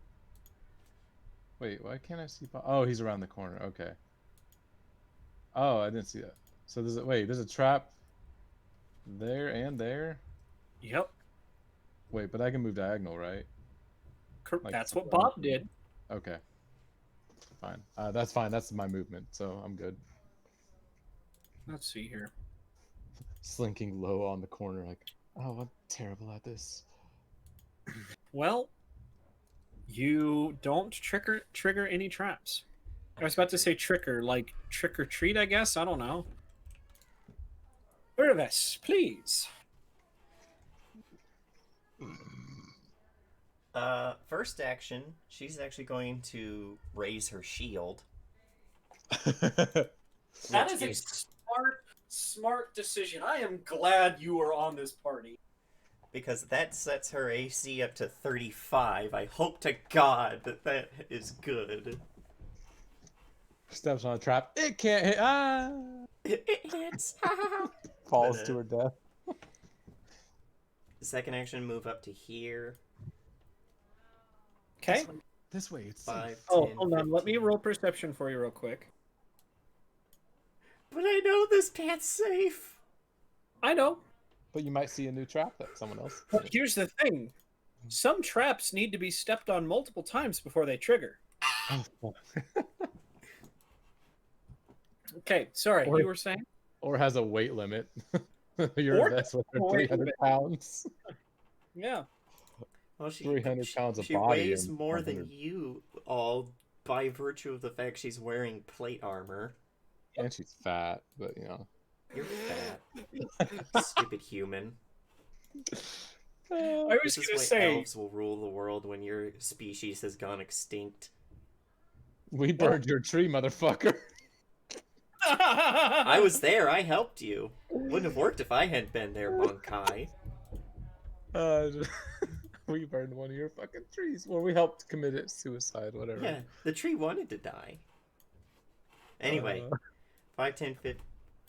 Wait, why can't I see? Oh, he's around the corner. Okay. Oh, I didn't see that. So there's a trap there and there. Yep. Wait, but I can move diagonal, right? Like, That's what Bob did. Okay. Fine. That's fine. That's my movement, so I'm good. Let's see here. Slinking low on the corner, like, oh, I'm terrible at this. Well, you don't trigger any traps. I was about to say trigger, like trick or treat, I guess. I don't know. Urvis, please. First action, she's actually going to raise her shield. That which is a gives- smart decision. I am glad you are on this party. because that sets her AC up to 35. I hope to God that that is good. Steps on a trap. It can't hit. Ah! It hits. Falls But, to her death. Second action, move up to here. Okay. This way, it's 5, safe. 10, Oh, hold on. Let me 15. roll perception for you real quick. But I know this path's safe. I know. But you might see a new trap that someone else. But here's the thing. Some traps need to be stepped on multiple times before they trigger. Okay, sorry. Or- You were saying? Or has a weight limit. Your Or vest with a weight 300 limit. pounds. Yeah. Well, she 300 pounds of she body weighs and more than 100. you, all by virtue of the fact she's wearing plate armor. And she's fat, but you know. You're fat. Stupid human. I was This is going to why say, elves will rule the world when your species has gone extinct. We burned your tree, motherfucker. I was there. I helped you. Wouldn't have worked if I hadn't been there, Monkai. We burned one of your fucking trees. Well, we helped commit it suicide, whatever. Yeah, the tree wanted to die. Anyway, 5, 10, 15.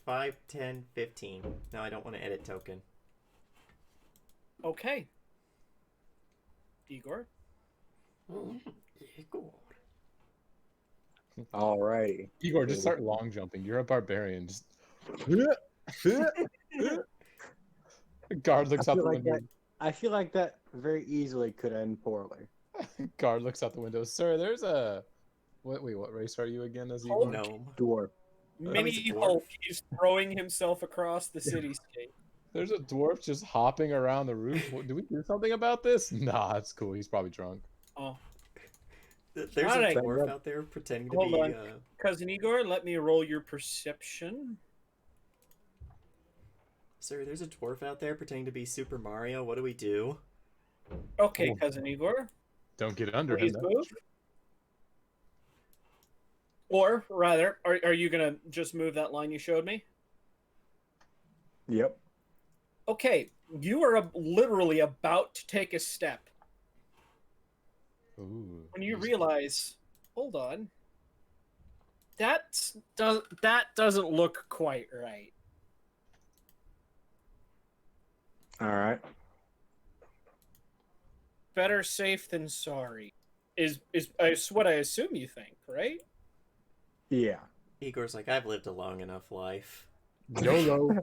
5, 10, 15. No, I don't want to edit token. Okay. Igor? Alrighty. Igor, just start long jumping. You're a barbarian. Just. Guard looks I out feel the like window. I feel like that very easily could end poorly. Guard looks out the window. Sir, there's a. Wait, what race are you again? As Oh, Igor? Gnome. Dwarf. Mini he's a dwarf. Hulk is throwing himself across the cityscape. There's a dwarf just hopping around the roof. Do we do something about this? Nah, it's cool. He's probably drunk. Oh, There's Alright. a dwarf out there pretending to Hold be. on. Cousin Igor, let me roll your perception. Sir, there's a dwarf out there pretending to be Super Mario. What do we do? Okay, Oh. Cousin Igor, Don't get under please him. move. Or rather, are you gonna just move that line you showed me? Yep. Okay, you are literally about to take a step Ooh, when you he's- realize, hold on, that doesn't look quite right. All right. Better safe than sorry, is what I assume you think, right? Yeah. Igor's like, I've lived a long enough life. YOLO.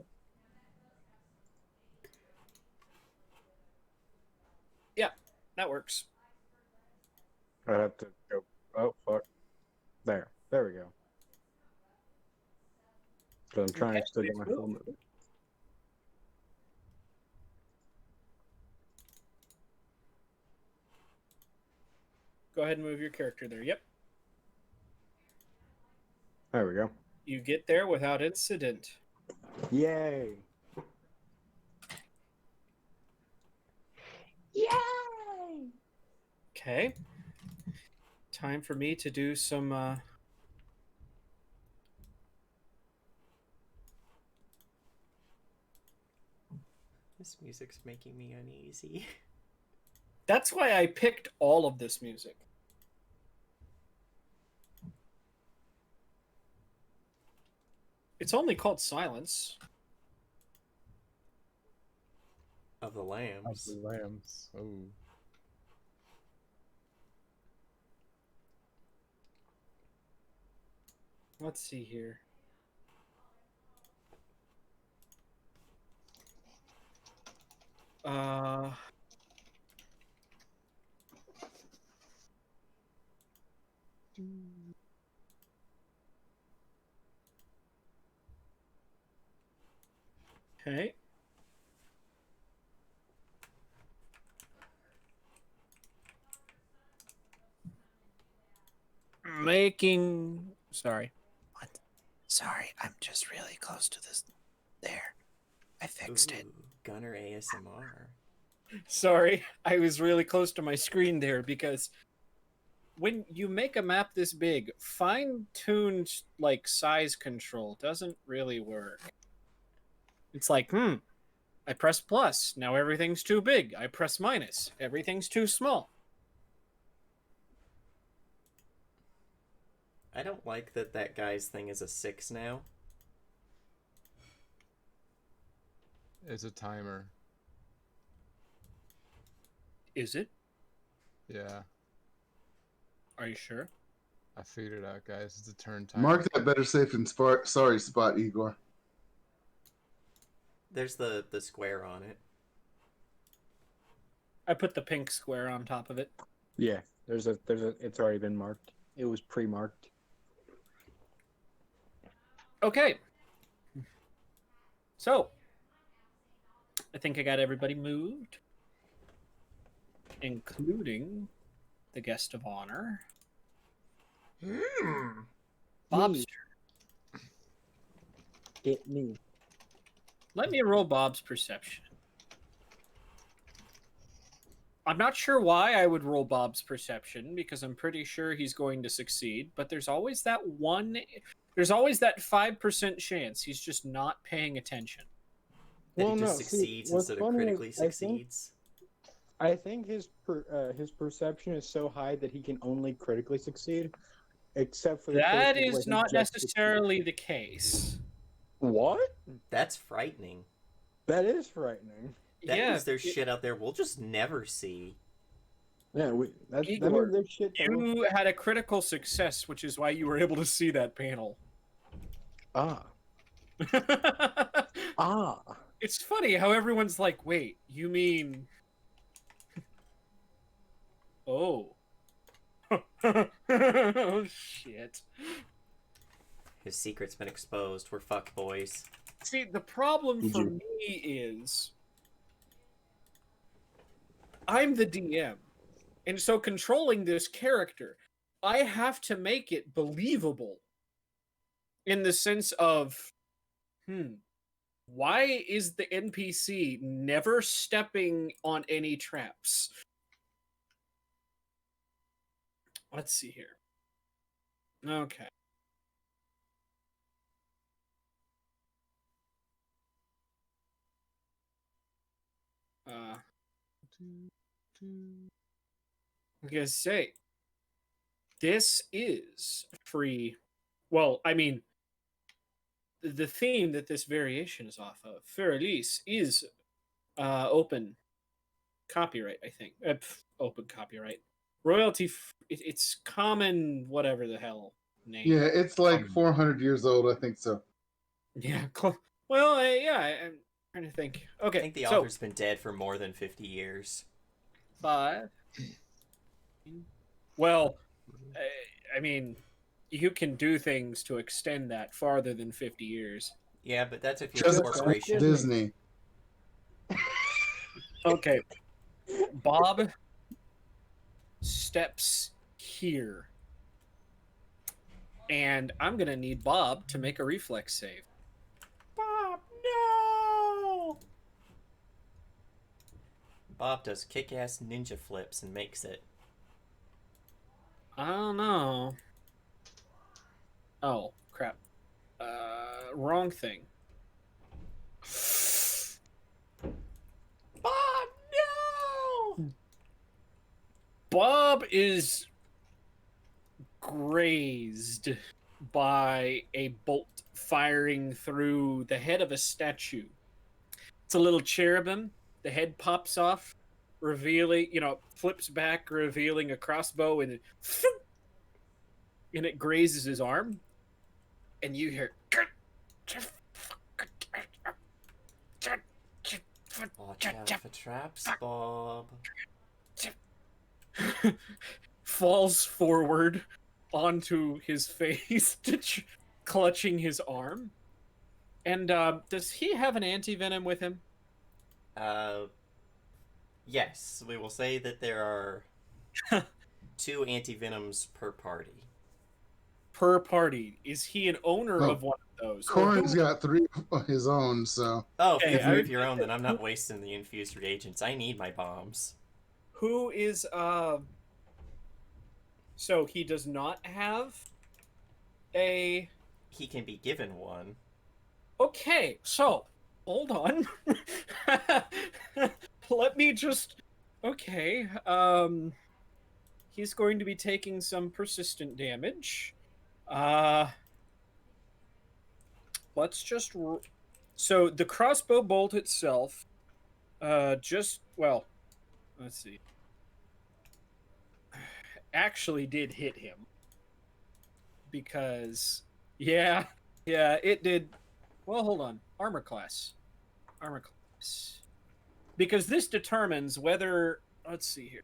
That works. I have to go. Oh fuck. There. There we go. So I'm trying Okay, to still get please my move. full move. Go ahead and move your character there. Yep. There we go. You get there without incident. Yay. Okay. Time for me to do some This music's making me uneasy. That's why I picked all of this music. It's only called Silence. Of the Of lambs. the lambs. Oh. Let's see here. Uh Okay. making. Sorry. What? Sorry, I'm just really close to this. There. I fixed it. Ooh, Gunner ASMR. Sorry, I was really close to my screen there because when you make a map this big, fine-tuned like size control doesn't really work. It's like, I press plus, now everything's too big. I press minus, everything's too small. I don't like that guy's thing is a 6 now. It's a timer. Is it? Yeah, Are you sure? I figured it out, guys. It's a turn timer. Mark that better safe than sorry spot, Igor. There's the square on it. I put the pink square on top of it. Yeah, there's a it's already been marked. It was pre-marked. Okay. So, I think I got everybody moved, including the guest of honor, Bob's. Me. Get me. Let me roll Bob's perception. I'm not sure why I would roll Bob's perception because I'm pretty sure he's going to succeed, but there's always that 5% chance he's just not paying attention. That Well, he just no, see, succeeds what's instead of funny is critically succeeds. I think his perception is so high that he can only critically succeed, except for the That cases where is he not just necessarily the case. What? That's frightening. That is frightening. That Yeah, means there's shit out there we'll just never see. Yeah, that Igor, means there's shit. you had a critical success, which is why you were able to see that panel. Ah. Ah. It's funny how everyone's like, wait, you mean... Oh. Oh, shit. His secret's been exposed. We're fucked, boys. See, the problem Did for you- me is... I'm the DM. And so controlling this character, I have to make it believable. In the sense of, why is the NPC never stepping on any traps? Let's see here. Okay. I was gonna say, this is free. Well, I mean, the theme that this variation is off of, Feralise, is open copyright, I think. Open copyright. Royalty, it's common, whatever the hell name. Yeah, it's like 400 years old, I think so. Yeah. Well, yeah, I'm trying to think. Okay, I think the so author's been dead for more than 50 years. 5. Well, I mean, you can do things to extend that farther than 50 years. Yeah, but that's if you're Just a corporation. Disney. Okay. Bob steps here. And I'm going to need Bob to make a reflex save. Bob, no! Bob does kick-ass ninja flips and makes it. I don't know. Oh, crap. Wrong thing. Bob, no! Bob is grazed by a bolt firing through the head of a statue. It's a little cherubim. The head pops off, revealing, flips back, revealing a crossbow, and it grazes his arm. And you hear... Watch out for traps, Bob. falls forward onto his face, clutching his arm. And does he have an anti-venom with him? Yes, we will say that there are 2 anti-venoms per party. per party. Is he an owner Oh, of one of those? Or Corin's who? got 3 of his own, so Oh, if you Okay, have I three was of your gonna own, say, then I'm not wasting the infused reagents. I need my bombs. who is so he does not have a He can be given one. okay, so hold on. Let me just okay. He's going to be taking some persistent damage. Uh let's just so the crossbow bolt itself just well, let's see. Actually did hit him because yeah, yeah, it did. Well, hold on. Armor class. Armor class. Because this determines whether let's see here.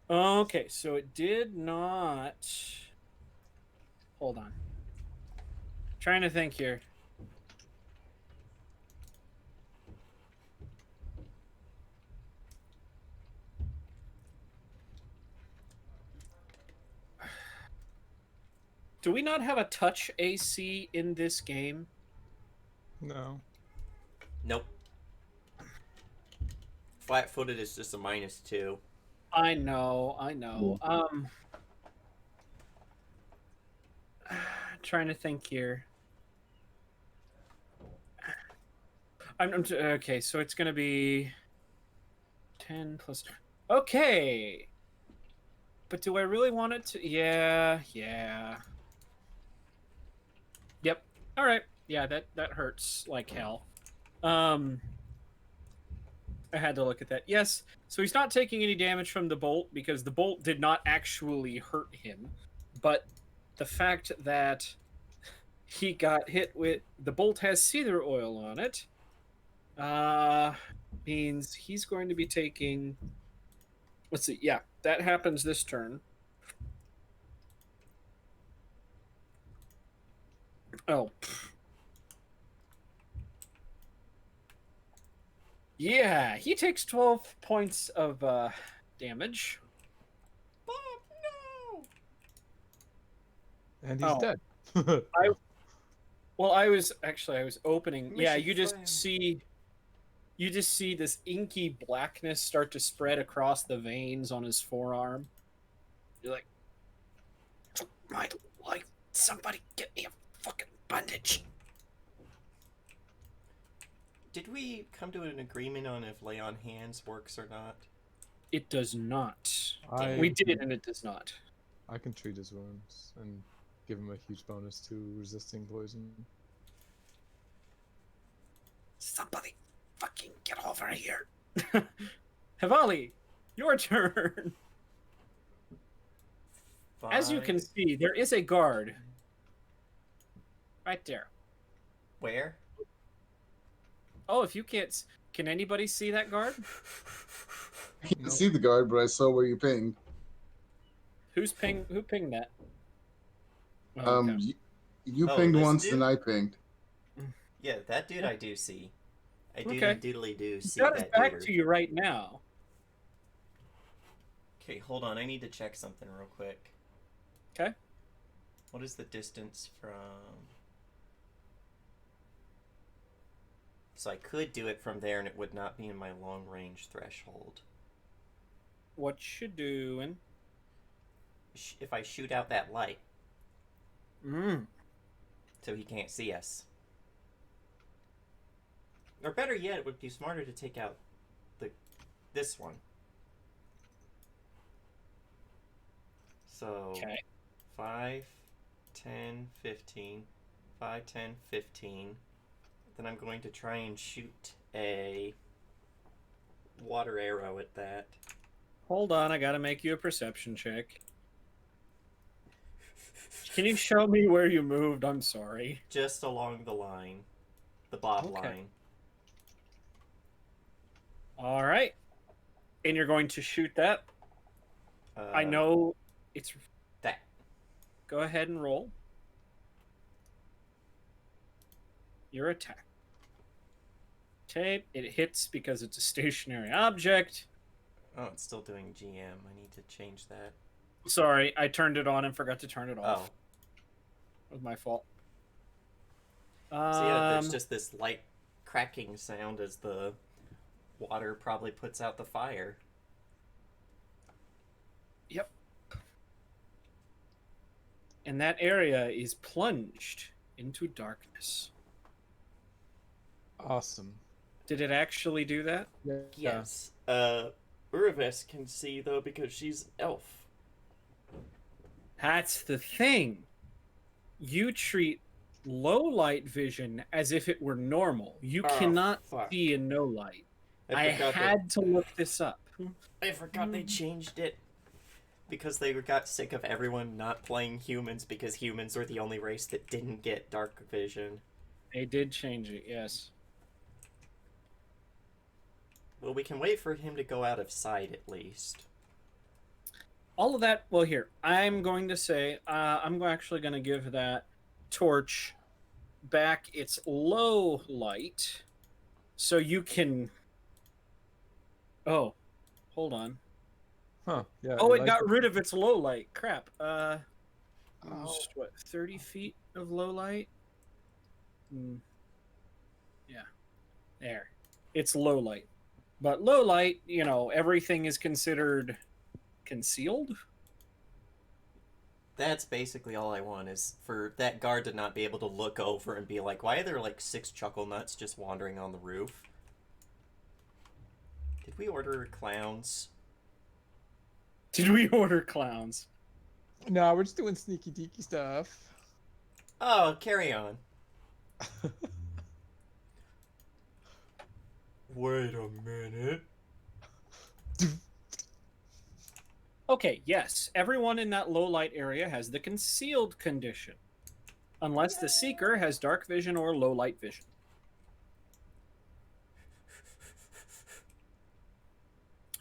Okay, so it did not hold on. Trying to think here. Do we not have a touch AC in this game? No. Nope. Flat-footed is just a -2. I know, I know. Trying to think here. Okay, so it's gonna be 10 plus. Okay, but do I really want it to? Yeah, yeah. Yep. All right. Yeah, that hurts like hell. I had to look at that. Yes. So he's not taking any damage from the bolt because the bolt did not actually hurt him, but the fact that he got hit with the bolt has cedar oil on it, means he's going to be taking. Let's see. Yeah, that happens this turn. Oh. Yeah, he takes 12 points of damage. Bob, And he's Oh. dead. I was opening. Yeah, Mission failed. You just see this inky blackness start to spread across the veins on his forearm. You're like, my life, somebody get me a fucking bandage. Did we come to an agreement on if lay on hands works or not? It does not. I We did, and it does not. I can treat his wounds and give him a huge bonus to resisting poison. Somebody fucking get over here. Havali, your turn. As you can 5. see, there is a guard right there. Where? Oh, if you can't, can anybody see that guard? you can see the guard, but I saw where you pinged. Who pinged that? Oh, okay. You Oh, pinged this once, dude? then I pinged. Yeah, that dude I do see. I Okay. doodly do He's see got his that back dude. to you right now. Okay, hold on. I need to check something real quick. Okay. What is the distance from... So I could do it from there and it would not be in my long range threshold. What you doing? If I shoot out that light, Mm. so he can't see us. Or better yet, it would be smarter to take out this one. So, Okay. 5, 10, 15. 5, 10, 15. Then I'm going to try and shoot a water arrow at that. Hold on, I gotta make you a perception check. Can you show me where you moved? I'm sorry. Just along the line. The bob Okay. line. All right. And you're going to shoot that? I know it's... That. Go ahead and roll. Your attack. Okay, it hits because it's a stationary object. Oh, it's still doing GM. I need to change that. Sorry, I turned it on and forgot to turn it off. Oh. It was my fault. So yeah, there's just this light cracking sound as the water probably puts out the fire. Yep. And that area is plunged into darkness. Awesome. Did it actually do that? Yeah. Yes. Urves can see though because she's an elf. That's the thing. You treat low light vision as if it were normal. You Oh, cannot fuck. see in no light. I forgot had to look this up. I forgot they changed it because they got sick of everyone not playing humans because humans were the only race that didn't get dark vision. They did change it, yes. Well, we can wait for him to go out of sight at least. All of that, well, here, I'm going to say, I'm actually going to give that torch back its low light so you can. Oh, hold on. Huh. Yeah. Oh, you it got it? rid of its low light. Crap. Oh. What, 30 feet of low light? Yeah. There. It's low light. But low light, you know, everything is considered concealed. That's basically all I want is for that guard to not be able to look over and be like, why are there like 6 chuckle nuts just wandering on the roof? Did we order clowns? Did we order clowns? No, we're just doing sneaky deaky stuff. Oh, carry on. Wait a minute. Okay, yes. Everyone in that low light area has the concealed condition. Unless the seeker has dark vision or low light vision.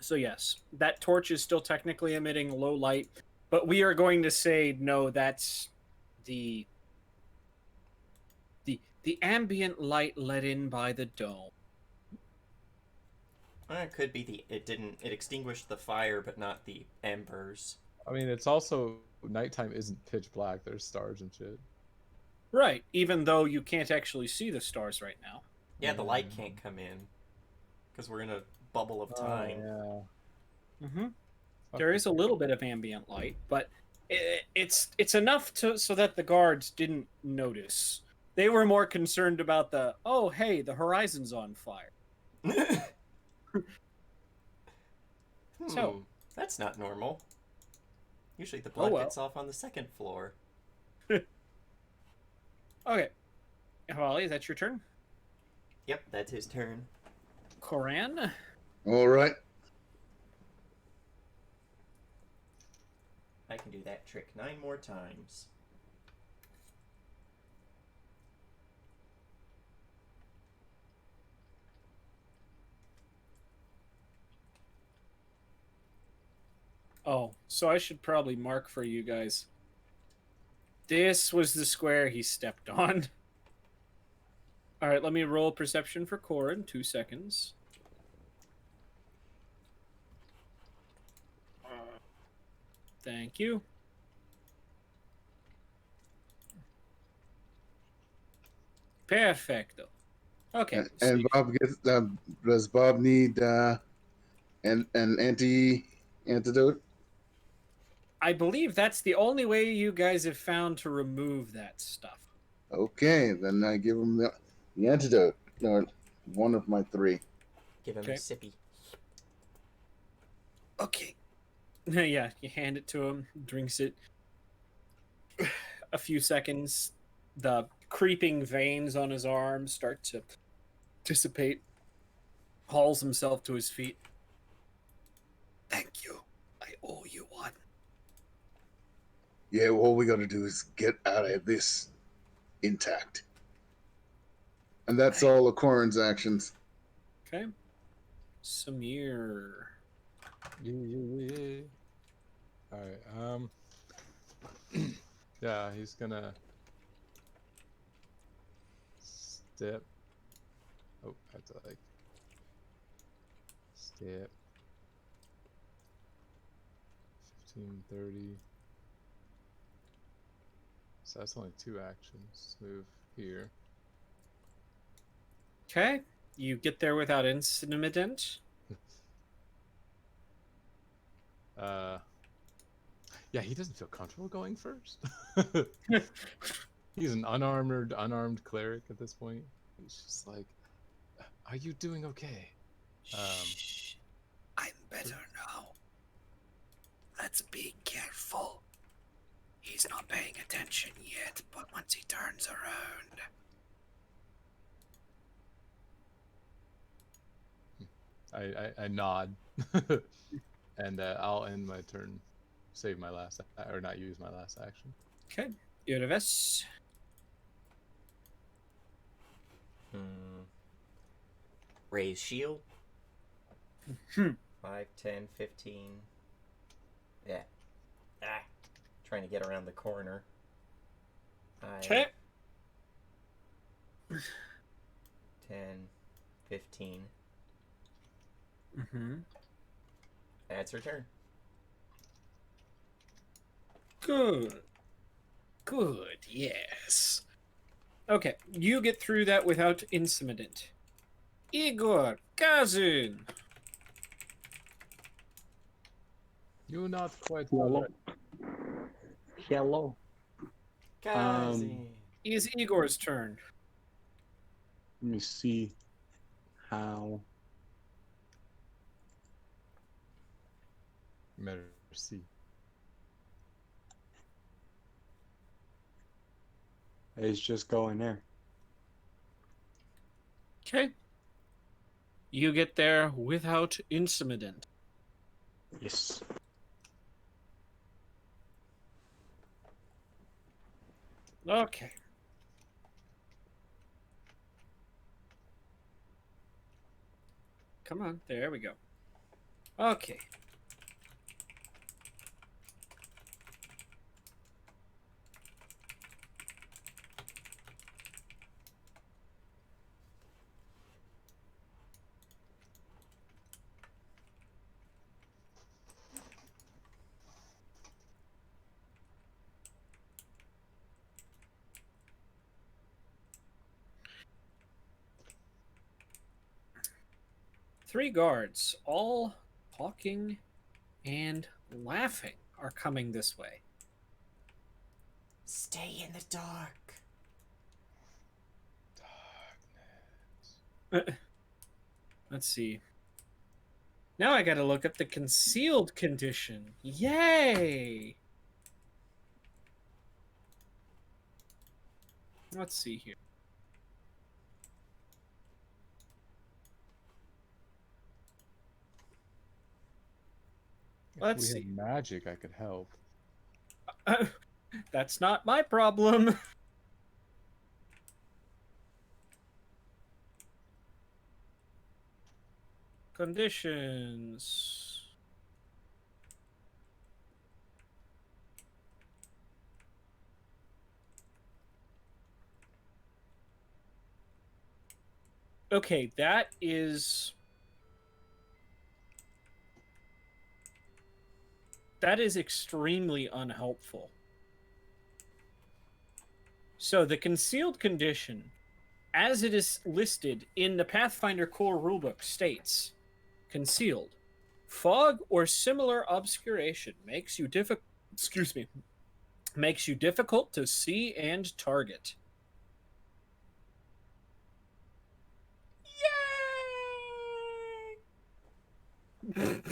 So yes, that torch is still technically emitting low light, but we are going to say no, that's the ambient light let in by the dome. It could be it extinguished the fire but not the embers. I mean, it's also nighttime isn't pitch black. There's stars and shit. Right, even though you can't actually see the stars right now. Yeah, the light can't come in because we're in a bubble of time. Oh, yeah. Mm-hmm. There is a little bit of ambient light, but it's enough so that the guards didn't notice. They were more concerned about oh hey, the horizon's on fire. So that's not normal. Usually the blood gets off on the second floor. Okay. Holly, is that your turn? Yep, that's his turn. Koran? All right. I can do that trick 9 more times. Oh, so I should probably mark for you guys. This was the square he stepped on. All right, let me roll perception for Koran. 2 seconds. Thank you. Perfecto. Okay. And Bob gets. Does Bob need an antidote? I believe that's the only way you guys have found to remove that stuff. Okay, then I give him the antidote. Or one of my 3. Give him a sippy. Okay. Yeah, you hand it to him, drinks it. A few seconds, the creeping veins on his arm start to dissipate. Hauls himself to his feet. Thank you. I owe you one. Yeah, all we got to do is get out of this intact. And that's all of Corin's actions. Okay. Samir. Yeah. All right. Yeah, he's gonna step. Oh, I have to like step 15, 30. So that's only 2 actions. Move here. Okay. You get there without incident. Yeah, he doesn't feel comfortable going first. He's an unarmed cleric at this point. He's just like, "Are you doing okay?" Shh. I'm better now. Let's be careful. He's not paying attention yet, but once he turns around. I nod, and I'll end my turn. Save my last, or not use my last action. Okay. Uravis. Raise shield. Hmm. 5, 10, 15. Yeah. Ah. Trying to get around the corner. Okay. 10, 15. Mm-hmm. That's her turn. Good. Good, yes. Okay, you get through that without incident. Igor, Kazun. You're not quite Hello. right. Hello. Kazi. Is Igor's turn. Let me see how. Merci. It's just going there. Okay. You get there without incident. Yes. Okay. Come on, there we go. Okay. Three guards, all talking and laughing, are coming this way. Stay in the dark. Let's see. Now I gotta look up the concealed condition. Yay! Let's see here. If Let's we see. had magic, I could help. That's not my problem. Conditions. Okay, that is extremely unhelpful. So the concealed condition, as it is listed in the Pathfinder core rulebook, states concealed. Fog or similar obscuration makes you makes you difficult to see and target.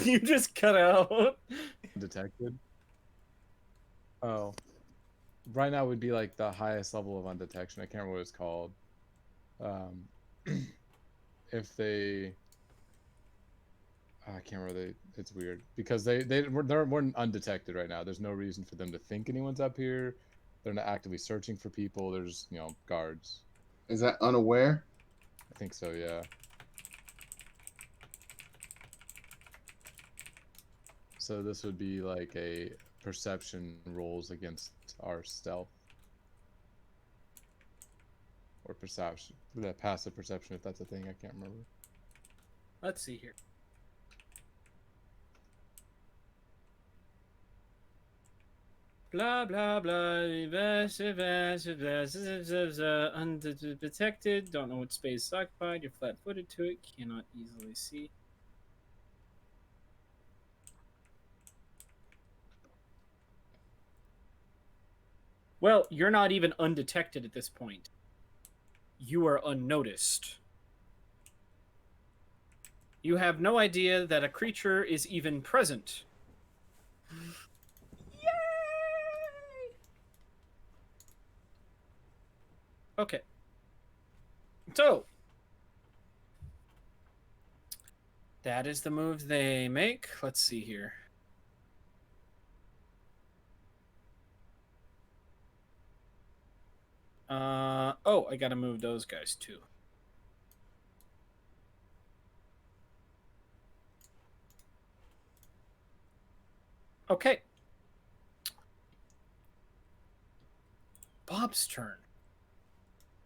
You just cut out. Undetected. Oh, right now would be like the highest level of undetection. I can't remember what it's called. If they, I can't remember. It's weird because we're undetected right now. There's no reason for them to think anyone's up here. They're not actively searching for people. There's guards. Is that unaware? I think so. Yeah. So this would be like a perception rolls against our stealth. Or perception. That passive perception, if that's a thing, I can't remember. Let's see here. Blah blah blah. Undetected. Don't know what space is occupied. You're flat-footed to it. Cannot easily see. Well, you're not even undetected at this point. You are unnoticed. You have no idea that a creature is even present. Yay! Okay. So, that is the move they make. Let's see here. Oh, I gotta move those guys too. Okay. Bob's turn.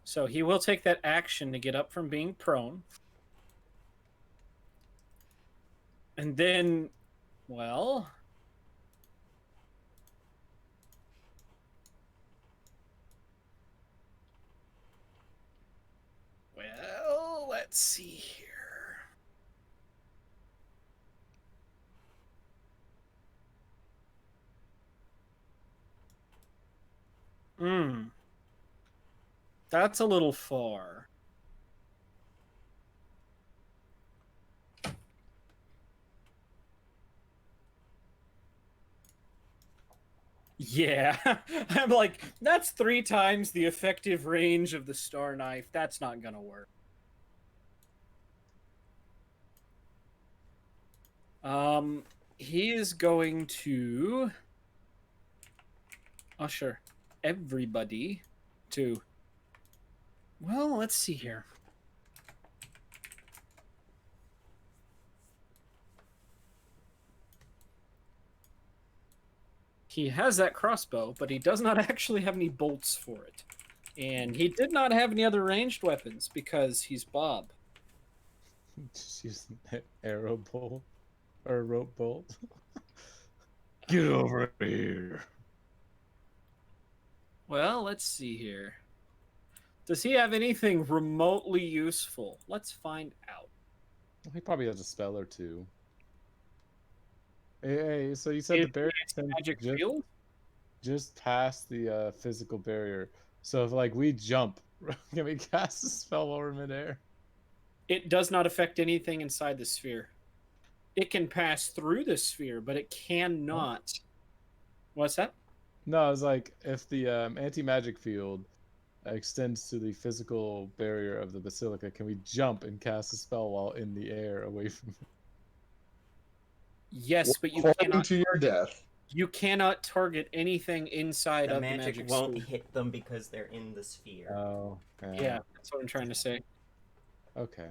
So he will take that action to get up from being prone. And then, well... Well, let's see here. That's a little far. Yeah, I'm like, that's 3 times the effective range of the star knife. That's not gonna work. He is going to usher everybody to, well, let's see here. He has that crossbow, but he does not actually have any bolts for it. And he did not have any other ranged weapons because he's Bob. Just use an arrow bolt or a rope bolt. Get over here. Well, let's see here. Does he have anything remotely useful? Let's find out. He probably has a spell or two. Hey, so you said Is the barrier it magic just, field? just past the physical barrier. So if like we jump, can we cast a spell while we're midair? It does not affect anything inside the sphere. It can pass through the sphere, but it cannot. What's that? No, it's like if the anti-magic field extends to the physical barrier of the basilica, can we jump and cast a spell while in the air away from it? Yes, but you According cannot. to your death. You cannot target anything inside The of magic the magic won't sphere. hit them because they're in the sphere. Oh, Yeah, that's what I'm trying to say. Okay.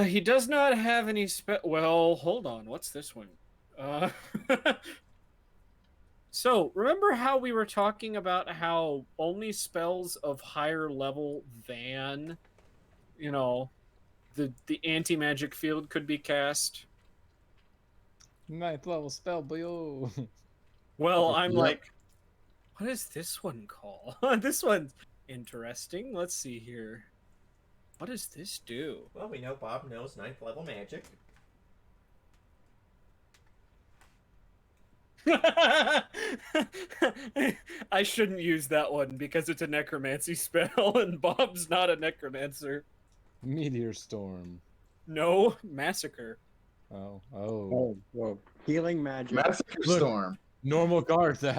He does not have any well, hold on. What's this one? So, remember how we were talking about how only spells of higher level than, you know, the anti-magic field could be cast? 9th level spell, boyo. Well, I'm Yep. like, what is this one called? This one's interesting. Let's see here. What does this do? Well, we know Bob knows 9th level magic. I shouldn't use that one because it's a necromancy spell and Bob's not a necromancer. Meteor storm. No, massacre. Oh. Oh, whoa. Healing magic. Massacre Look. Storm. Normal guards that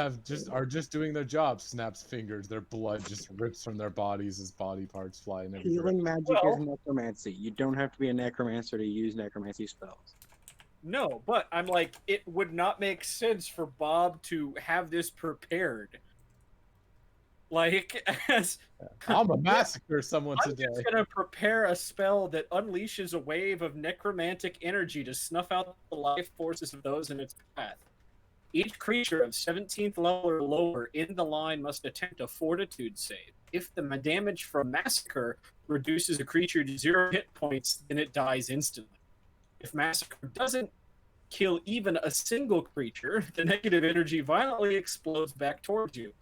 are just doing their job snaps fingers. Their blood just rips from their bodies as body parts fly in every Healing direction. magic Well- is necromancy. You don't have to be a necromancer to use necromancy spells. No, but I'm like, it would not make sense for Bob to have this prepared. Like, as I'm a massacre someone I'm today. just gonna prepare a spell that unleashes a wave of necromantic energy to snuff out the life forces of those in its path. Each creature of 17th level or lower in the line must attempt a fortitude save. If the damage from massacre reduces a creature to 0 hit points, then it dies instantly. If massacre doesn't kill even a single creature, the negative energy violently explodes back towards you,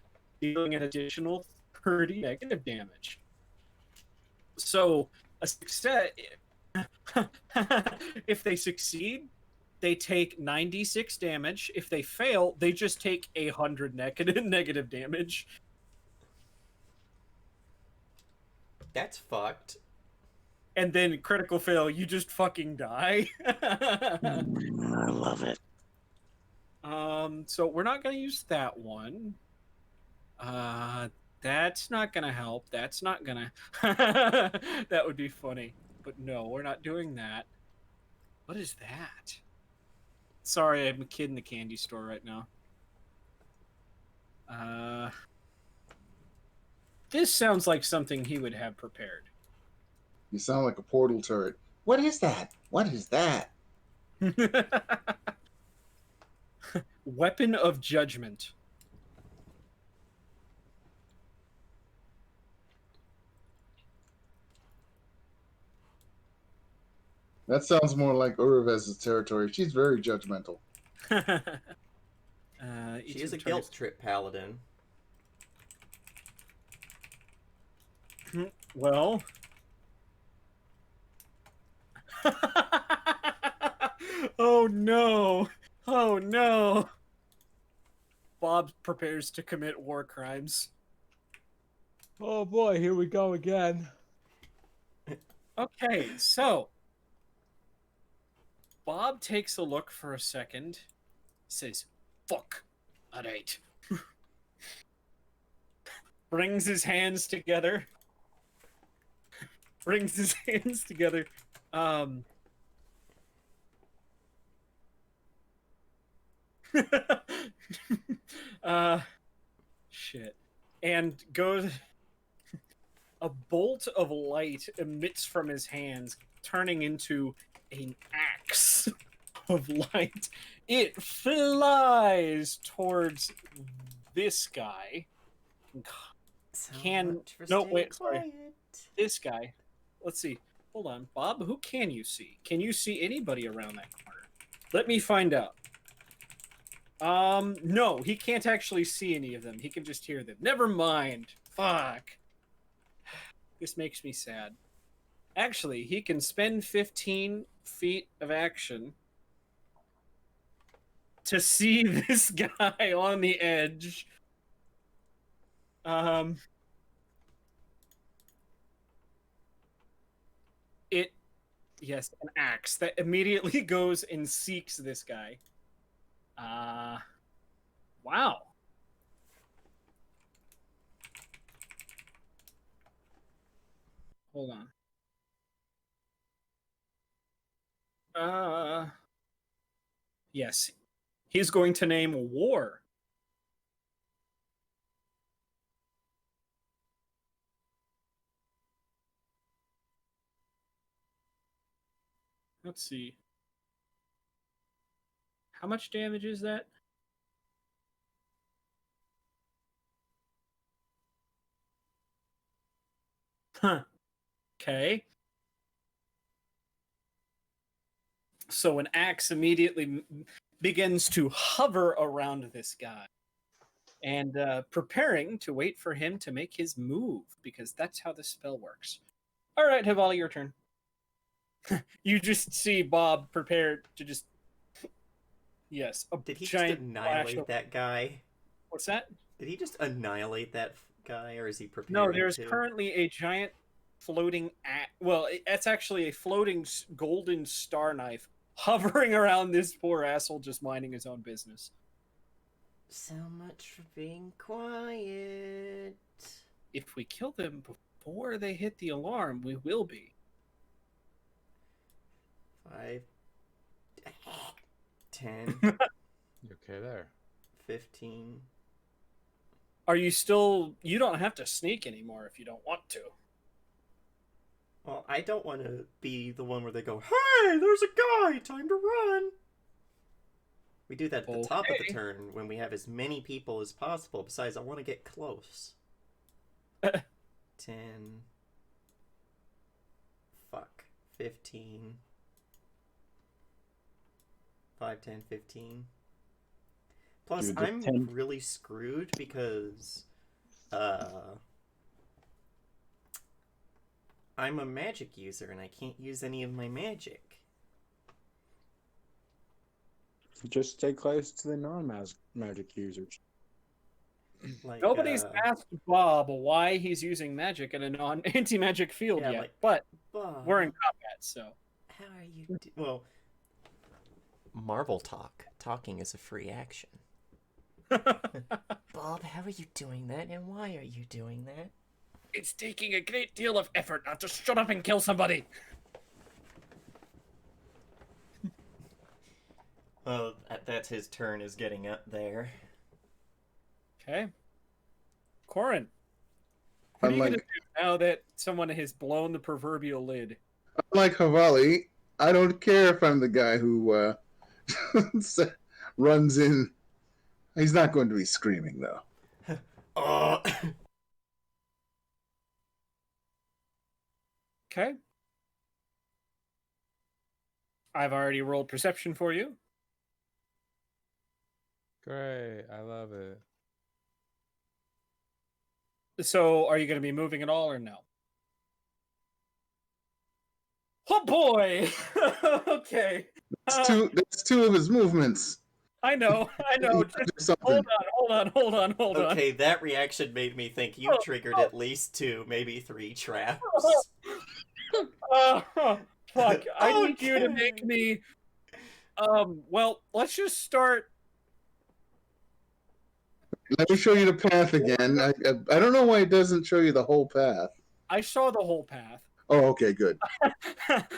dealing an additional 30 negative damage. So, a success. If they succeed, they take 96 damage. If they fail, they just take 100 negative damage. That's fucked. And then critical fail, you just fucking die. I love it. So we're not gonna use that one. That's not gonna help. That's not gonna. That would be funny. But no, we're not doing that. What is that? Sorry, I'm a kid in the candy store right now. This sounds like something he would have prepared. You sound like a portal turret. What is that? What is that? Weapon of Judgment. That sounds more like Uravez's territory. She's very judgmental. She is a guilt trip paladin. Well. Oh no! Oh no! Bob prepares to commit war crimes. Oh boy, here we go again. Okay, so Bob takes a look for a second, says, "Fuck, alright." Brings his hands together. Shit. And goes. A bolt of light emits from his hands, turning into an axe of light. It flies towards this guy. This guy. Let's see. Hold on. Bob, who can you see? Can you see anybody around that corner? Let me find out. No, he can't actually see any of them. He can just hear them. Never mind. Fuck. This makes me sad. Actually, he can spend 15 feet of action to see this guy on the edge. Yes, an axe that immediately goes and seeks this guy. Wow. Hold on. Yes. He's going to name war. Let's see. How much damage is that? Huh. Okay. So an axe immediately begins to hover around this guy and preparing to wait for him to make his move, because that's how the spell works. All right, Hivali, your turn. You just see Bob prepared to just... Yes. Did he just annihilate that guy? What's that? Did he just annihilate that guy, or is he preparing No, there's currently a giant floating... Well, it's actually a floating golden star knife hovering around this poor asshole just minding his own business. So much for being quiet. If we kill them before they hit the alarm, we will be. 5, 10. You okay there? 15. Are you still... You don't have to sneak anymore if you don't want to. Well, I don't want to be the one where they go, "Hey, there's a guy! Time to run!" We do that at the top of the turn when we have as many people as possible. Besides, I want to get close. 10. Fuck. 15. 5, 10, 15. Plus, Dude, I'm 10. really screwed because I'm a magic user and I can't use any of my magic. Just stay close to the non-magic users. Like, Nobody's asked Bob why he's using magic in a non-anti-magic field Yeah, yet, like- but Bob, we're in combat, so. how are you well, Marvel talk. Talking is a free action. Bob, how are you doing that, and why are you doing that? It's taking a great deal of effort not to shut up and kill somebody. Well, that's his turn, is getting up there. Okay. Corin, what are you Unlike, going to do now that someone has blown the proverbial lid? unlike Havali, I don't care if I'm the guy who runs in. He's not going to be screaming, though. Oh! Okay. I've already rolled perception for you. Great, I love it. So, are you going to be moving at all or no? Oh boy! Okay. That's two of his movements. I know. Do something. Hold on. Okay, that reaction made me think you triggered at least 2, maybe 3 traps. Fuck. I need you to Okay. make me. Well, let's just start. Let me show you the path again. I don't know why it doesn't show you the whole path. I saw the whole path. Oh, okay, good.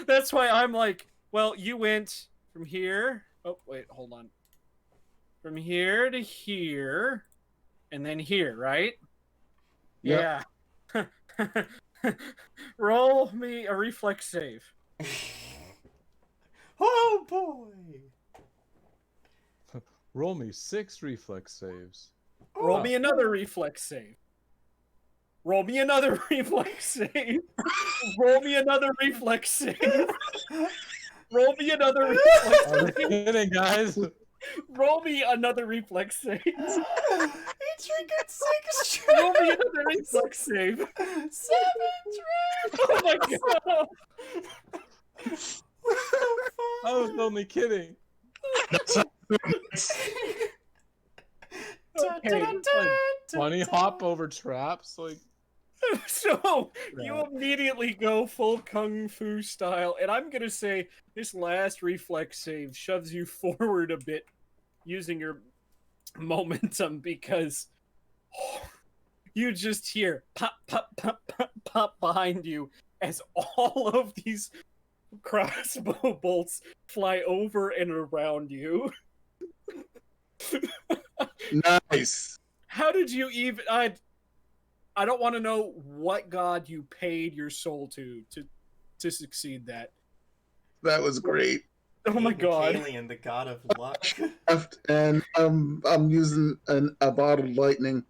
That's why I'm like, well, you went from here. Oh, wait, hold on. From here to here, and then here, right? Yep. Yeah. Roll me a reflex save. Oh boy! Roll me 6 reflex saves. Roll me another reflex save. Roll me another reflex save. Roll me another reflex save. Roll me another reflex I was save. kidding, guys. Roll me another reflex save. He triggered 6 Roll me traps! another reflex save. 7 traps! Oh my god! What the I was only kidding. Okay, Bunny hop over traps, like so you immediately go full kung fu style, and I'm gonna say this last reflex save shoves you forward a bit using your momentum because you just hear pop, pop, pop, pop, pop behind you as all of these crossbow bolts fly over and around you. Nice. How did you even? I don't want to know what god you paid your soul to succeed that. That was great. Oh my god! Alien, the god of luck. And I'm using a bottled lightning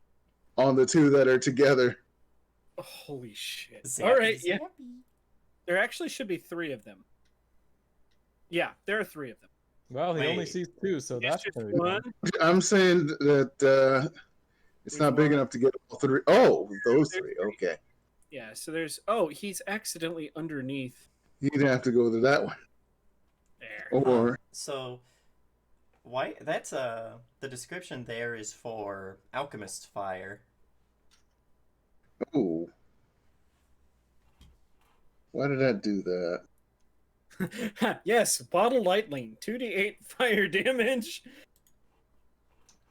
on the two that are together. Holy shit! Zappy, All right, yeah. zappy. There actually should be 3 of them. Yeah, there are 3 of them. well, he only Wait. sees 2, so It's that's just gonna be one. fun. I'm saying that it's not big enough to get all 3. Oh, those 3. Okay. Yeah, so there's. Oh, he's accidentally underneath. You'd have to go to that one. There. Or So, why? That's the description there is for alchemist's fire. oh, why did I do that? Yes, bottle lightning, 2d8 fire damage.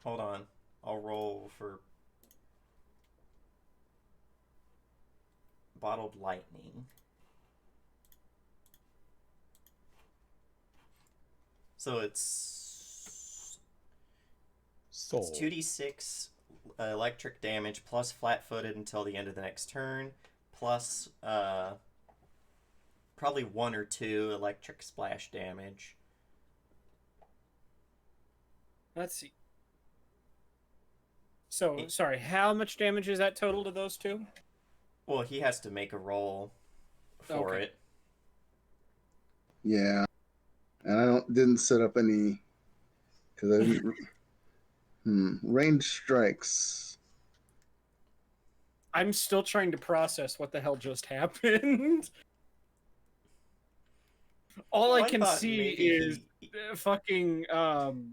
Hold on, I'll roll for bottled lightning. So it's Soul. 2d6 electric damage plus flat-footed until the end of the next turn, plus probably 1 or 2 electric splash damage. Let's see. So, sorry, how much damage is that total to those 2? Well, he has to make a roll for Okay. it. Yeah, and I didn't set up any Because I didn't. Range strikes. I'm still trying to process what the hell just happened. All Well, I I can thought see maybe is fucking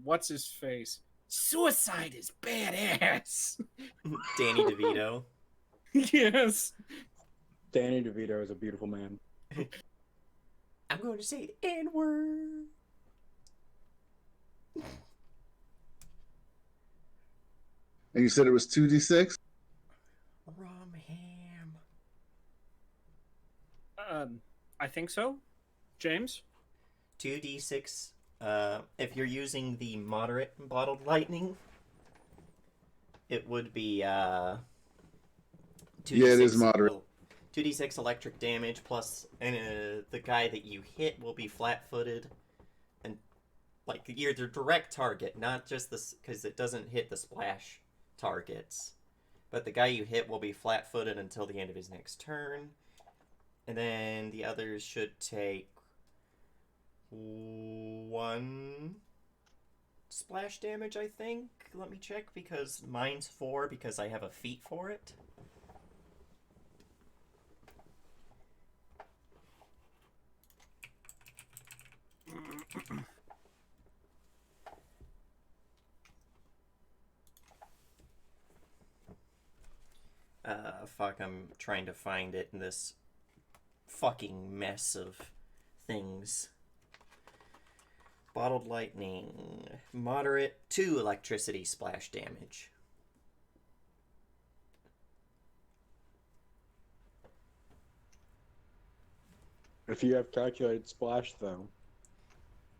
what's his face? Suicide is badass. Danny DeVito. Yes. Danny DeVito is a beautiful man. I'm going to say the N-word. And you said it was 2d6? Rum ham. I think so. James? 2d6. If you're using the moderate bottled lightning, it would be 2d6. Yeah, it is moderate. 2d6 electric damage plus, and the guy that you hit will be flat-footed, and like you're the direct target, not just this, because it doesn't hit the splash targets. But the guy you hit will be flat-footed until the end of his next turn, and then the others should take 1 splash damage, I think. Let me check, because mine's 4 because I have a feat for it. Fuck, I'm trying to find it in this fucking mess of things. Bottled lightning. Moderate 2 electricity splash damage. If you have calculated splash, though,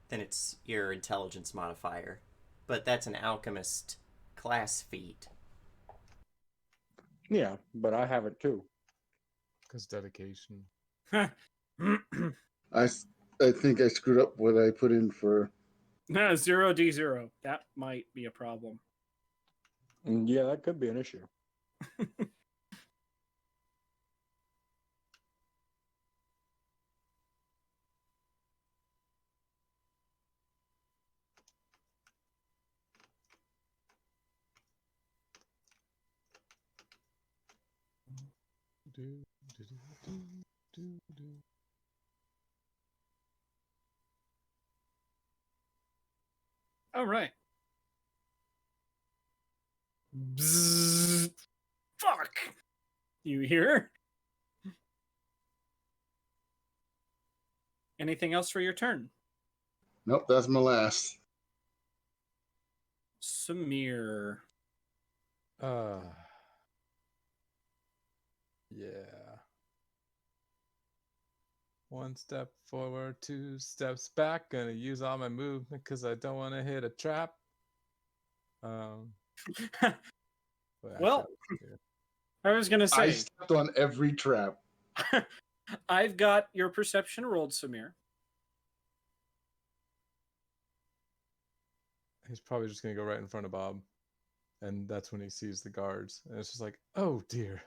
Then it's your intelligence modifier. But that's an alchemist class feat. yeah, but I have it too. Because dedication. I think I screwed up what I put in for. No, 0d0. That might be a problem. And yeah, that could be an issue. Do, do, do, do, do. All right. Bzzz. Fuck. You hear? Anything else for your turn? Nope, that's my last. Samir. Yeah. 1 step forward, 2 steps back. Gonna use all my movement because I don't want to hit a trap. Well, I was gonna I say stepped on every trap. I've got your perception rolled, Samir. He's probably just gonna go right in front of Bob, and that's when he sees the guards, and it's just like, oh dear,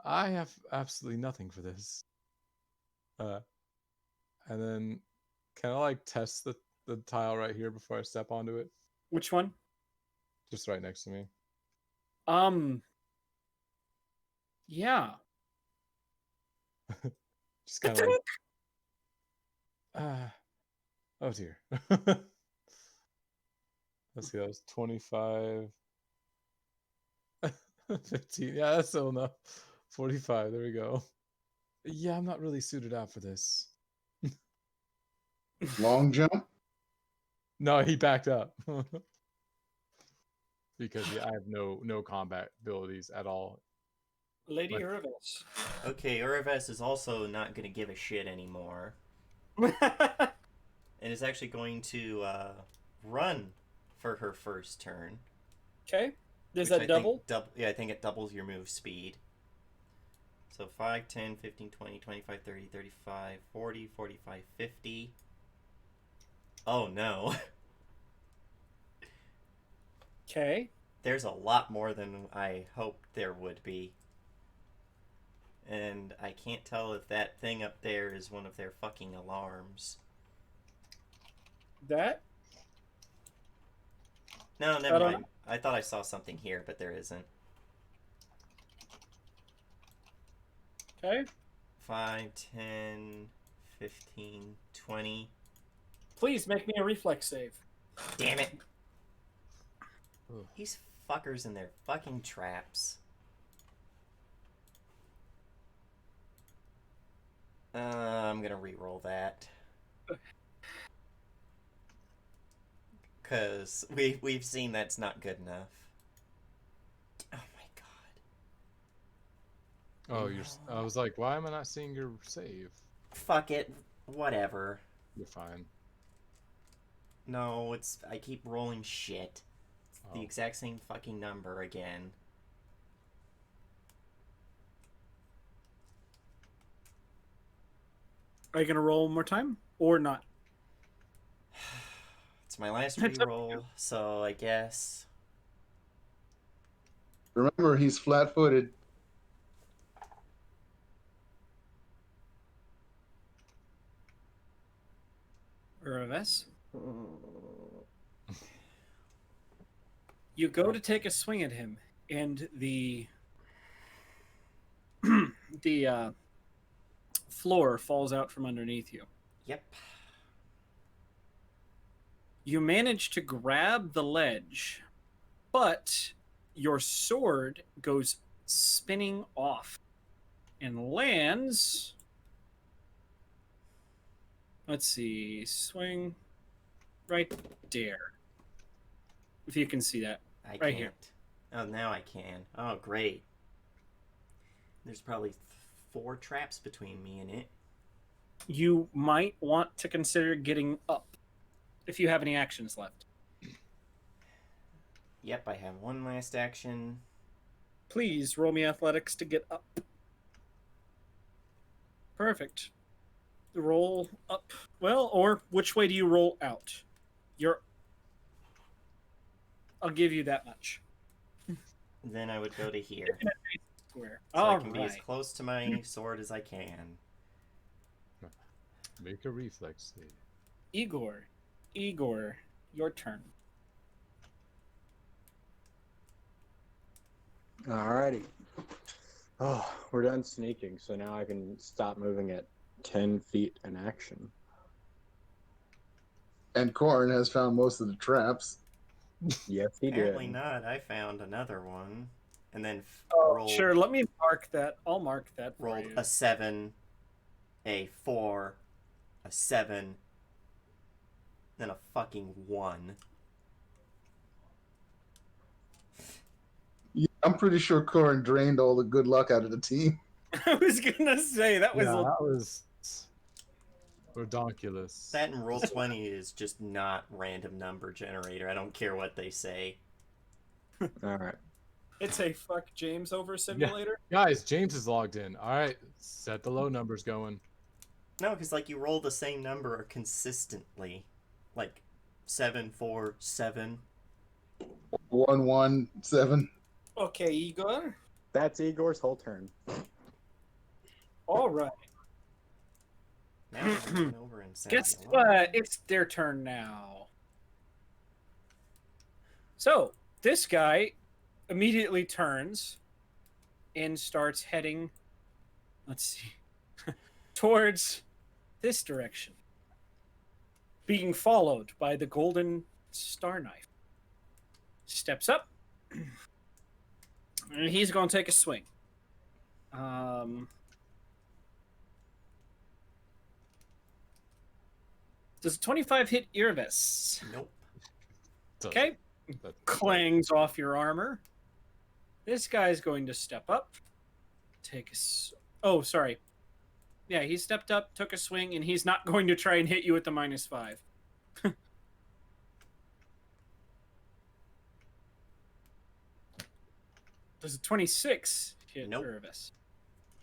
I have absolutely nothing for this. And then can I like test the tile right here before I step onto it? Which one? Just right next to me. Yeah. Just kind of like, oh dear. Let's see, that was 25. 15. Yeah, that's still enough. 45. There we go. Yeah, I'm not really suited out for this. Long jump? No, he backed up. Because yeah, I have no combat abilities at all. Lady Like- Urvis. Okay, Uraves is also not going to give a shit anymore. And is actually going to run for her first turn. Okay. Does which that I double? Think yeah, I think it doubles your move speed. So 5, 10, 15, 20, 25, 30, 35, 40, 45, 50. Oh no. Okay. There's a lot more than I hoped there would be. And I can't tell if that thing up there is one of their fucking alarms. That No, I never don't mind. I thought I saw something here, but there isn't. Okay. 5, 10, 15, 20. Please make me a reflex save. Damn it. Ugh. These fuckers and their fucking traps. I'm gonna re-roll that. Cause we've seen that's not good enough. Oh my god. Oh, you're. I was like, why am I not seeing your save? Fuck it. Whatever. You're fine. No, it's I keep rolling shit. It's the Oh. exact same fucking number again. Are you gonna roll one more time or not? It's my last It's up to re-roll, so I guess. Remember, he's flat-footed. Reves. You go to take a swing at him, and the the floor falls out from underneath you. Yep. You manage to grab the ledge, but your sword goes spinning off and lands. Let's see, swing right there. If you can see that. I Right can't. here. Oh, now I can. Oh, great. There's probably 4 traps between me and it. You might want to consider getting up if you have any actions left. Yep, I have one last action. Please roll me athletics to get up. Perfect. Roll up. Well, or which way do you roll out? I'll give you that much. Then I would go to here. Square. So All I can be as right. close to my sword as I can. Make a reflex save. Igor, your turn. Alrighty. Oh, we're done sneaking, so now I can stop moving at 10 feet in action. And Corn has found most of the traps. Yes, he Apparently did. not. I found another one. And then Oh, rolled, sure. Let me mark that. I'll mark that for rolled you. a 7, a 4, a 7, then a fucking 1. Yeah, I'm pretty sure Corn drained all the good luck out of the team. I was gonna say that was. Yeah, that was redonkulous. That and roll 20 is just not random number generator. I don't care what they say. Alright. It's a fuck James over simulator. Guys, James is logged in. All right, set the low numbers going. No, because like you roll the same number consistently, like 7, 4, 7. 117. Okay, Igor. That's Igor's whole turn. All right. Now I'm going over and sound Guess the alarm. what? It's their turn now. So this guy immediately turns and starts heading, let's see, towards this direction, being followed by the golden star knife. Steps up, and he's going to take a swing. Does a 25 hit Irvis? Nope. Okay. Clangs off your armor. This guy's going to step up. Take a... Oh, sorry. Yeah, he stepped up, took a swing, and he's not going to try and hit you with the -5. Does a 26 hit Nope. Irvis?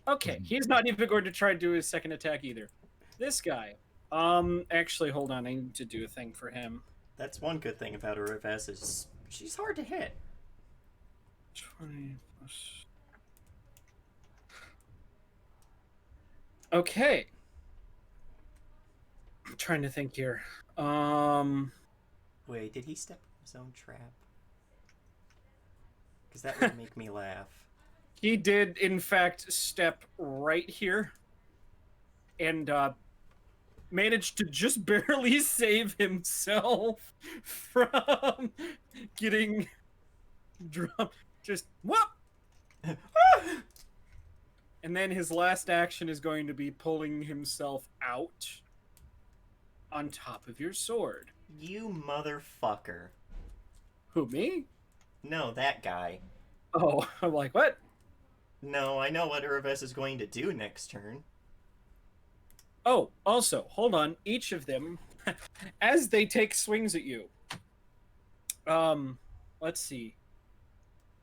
Okay, he's not even going to try to do his second attack either. This guy. Actually, hold on. I need to do a thing for him. That's one good thing about Urivas is she's hard to hit. 20 plus... Okay. I'm trying to think here. Wait, did he step in his own trap? because that would make me laugh. He did, in fact, step right here and managed to just barely save himself from getting drunk. Just whoop! And then his last action is going to be pulling himself out on top of your sword. You motherfucker. Who, me? No, that guy. Oh, I'm like, what? No, I know what Urves is going to do next turn. Oh, also, hold on. Each of them, as they take swings at you, let's see.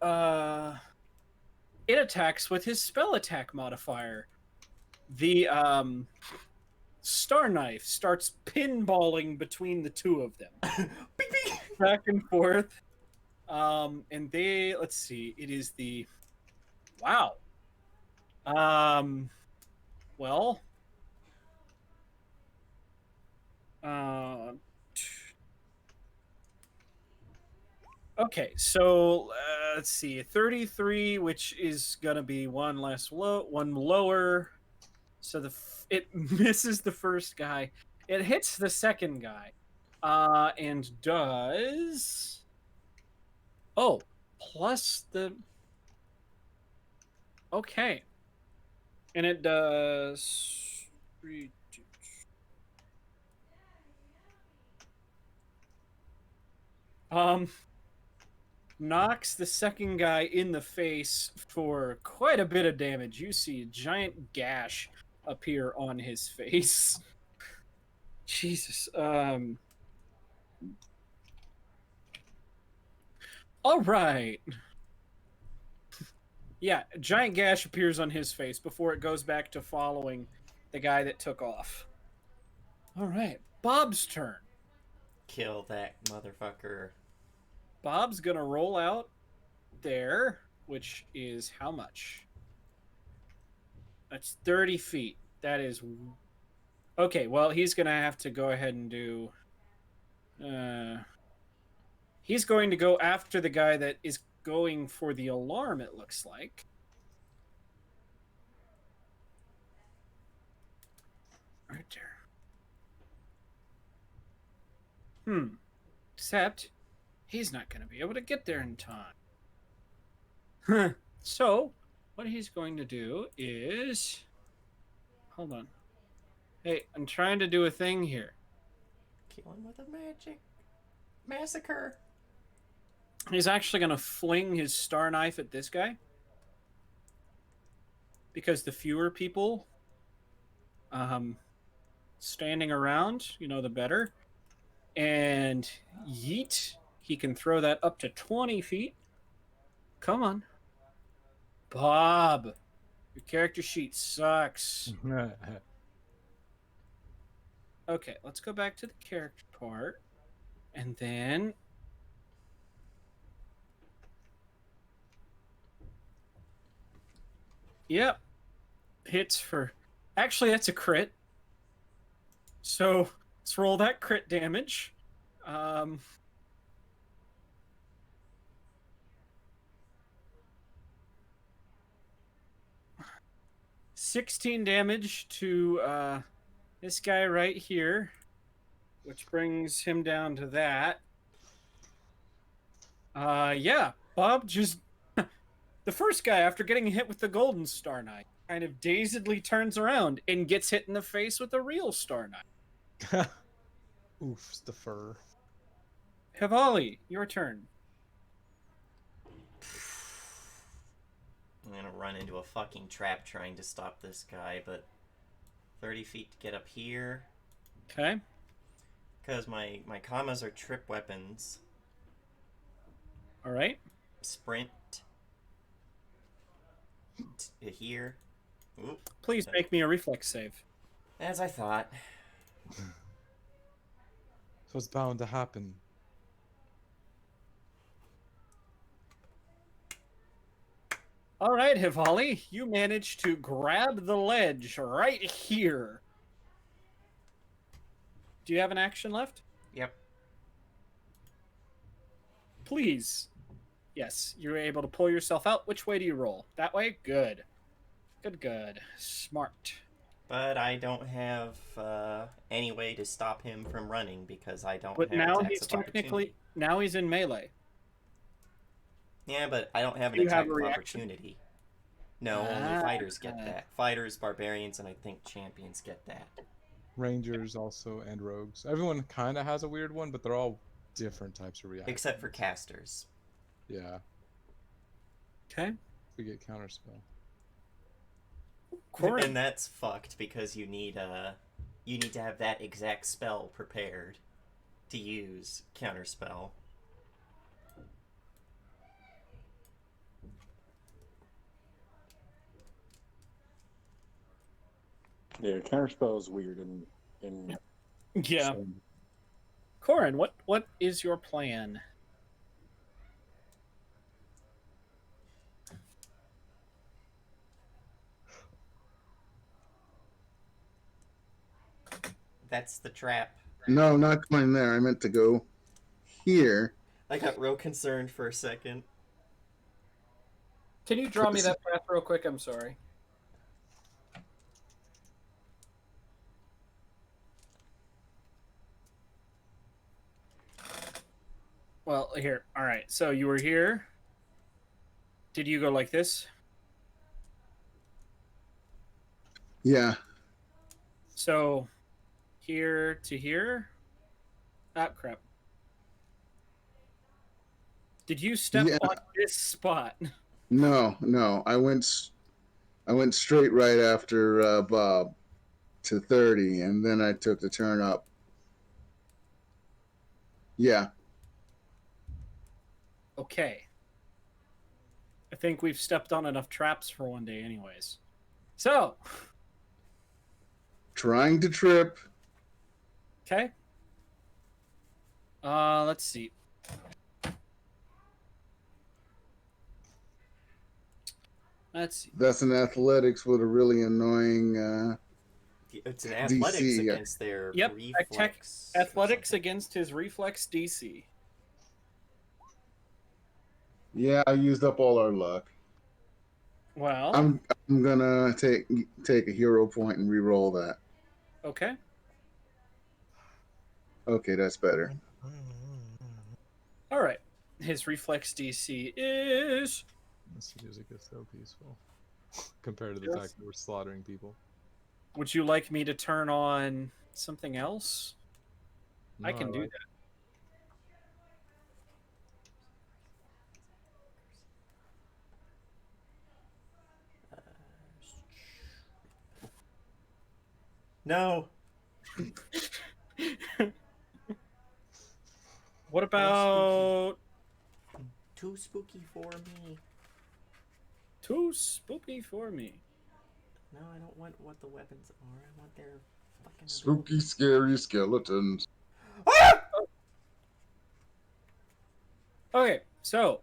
It attacks with his spell attack modifier. The Star Knife starts pinballing between the two of them, Beep, beep. back and forth. And they, let's see, it is the, wow. Well, okay, so let's see, 33, which is gonna be one lower. So it misses the first guy. It hits the second guy, and does plus the okay, and it does 3, 2. Knocks the second guy in the face for quite a bit of damage. You see a giant gash appear on his face. Jesus. All right. Yeah, a giant gash appears on his face before it goes back to following the guy that took off. All right, Bob's turn. Kill that motherfucker. Bob's gonna roll out there, which is how much? That's 30 feet. That is... Okay, well, he's gonna have to go ahead and do... He's going to go after the guy that is going for the alarm, it looks like. Right there. Except, he's not going to be able to get there in time. So, what he's going to do is... Hold on. Hey, I'm trying to do a thing here. Kill him with a magic massacre. He's actually going to fling his star knife at this guy. Because the fewer people standing around, the better. And yeet. He can throw that up to 20 feet. Come on. Bob, your character sheet sucks. Okay, let's go back to the character part. And then... Yep. Hits for... Actually, that's a crit. So, let's roll that crit damage. 16 damage to this guy right here, which brings him down to that. Yeah, Bob just... The first guy, after getting hit with the golden star knife, kind of dazedly turns around and gets hit in the face with a real star knife. Oof, the fur. Hivali, your turn. I'm gonna run into a fucking trap trying to stop this guy, but 30 feet to get up here. Okay. Because my commas are trip weapons. All right. Sprint. Here. Oop. Please make me a reflex save. As I thought. So it's bound to happen. All right, Hivali, you managed to grab the ledge right here. Do you have an action left? Yep. Please. Yes, you're able to pull yourself out. Which way do you roll? That way? Good. Good. Smart. But I don't have any way to stop him from running because I don't But have now attacks he's of opportunity. now he's in melee. Yeah, but I don't have an You have attack a of reaction? opportunity. No, only Ah. fighters get that. Fighters, barbarians, and I think champions get that. Rangers also and rogues. Everyone kind of has a weird one, but they're all different types of reactions. Except for casters. Yeah, Okay. we get counterspell. Corin. And that's fucked because you need to have that exact spell prepared to use counterspell. Yeah, counterspell is weird in Yeah. some- Corin, what is your plan? That's the trap. No, not going there. I meant to go here. I got real concerned for a second. Can you draw me that path real quick? I'm sorry. Well, here. All right. So you were here. Did you go like this? Yeah. So here to here? Ah, crap. Did you step Yeah. on this spot? No. I went straight right after Bob to 30, and then I took the turn up. Yeah. Okay. I think we've stepped on enough traps for one day, anyways. So, Trying to trip. okay. Let's see. Let's see. That's an athletics with a really annoying It's an athletics DC. against their Yep, reflex. or Athletics something. against his reflex DC. Yeah, I used up all our luck. Well, I'm gonna take a hero point and re-roll that. okay. Okay, that's better. All right. His reflex DC is This music is so peaceful compared to the Yes. fact that we're slaughtering people. Would you like me to turn on something else? I No, can do like- that. No. What about Too spooky for me. too spooky for me? No, I don't want what the weapons are. I want their fucking Spooky, scary skeletons. Okay, so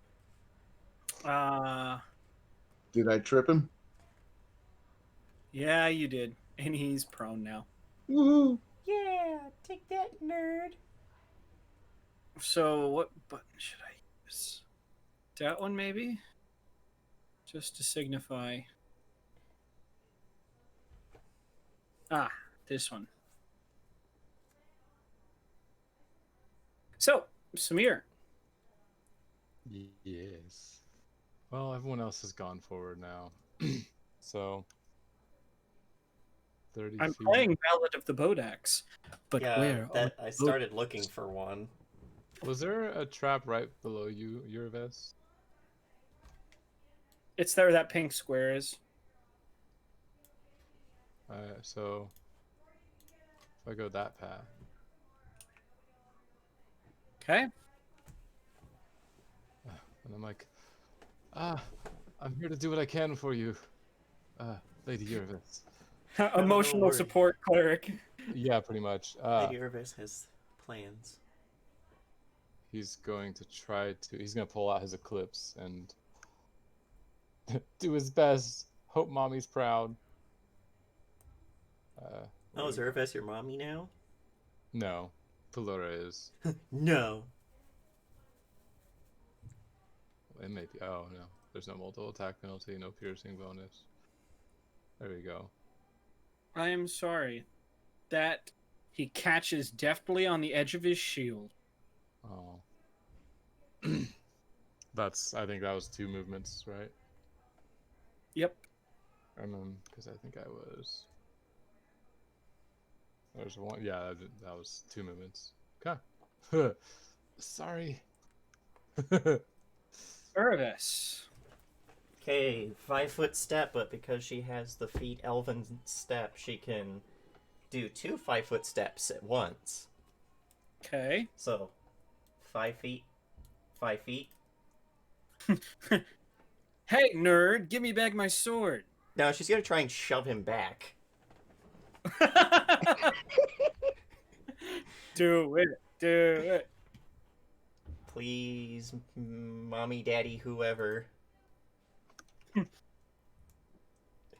Did I trip him? yeah, you did. And he's prone now. Woohoo! Yeah, take that, nerd. So what button should I use? That one maybe? Just to signify. Ah, this one. So, Samir. Yes. Well, everyone else has gone forward now. So 30 I'm feet. playing Ballad of the Bodax. But Yeah, where? that are I the started looking for one. Was there a trap right below you, your vest? It's there that pink square is. So if I go that path, Okay. and I'm like, I'm here to do what I can for you, Lady Yervis. Emotional worry. support cleric. Yeah, pretty much. Lady Irvis has plans. He's going to he's going to pull out his Eclipse and do his best. Hope mommy's proud. Oh, is Irvis your mommy now? No, Pelora is. No. it may be. Oh no, there's no multiple attack penalty, no piercing bonus. There we go. I am sorry. That he catches deftly on the edge of his shield. Oh. I think that was 2 movements, right? Yep. And then, because I think I was. There's one. Yeah, that was 2 movements. Okay. Sorry. Urvis. Okay, 5-foot step, but because she has the feet elven step, she can do 2 5-foot steps at once. Okay. So, 5 feet, 5 feet. Hey, nerd, give me back my sword. Now she's gonna try and shove him back. Do it. Do it. Please, mommy, daddy, whoever.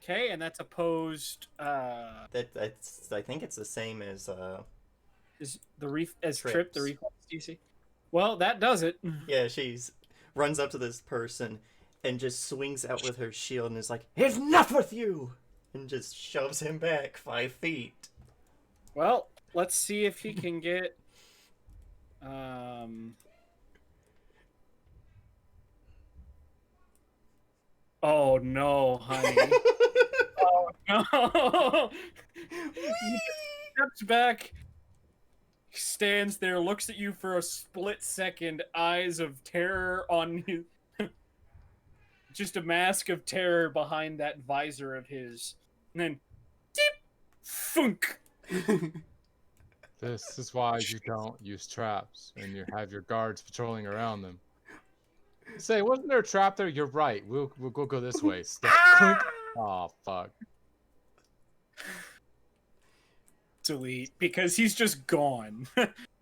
Okay, and that's opposed. That's I think it's the same as Is the trip Trips. the reflex DC? Well, that does it. yeah, she's runs up to this person and just swings out with her shield and is like, "Enough with you!" and just shoves him back 5 feet. Well, let's see if he can get. Oh no, honey. Oh no. He steps back, stands there, looks at you for a split second, eyes of terror on his. Just a mask of terror behind that visor of his. And then, deep, funk. This is why you don't use traps and you have your guards patrolling around them. Say, wasn't there a trap there? You're right. We'll go this way. Step. Clink. Oh fuck. Delete, because he's just gone.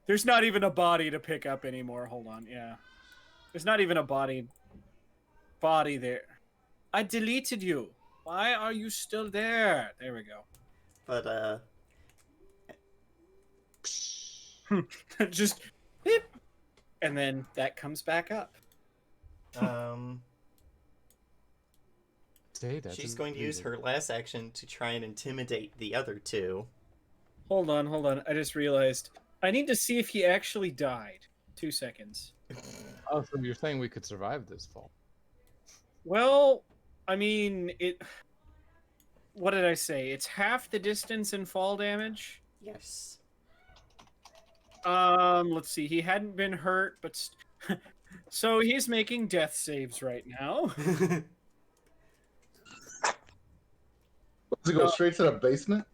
There's not even a body to pick up anymore. Hold on, yeah. There's not even a body there. I deleted you. Why are you still there? There we go. But Just beep. And then that comes back up. she's going to use her last action to try and intimidate the other 2. Hold on. I just realized I need to see if he actually died. 2 seconds. Oh, so you're saying we could survive this fall? Well, I mean, what did I say? It's half the distance in fall damage. Yes. Let's see. He hadn't been hurt, but so he's making death saves right now. Does it go straight to the basement?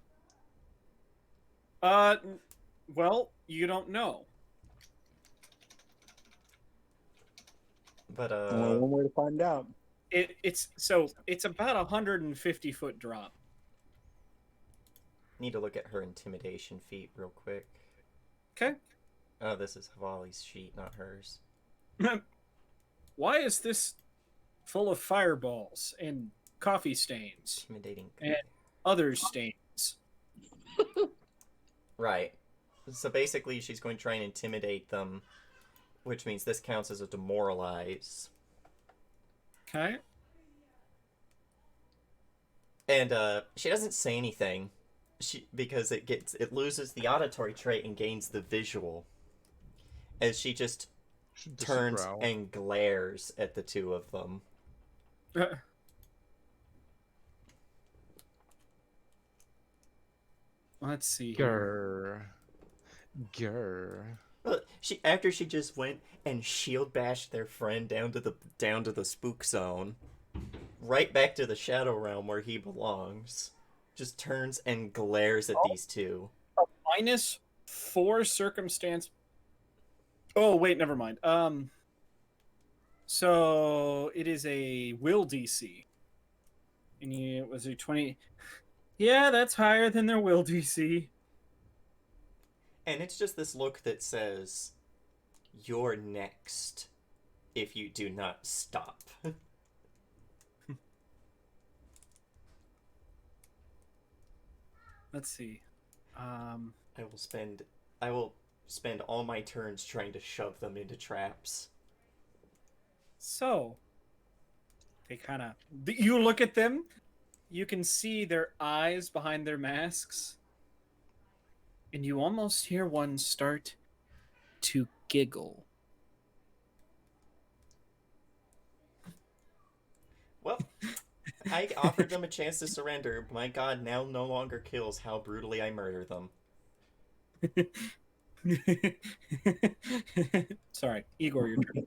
Well, you don't know. But Only one way to find out. It's about 150-foot drop. need to look at her intimidation feat real quick. Okay. Oh, this is Havali's sheet, not hers. Why is this full of fireballs and coffee stains Intimidating. and other stains? Right. So basically, she's going to try and intimidate them, which means this counts as a demoralize. Okay. And she doesn't say anything, because it loses the auditory trait and gains the visual, as she just turns and glares at the 2 of them. Let's see. Grr. After she just went and shield bashed their friend down to the spook zone, right back to the Shadow Realm where he belongs, just turns and glares at these 2. -4 circumstance. Oh wait, never mind. So it is a will DC, and it was a 20. Yeah, that's higher than their will DC. And it's just this look that says, "You're next if you do not stop." Let's see. I will spend all my turns trying to shove them into traps. So they kind of, you look at them, you can see their eyes behind their masks, and you almost hear one start to giggle. Well, I offered them a chance to surrender. My god now no longer kills how brutally I murder them. Sorry, Igor, your turn.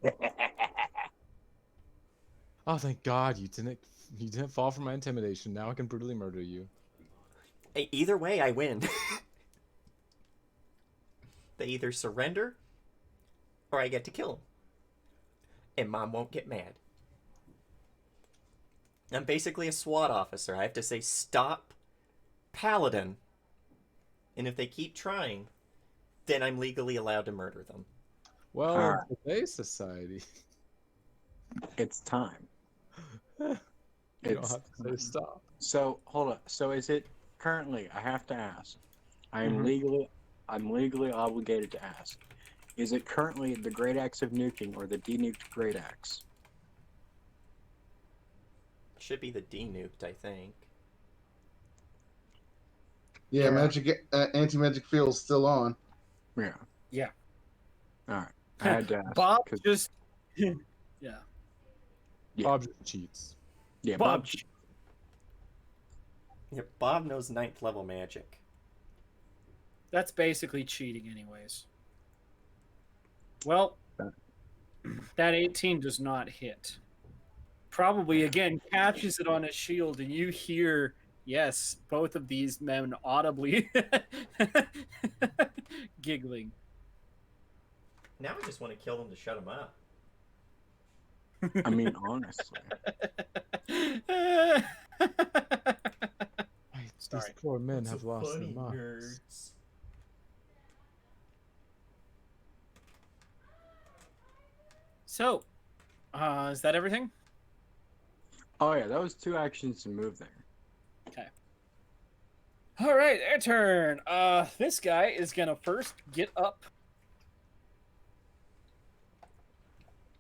Oh, thank God you didn't fall for my intimidation. Now I can brutally murder you. Either way, I win. They either surrender, or I get to kill them. And Mom won't get mad. I'm basically a SWAT officer. I have to say, stop, Paladin. And if they keep trying, then I'm legally allowed to murder them. Well, Alright. in today's society, It's time. you don't It's have to say stop. so hold up. So is it currently? I have to ask. I'm Mhm. legally obligated to ask. Is it currently the Great Axe of Nuking or the denuked Great Axe? Should be the denuked, I think. Yeah, Yeah. magic anti-magic field's still on. Yeah. Yeah. All right. I had to ask. Bob 'cause- just, yeah. Yeah. Bob just cheats. Yeah, Bob. Yeah, Bob knows 9th level magic. That's basically cheating, anyways. Well, that 18 does not hit. Probably again catches it on his shield, and you hear, yes, both of these men audibly giggling. Now I just want to kill them to shut them up. I mean, honestly. These Sorry. poor men have So lost their funny, minds. nerds. So, is that everything? Oh yeah, that was 2 actions to move there. All right, their turn. This guy is gonna first get up.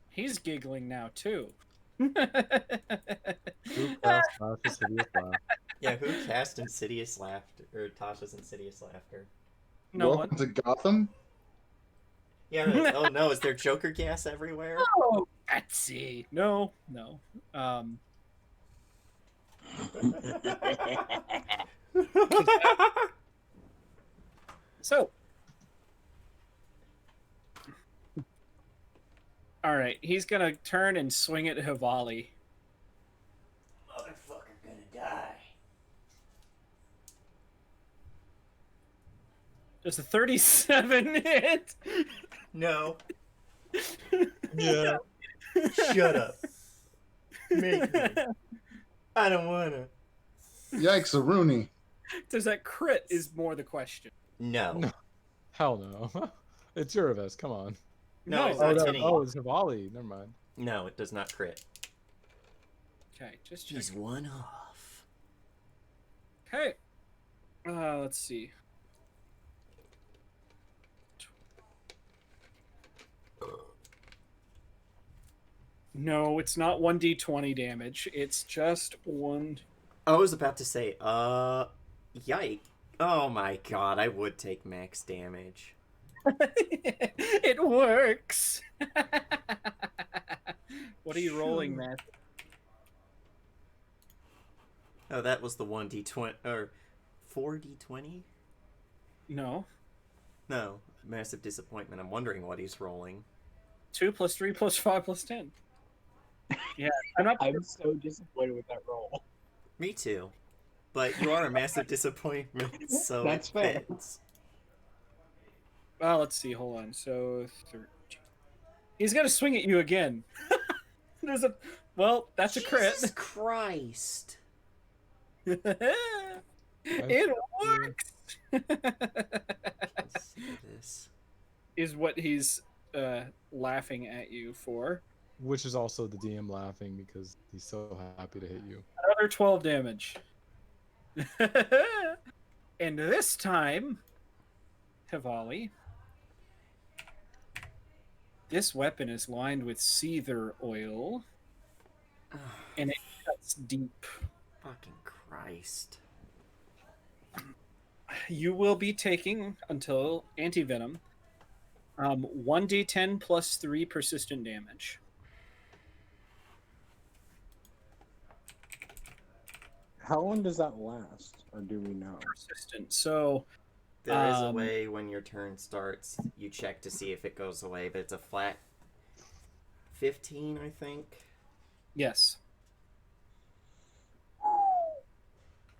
He's giggling now too. Who cast Tasha's hideous laugh? Yeah, who cast Insidious Laughter, or Tasha's Insidious Laughter? No Welcome one. to Gotham. Yeah, oh no, is there Joker gas everywhere? Oh, Betsy. No. So. All right, he's gonna turn and swing at Hivali. Motherfucker gonna die. Does a 37 hit? No. Yeah. Shut up. Make me. I don't wanna. Yikes, a Rooney. Does that crit is more the question. No. No. Hell no. It's Uraves, come on. No, it's Oh, not no, hitting. oh, it's Hivali. Never mind. No, it does not crit. Okay, just check. He's one off. Okay. Let's see. No, it's not 1d20 damage. It's just one. I was about to say, yike. Oh my god, I would take max damage. It works. What are you rolling, Matt? Oh, that was the 1d20, or 4d20? No. No, massive disappointment. I'm wondering what he's rolling. 2 plus 3 plus 5 plus 10. Yeah, I'm not. I'm so disappointed with that roll. Me too. But you are a massive disappointment, so That's it fair. fits. Well, let's see. Hold on. So 13. He's gonna swing at you again. There's a. Well, that's a crit. Jesus Christ. It works. Let's see this. Is what he's laughing at you for. Which is also the DM laughing because he's so happy to hit you. Another 12 damage. And this time, Hivali, This weapon is lined with seether oil, and it cuts deep. Fucking Christ. You will be taking, until anti-venom, 1d10 plus 3 persistent damage. How long does that last, or do we know? Persistent. So, There is a way when your turn starts, you check to see if it goes away, but it's a flat 15, I think. yes.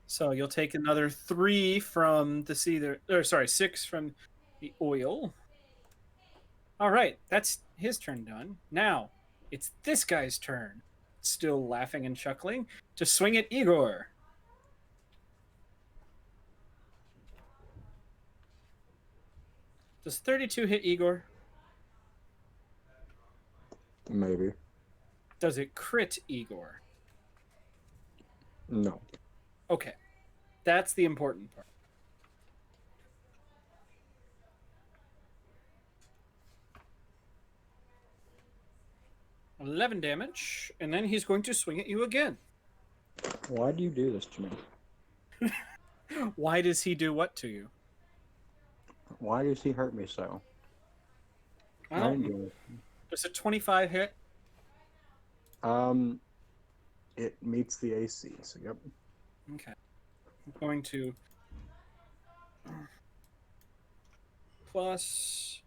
So you'll take another 3 from the seether, or sorry, 6 from the oil. All right, that's his turn done. Now, it's this guy's turn, still laughing and chuckling, to swing at Igor. Does 32 hit Igor? Maybe. Does it crit Igor? No. Okay. That's the important part. $11 damage, and then he's going to swing at you again. Why do you do this to me? Why does he do what to you? Why does he hurt me so? I didn't don't. do it. Does a 25 hit? It meets the AC, so yep. Okay. I'm going to plus.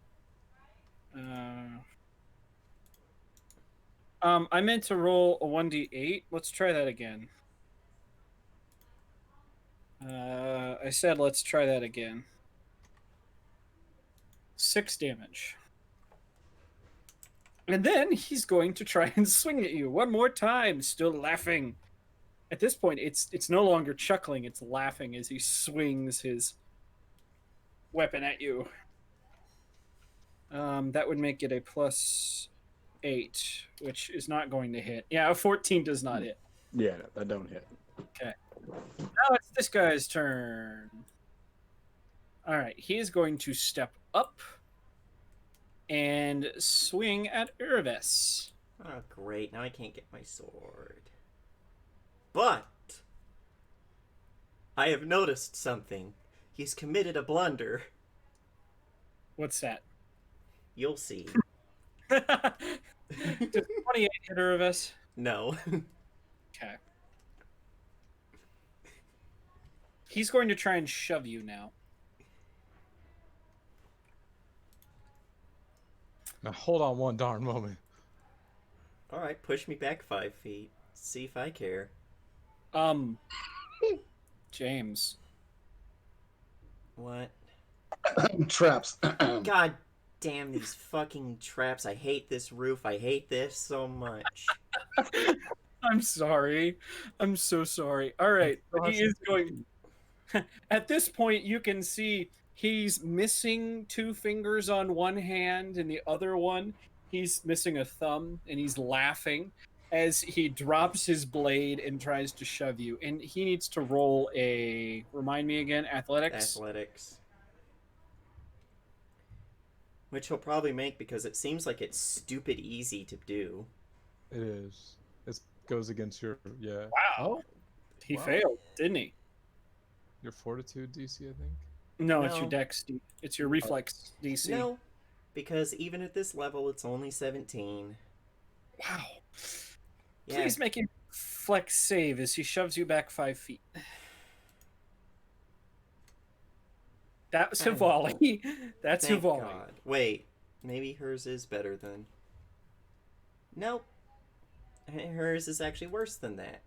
I meant to roll a 1d8. Let's try that again. I said let's try that again. 6 damage. And then he's going to try and swing at you one more time, still laughing. At this point, it's no longer chuckling, it's laughing as he swings his weapon at you. That would make it a +8, which is not going to hit. Yeah, a 14 does not hit. Yeah, no, that don't hit. Okay. Now it's this guy's turn. All right, he is going to step up and swing at Irvis. Oh, great. Now I can't get my sword. But I have noticed something. He's committed a blunder. What's that? You'll see. Does 28 hit Irvis? No. Okay. He's going to try and shove you now. Now hold on one darn moment. Alright, push me back 5 feet. See if I care. James. What? Traps. God damn these fucking traps. I hate this roof. I hate this so much. I'm sorry. I'm so sorry. All right. He is going. At this point, you can see he's missing 2 fingers on one hand, and the other one, he's missing a thumb, and he's laughing as he drops his blade and tries to shove you. And he needs to roll a, remind me again, athletics. Athletics. Which he'll probably make because it seems like it's stupid easy to do. It is. It goes against your Wow. Oh, He wow. failed, didn't he? Your fortitude DC, I think. No, it's No. your dex. It's your reflex DC. No, because even at this level, it's only 17. Wow. Yeah. Please make a flex save as he shoves you back 5 feet. That was Hivali. That's Thank Hivali. God. Wait, maybe hers is better than. Nope. Hers is actually worse than that.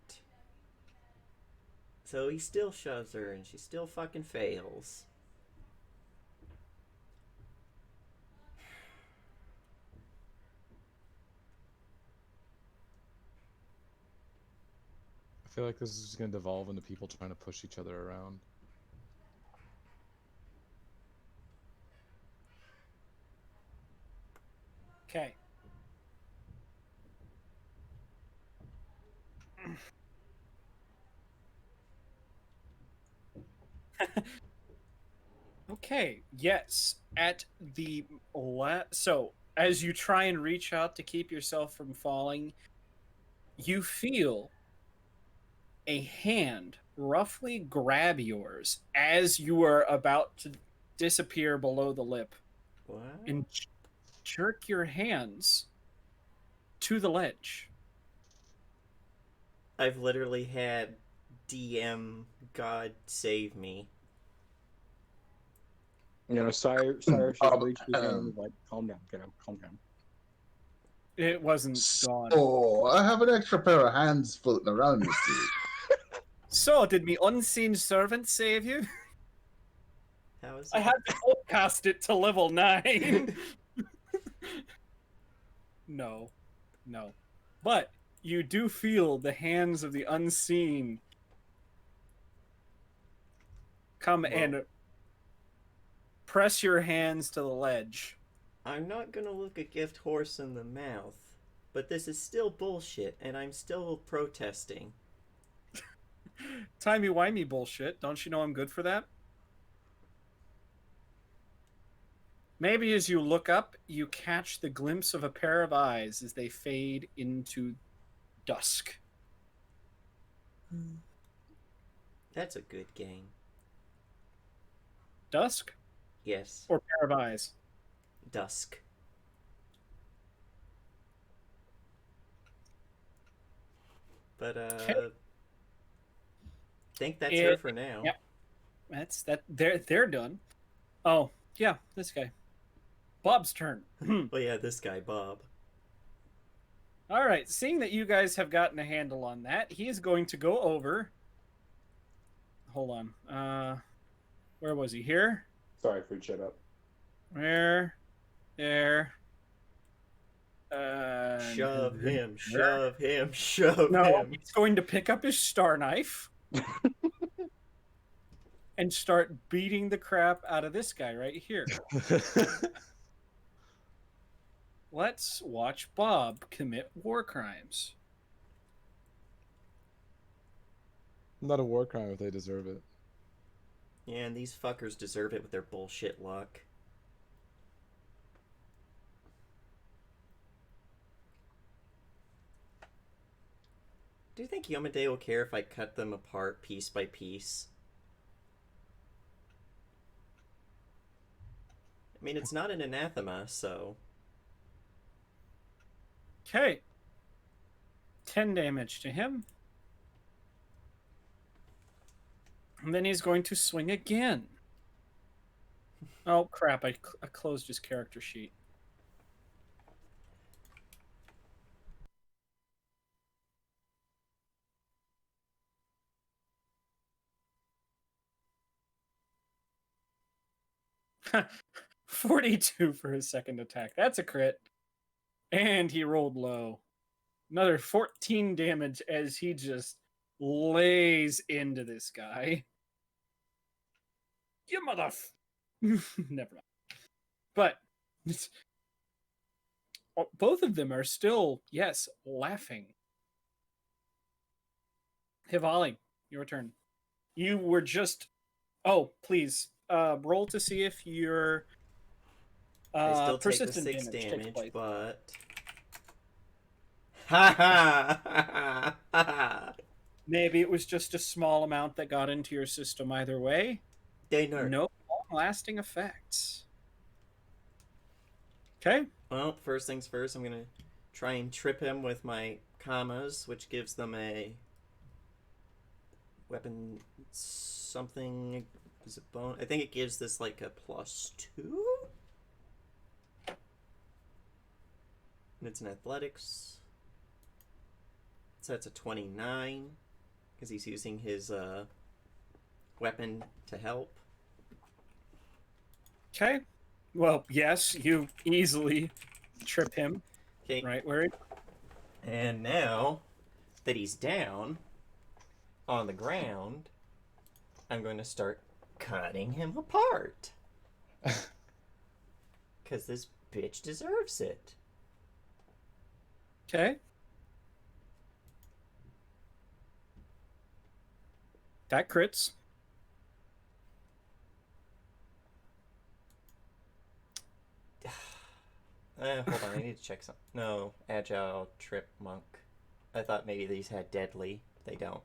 So he still shoves her, and she still fucking fails. I feel like this is just going to devolve into people trying to push each other around. Okay. Okay. Yes. At the so as you try and reach out to keep yourself from falling, you feel a hand roughly grab yours as you are about to disappear below the lip What? and jerk your hands to the ledge. I've literally had DM God save me. Cyrus just reached his hand and was like, calm down, kiddo, calm down. It wasn't gone. Oh, I have an extra pair of hands floating around, you see. So, did me unseen servant save you? How is I it? had to upcast it to level 9. No. But you do feel the hands of the unseen come and press your hands to the ledge. I'm not gonna look a gift horse in the mouth, but this is still bullshit, and I'm still protesting. Timey-wimey bullshit. Don't you know I'm good for that? Maybe as you look up, you catch the glimpse of a pair of eyes as they fade into dusk. That's a good game. Dusk? Yes, Or pair of eyes? dusk. But think that's her for now. Yep. That's that. They're done. Oh yeah, this guy. Bob's turn. Oh yeah, this guy Bob. All right. Seeing that you guys have gotten a handle on that, he is going to go over. Hold on. Where was he? Here. Sorry, food shut up. Where? There. Shove him, shove him, shove No, him. he's going to pick up his star knife and start beating the crap out of this guy right here. Let's watch Bob commit war crimes. Not a war crime if they deserve it. Yeah, and these fuckers deserve it with their bullshit luck. Do you think Yomade will care if I cut them apart piece by piece? I mean, it's not an anathema, so... Okay. 10 damage to him. And then he's going to swing again. Oh, crap. I closed his character sheet. $42 for his second attack. That's a crit. And he rolled low. Another 14 damage as he just lays into this guy. You Never mind. But both of them are still, yes, laughing. Hivali, your turn. You were just... Oh, please. Roll to see if your I still take the persistent 6 takes damage, place. but... Ha ha! Ha ha! Maybe it was just a small amount that got into your system either way. They know. No long-lasting effects. Okay. Well, first things first, I'm gonna try and trip him with my commas, which gives them a weapon something. Is it bone? I think it gives this like a +2. And it's an athletics. So that's a 29 because he's using his weapon to help. Okay. Well, yes, you easily trip him. Okay. Right where he... And now that he's down on the ground, I'm going to start cutting him apart. Because this bitch deserves it. Okay. That crits. Hold on, I need to check some. No, agile, trip, monk. I thought maybe these had deadly. They don't.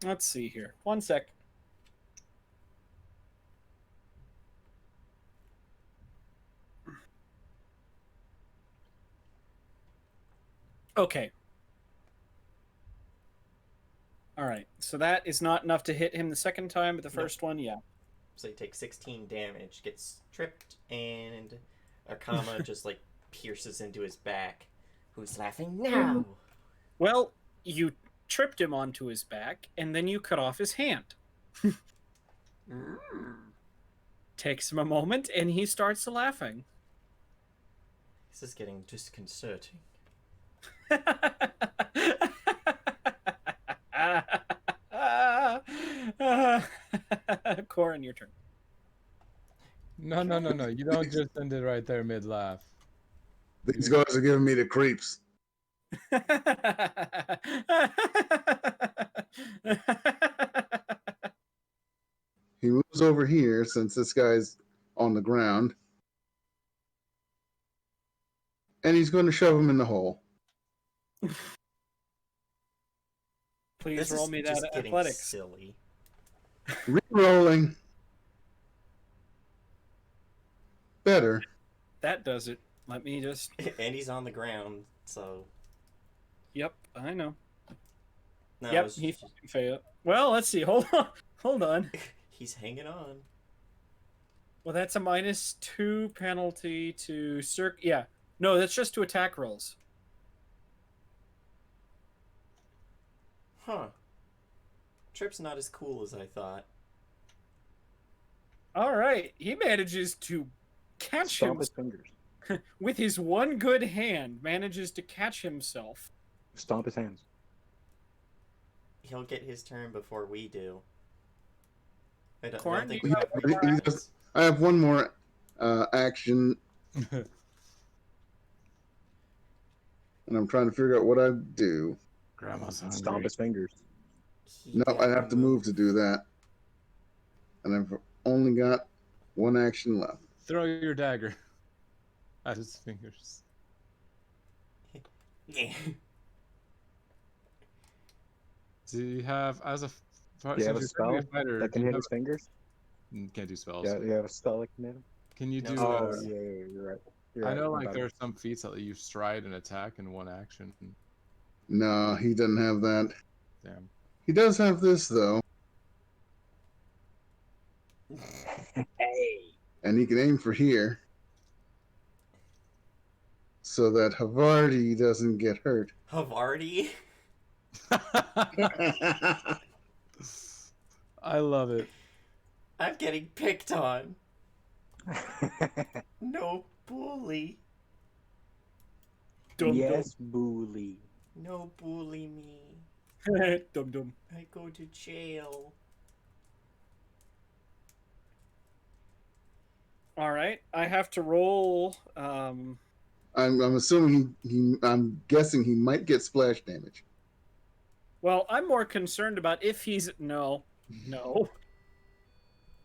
Let's see here. One sec. Okay. All right. So that is not enough to hit him the second time, but the first one, yeah. So he takes 16 damage, gets tripped, and a comma just like pierces into his back. Who's laughing now? Well, you tripped him onto his back, and then you cut off his hand. Takes him a moment, and he starts laughing. This is getting disconcerting. Corin, your turn. No. You don't just end it right there mid laugh. These guys are giving me the creeps. He moves over here since this guy's on the ground. And he's going to shove him in the hole. Please This roll is me just that getting athletics. silly. Re-rolling. Better. That does it. Let me just. And he's on the ground, so. Yep, I know. No, Yep, it's he just- fucking failed. Well, let's see. Hold on. Hold on. he's hanging on. Well, that's a -2 penalty to Yeah. No, that's just to attack rolls. Huh. Trip's not as cool as I thought. All right. He manages to catch Stomp his himself. fingers. With his one good hand, manages to catch himself. Stomp his hands. He'll get his turn before we do. I don't Corin, think do we you have have He any more does- I have one more action, and I'm trying to figure out what I do. Grandma's hungry. Stomp his fingers. He No, got I have to move to do that. And I've only got one action left. Throw your dagger at his fingers. Yeah. Do you have, as a Do you have a since you're currently spell fighter, that can do you hit have his fingers? can't do spells. Yeah, you have a spell that can hit him? Can you No do? spells. Oh, yeah, you're right. You're I right. know, My like bad. there are some feats that let you stride and attack in one action. No, he doesn't have that. Damn. He does have this, though. Hey! And he can aim for here. So that Havarti doesn't get hurt. Havarti? I love it. I'm getting picked on. No bully. Dum yes, bully. No bully me. dum. Dum dum. I go to jail. All right. I have to roll. I'm assuming I'm guessing he might get splash damage. Well, I'm more concerned about if he's no.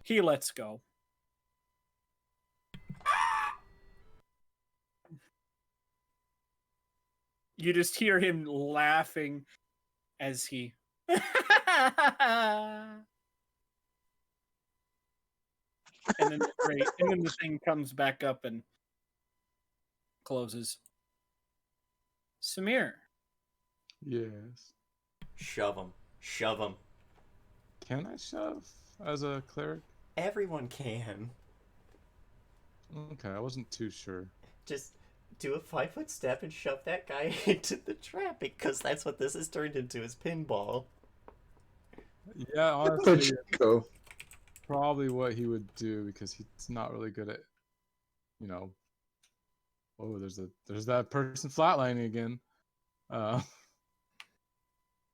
He lets go. You just hear him laughing as he. and then the thing comes back up and closes. Samir. Yes. Shove him. Shove him. Can I shove as a cleric? Everyone can. Okay, I wasn't too sure. Just do a 5-foot step and shove that guy into the trap because that's what this has turned into is pinball. Yeah, honestly, Go. probably what he would do because he's not really good at, you know. Oh, there's that person flatlining again.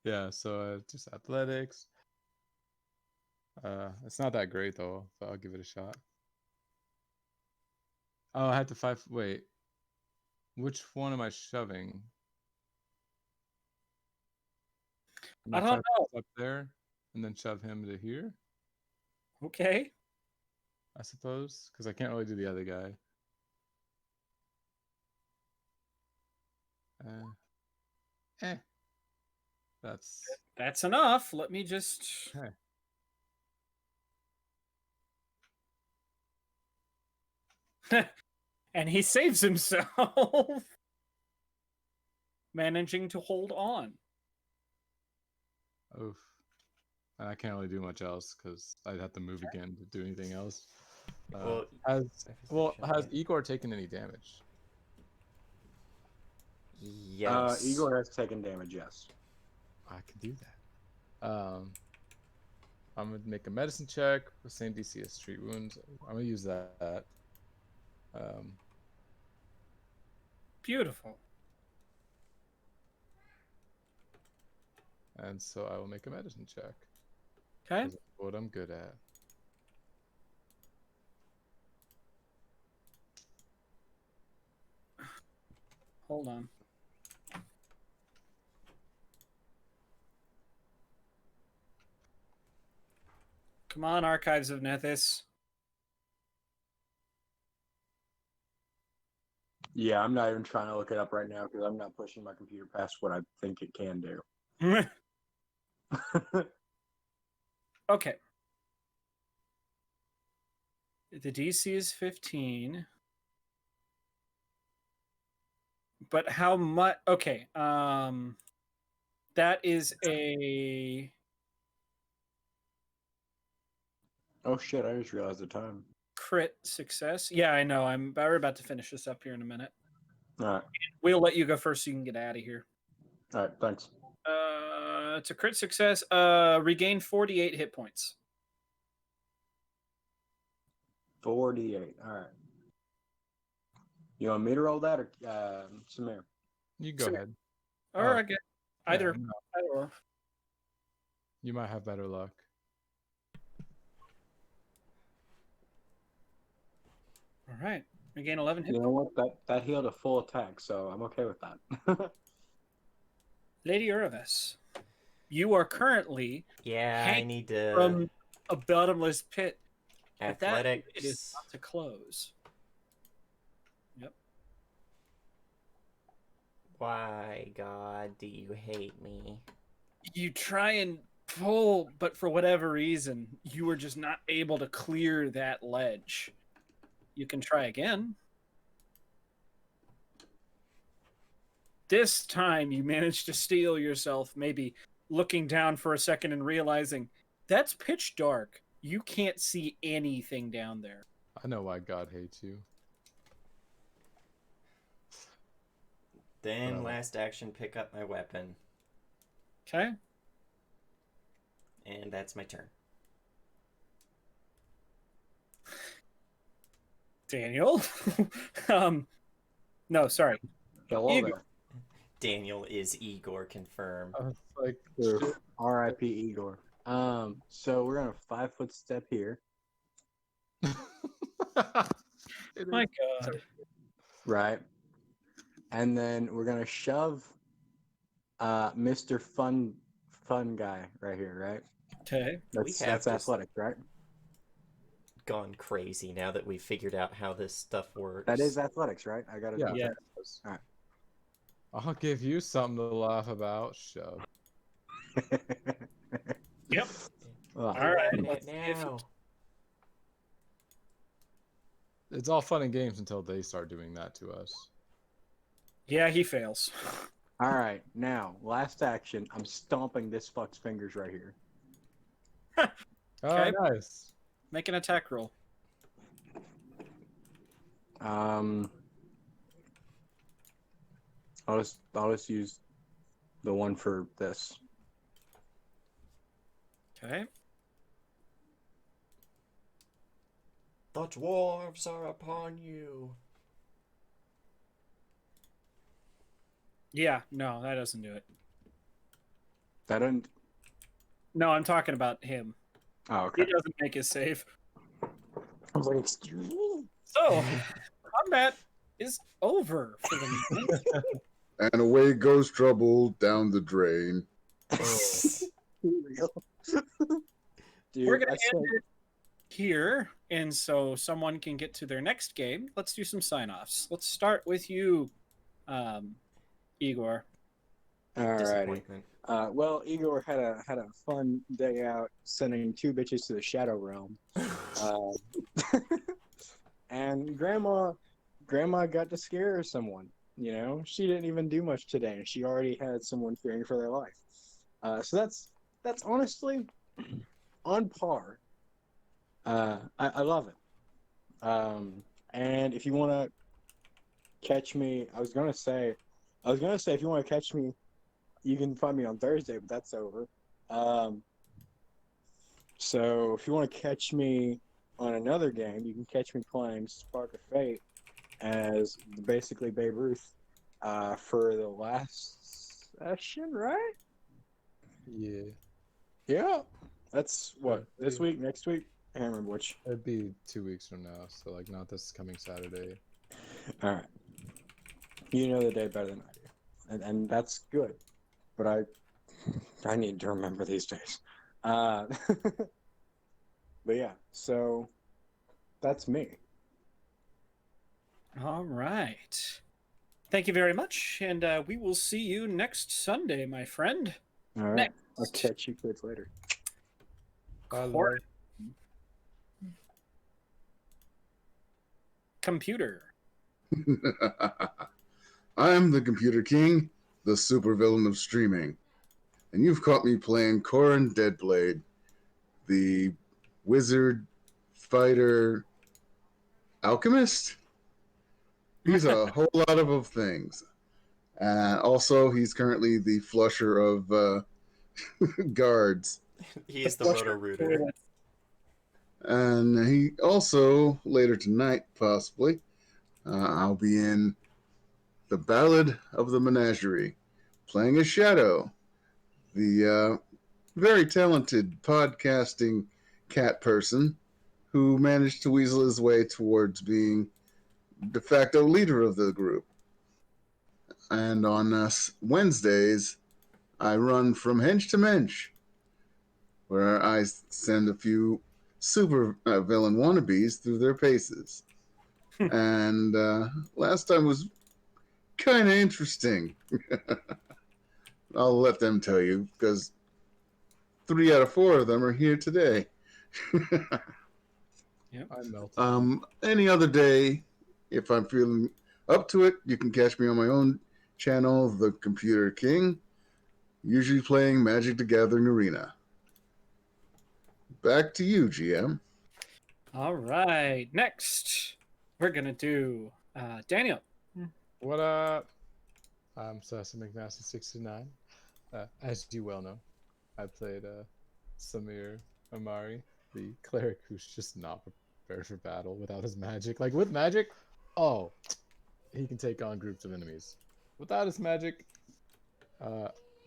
Yeah, so just athletics. It's not that great though, but I'll give it a shot. Oh, I had to wait. Which one am I shoving? Am I don't five know. up there and then shove him to here? Okay. I suppose, because I can't really do the other guy. Eh. That's That's enough. Let me just. okay. And he saves himself, managing to hold on. Oof. I can't really do much else because I'd have to move again to do anything else. Well, Has yeah. Igor taken any damage? Yes. Igor has taken damage. Yes. I can do that. I'm gonna make a medicine check with same DC as street wounds. I'm gonna use that. Beautiful. And so I will make a medicine check. Okay. 'Cause that's what I'm good at. Hold on. Come on, Archives of Nethys. Yeah, I'm not even trying to look it up right now because I'm not pushing my computer past what I think it can do. Okay. The DC is 15. But how much? Okay. That is a Oh shit! I just realized the time. crit success. Yeah, I know. We're about to finish this up here in a minute. All right. We'll let you go first so you can get out of here. All right. Thanks. It's a crit success. Regain 48 hit points. 48. All right. You want me to roll that or Samir? You go So- ahead. Or Oh, I get either. Yeah, no, Either or. you might have better luck. All right. Regain 11 hit You points. know what? That healed a full attack, so I'm okay with that. Lady Uravis, you are currently Yeah, I hanging need to from a bottomless pit. But that pit is athletics. about to close. Yep. Why, God, do you hate me? You try and pull, but for whatever reason, you were just not able to clear that ledge. You can try again. This time you managed to steel yourself, maybe looking down for a second and realizing that's pitch dark. You can't see anything down there. I know why God hates you. Then Well. last action, pick up my weapon, Okay? and that's my turn. Daniel? No, sorry. Hello Igor. there. Daniel is Igor, confirm. I was like, Oof. shit. R.I.P. Igor. So we're gonna 5-foot step here, It My is- God. right? And then we're gonna shove Mr. Fun guy right here, right? Okay. That's have just- athletic, right? Gone crazy now that we've figured out how this stuff works. That is athletics, right? I got it. Yeah. Yeah. Alright. I'll give you something to laugh about. Shove. Yep. Well, All right. Doing Let's it see if now. It's all fun and games until they start doing that to us. Yeah, he fails. all right. Now, last action. I'm stomping this fuck's fingers right here. Okay. Oh, nice. Make an attack roll. I'll just use the one for this. Okay. The dwarves are upon you. Yeah, no, that doesn't do it. That didn't. No, I'm talking about him. Oh, He okay. doesn't make it safe. I was like, excuse me? So, combat is over for the moment. And away goes trouble down the drain. Dude, We're going I to said, end it here. And so someone can get to their next game. Let's do some sign-offs. Let's start with you, Igor. Alrighty. Disappointment. Well, Igor had a fun day out sending 2 bitches to the Shadow Realm. And grandma got to scare someone. You know, she didn't even do much today, and she already had someone fearing for their life. So that's honestly on par. I love it. And if you want to catch me, I was gonna say if you want to catch me, you can find me on Thursday, but that's over. Um, so if you want to catch me on another game, you can catch me playing Spark of Fate as basically Babe Ruth for the last session, right? Yeah. Yeah. That's what, Yeah. this week, next week? I can't remember which. It'd be 2 weeks from now, so like not this coming Saturday. All right. You know the day better than I do. And that's good. But I need to remember these days. But yeah, so that's me. All right. Thank you very much, and we will see you next Sunday, my friend. All right. Next. I'll catch you kids later. Bye, Court. Computer. I'm the Computer King, the supervillain of streaming, and you've caught me playing Corrin Deadblade, the wizard fighter alchemist. He's a whole lot of things. Also, he's currently the flusher of guards. He's the Flusher Roto-Rooter. toilet. And he also, later tonight, possibly, I'll be in The Ballad of the Menagerie, playing a shadow, the very talented podcasting cat person who managed to weasel his way towards being de facto leader of the group. And on Wednesdays, I run from hench to mensch, where I send a few super villain wannabes through their paces. And last time was kind of interesting. I'll let them tell you, because 3 out of 4 of them are here today. I'm melting. Any other day, if I'm feeling up to it, you can catch me on my own channel, The Computer King, usually playing Magic the Gathering Arena. Back to you, GM. All right. Next, we're going to do Daniel. What up? I'm Sassy McNasty69. As you well know, I played Samir Amari, the cleric who's just not prepared for battle without his magic. Like, with magic, oh, he can take on groups of enemies. Without his magic,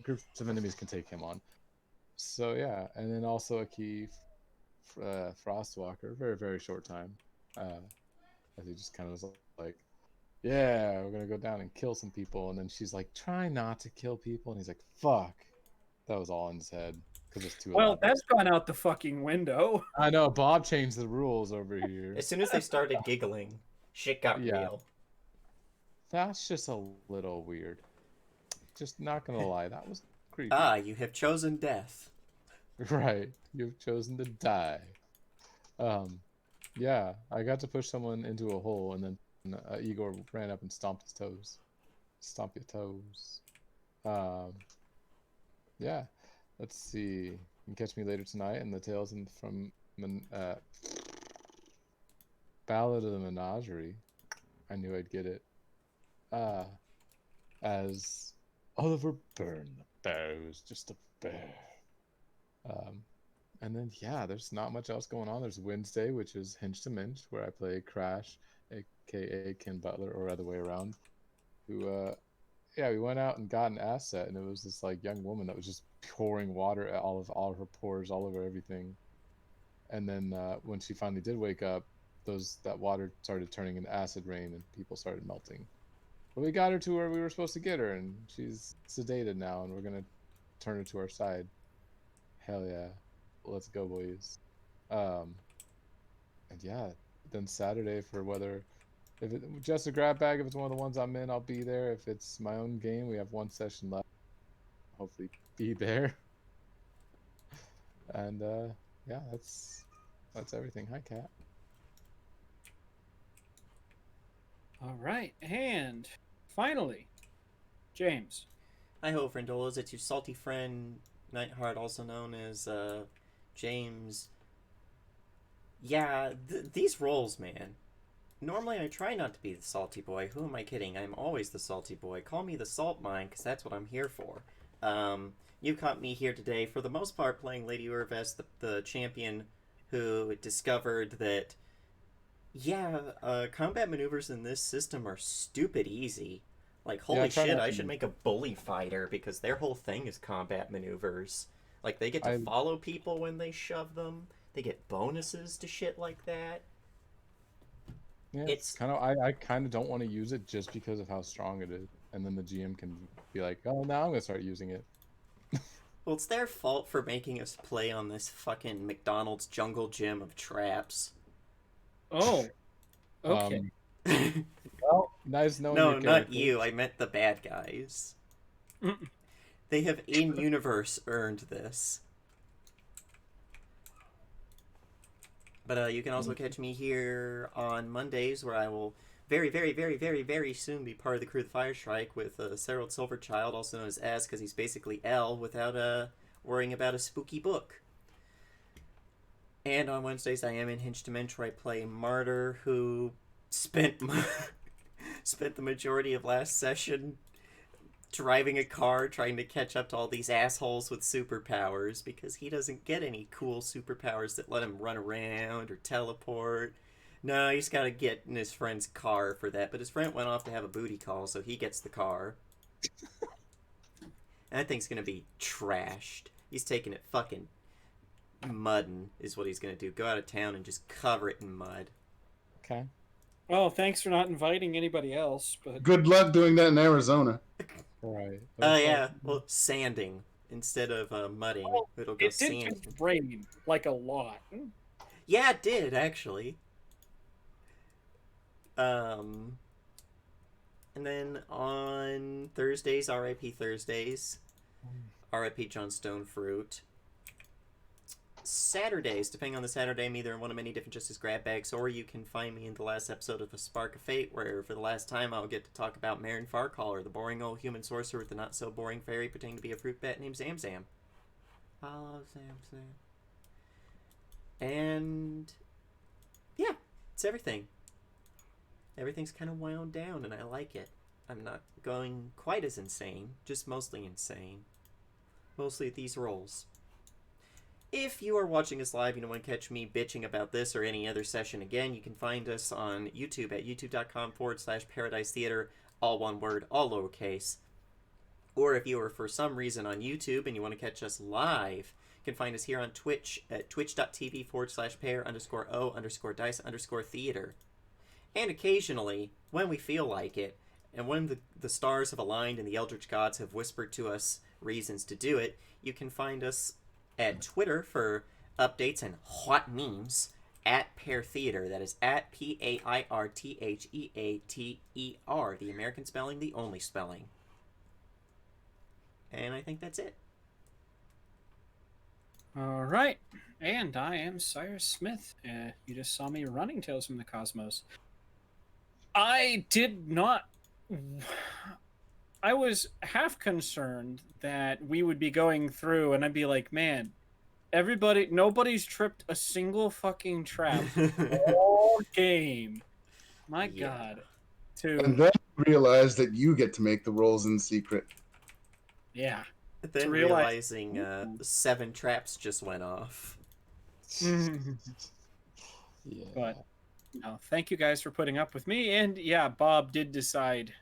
groups of enemies can take him on. So, yeah. And then also a key Frostwalker, very, very short time. As he just kind of was like, yeah, we're gonna go down and kill some people, and then she's like, try not to kill people, and he's like, fuck. That was all in his head because it's too. Well, that's gone out the fucking window. I know Bob changed the rules over here. As soon as they started giggling, shit got Yeah. real. That's just a little weird. Just not gonna lie, that was creepy. Ah, you have chosen death. Right, you've chosen to die. Yeah, I got to push someone into a hole, and then Igor ran up and stomped his toes. Stomp your toes. Yeah. Let's see. You can catch me later tonight in the Tales from Ballad of the Menagerie. I knew I'd get it. As Oliver Byrne, the bear who's just a bear. And then yeah, there's not much else going on. There's Wednesday, which is Hinge to Minge, where I play Crash, aka Ken Butler, or other way around. Who yeah, we went out and got an asset, and it was this like young woman that was just pouring water at all of her pores all over everything. And then when she finally did wake up, that water started turning into acid rain, and people started melting. But we got her to where we were supposed to get her, and she's sedated now, and we're gonna turn her to our side. Hell yeah, let's go, boys. And yeah, then Saturday for whether if it just a grab bag, if it's one of the ones I'm in, I'll be there. If it's my own game, we have one session left. Hopefully, be there. And yeah, that's everything. Hi, Cat. All right, and finally, James. Hi ho, friendolas. It's your salty friend, Nightheart, also known as James. Yeah, these roles, man. Normally, I try not to be the salty boy. Who am I kidding? I'm always the salty boy. Call me the salt mine, because that's what I'm here for. You caught me here today, for the most part, playing Lady Urves, the champion who discovered that, yeah, combat maneuvers in this system are stupid easy. Like, Yeah, holy try shit, not I to should use make a bully fighter, because their whole thing is combat maneuvers. Like, they get to I follow people when they shove them, they get bonuses to shit like that. yeah, it's It's kind of I kind of don't want to use it just because of how strong it is, and then the GM can be like, oh, now I'm gonna start using it. Well, it's their fault for making us play on this fucking McDonald's jungle gym of traps. Oh, okay. Well, nice knowing No, your not character. you. I meant the bad guys. They have in-universe earned this. But you can also catch me here on Mondays, where I will very, very, very, very, very soon be part of the crew of the Fire Strike with Serald Silverchild, also known as S, because he's basically L, without worrying about a spooky book. And on Wednesdays, I am in Hinge Dimension, where I play Martyr, who spent spent the majority of last session driving a car trying to catch up to all these assholes with superpowers, because he doesn't get any cool superpowers that let him run around or teleport. No, he's got to get in his friend's car for that, but his friend went off to have a booty call, so he gets the car. And that thing's gonna be trashed. He's taking it fucking mudding, is what he's gonna do. Go out of town and just cover it in mud. Okay. Well, thanks for not inviting anybody else, but Good luck doing that in Arizona. Right. Oh, yeah. Well, sanding instead of mudding. Well, It'll go it did sanding. just rain like a lot. Yeah, it did, actually. And then on Thursdays, RIP Thursdays, RIP John Stonefruit. Saturdays, depending on the Saturday, I'm either in one of many different Justice grab bags, or you can find me in the last episode of A Spark of Fate, where for the last time I'll get to talk about Marin Farcaller, the boring old human sorcerer with the not so boring fairy pretending to be a fruit bat named Zamzam. I love Zamzam. And yeah, it's everything. Everything's kind of wound down, and I like it. I'm not going quite as insane, just mostly insane. Mostly at these rolls. If you are watching us live, you don't want to catch me bitching about this or any other session again, you can find us on YouTube at youtube.com/Paradise Theater, all one word, all lowercase. Or if you are for some reason on YouTube and you want to catch us live, you can find us here on Twitch at twitch.tv/pair_o_dice_theater. And occasionally, when we feel like it, and when the stars have aligned and the Eldritch Gods have whispered to us reasons to do it, you can find us at Twitter for updates and hot memes at Pair Theater. That is at PAIRTHEATER. The American spelling, the only spelling. And I think that's it. All right. And I am Cyrus Smith. You just saw me running Tales from the Cosmos. I did not... I was half concerned that we would be going through and I'd be like, man, nobody's tripped a single fucking trap all game. My Yeah. God. And then realize that you get to make the rolls in secret. Yeah. Then realize- realizing 7 traps just went off. Yeah. But no, thank you guys for putting up with me. And yeah, Bob did decide,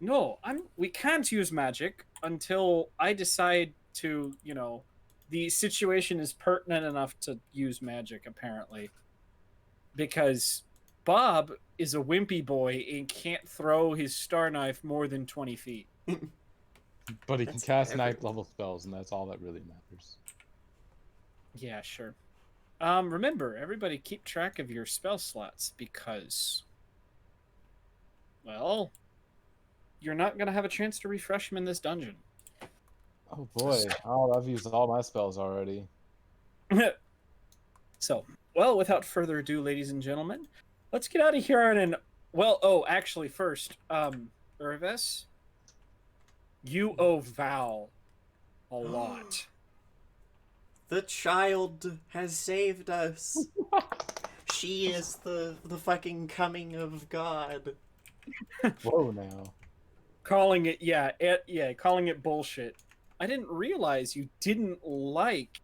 no, we can't use magic until I decide to, the situation is pertinent enough to use magic, apparently. Because Bob is a wimpy boy and can't throw his star knife more than 20 feet. But he can That's cast everyone. knife level spells, and that's all that really matters. Yeah, sure. Remember, everybody keep track of your spell slots because, well, you're not gonna have a chance to refresh them in this dungeon. Oh boy. Oh, I've used all my spells already. So, well, without further ado, ladies and gentlemen, let's get out of here on an. Well, oh, actually, first, Urvis, you owe Val a lot. The child has saved us. She is the fucking coming of God. Whoa, now. Calling it, calling it bullshit. I didn't realize you didn't like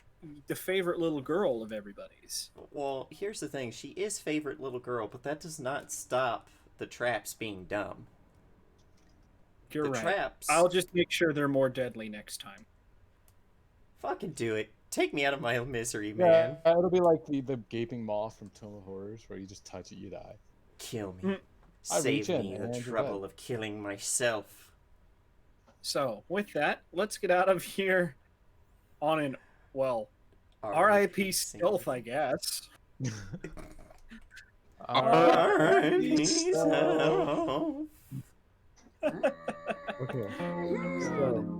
the favorite little girl of everybody's. Well, here's the thing. She is favorite little girl, but that does not stop the traps being dumb. You're The right. traps. I'll just make sure they're more deadly next time. Fucking do it. Take me out of my misery, man. Yeah, it'll be like the gaping moth from Tomb of Horrors, where you just touch it, you die. Kill me. I Save reach in, me the and you're trouble dead. of killing myself. So, with that, let's get out of here on an, well, R.I.P. stealth, I guess. R.I.P. stealth. Okay. So,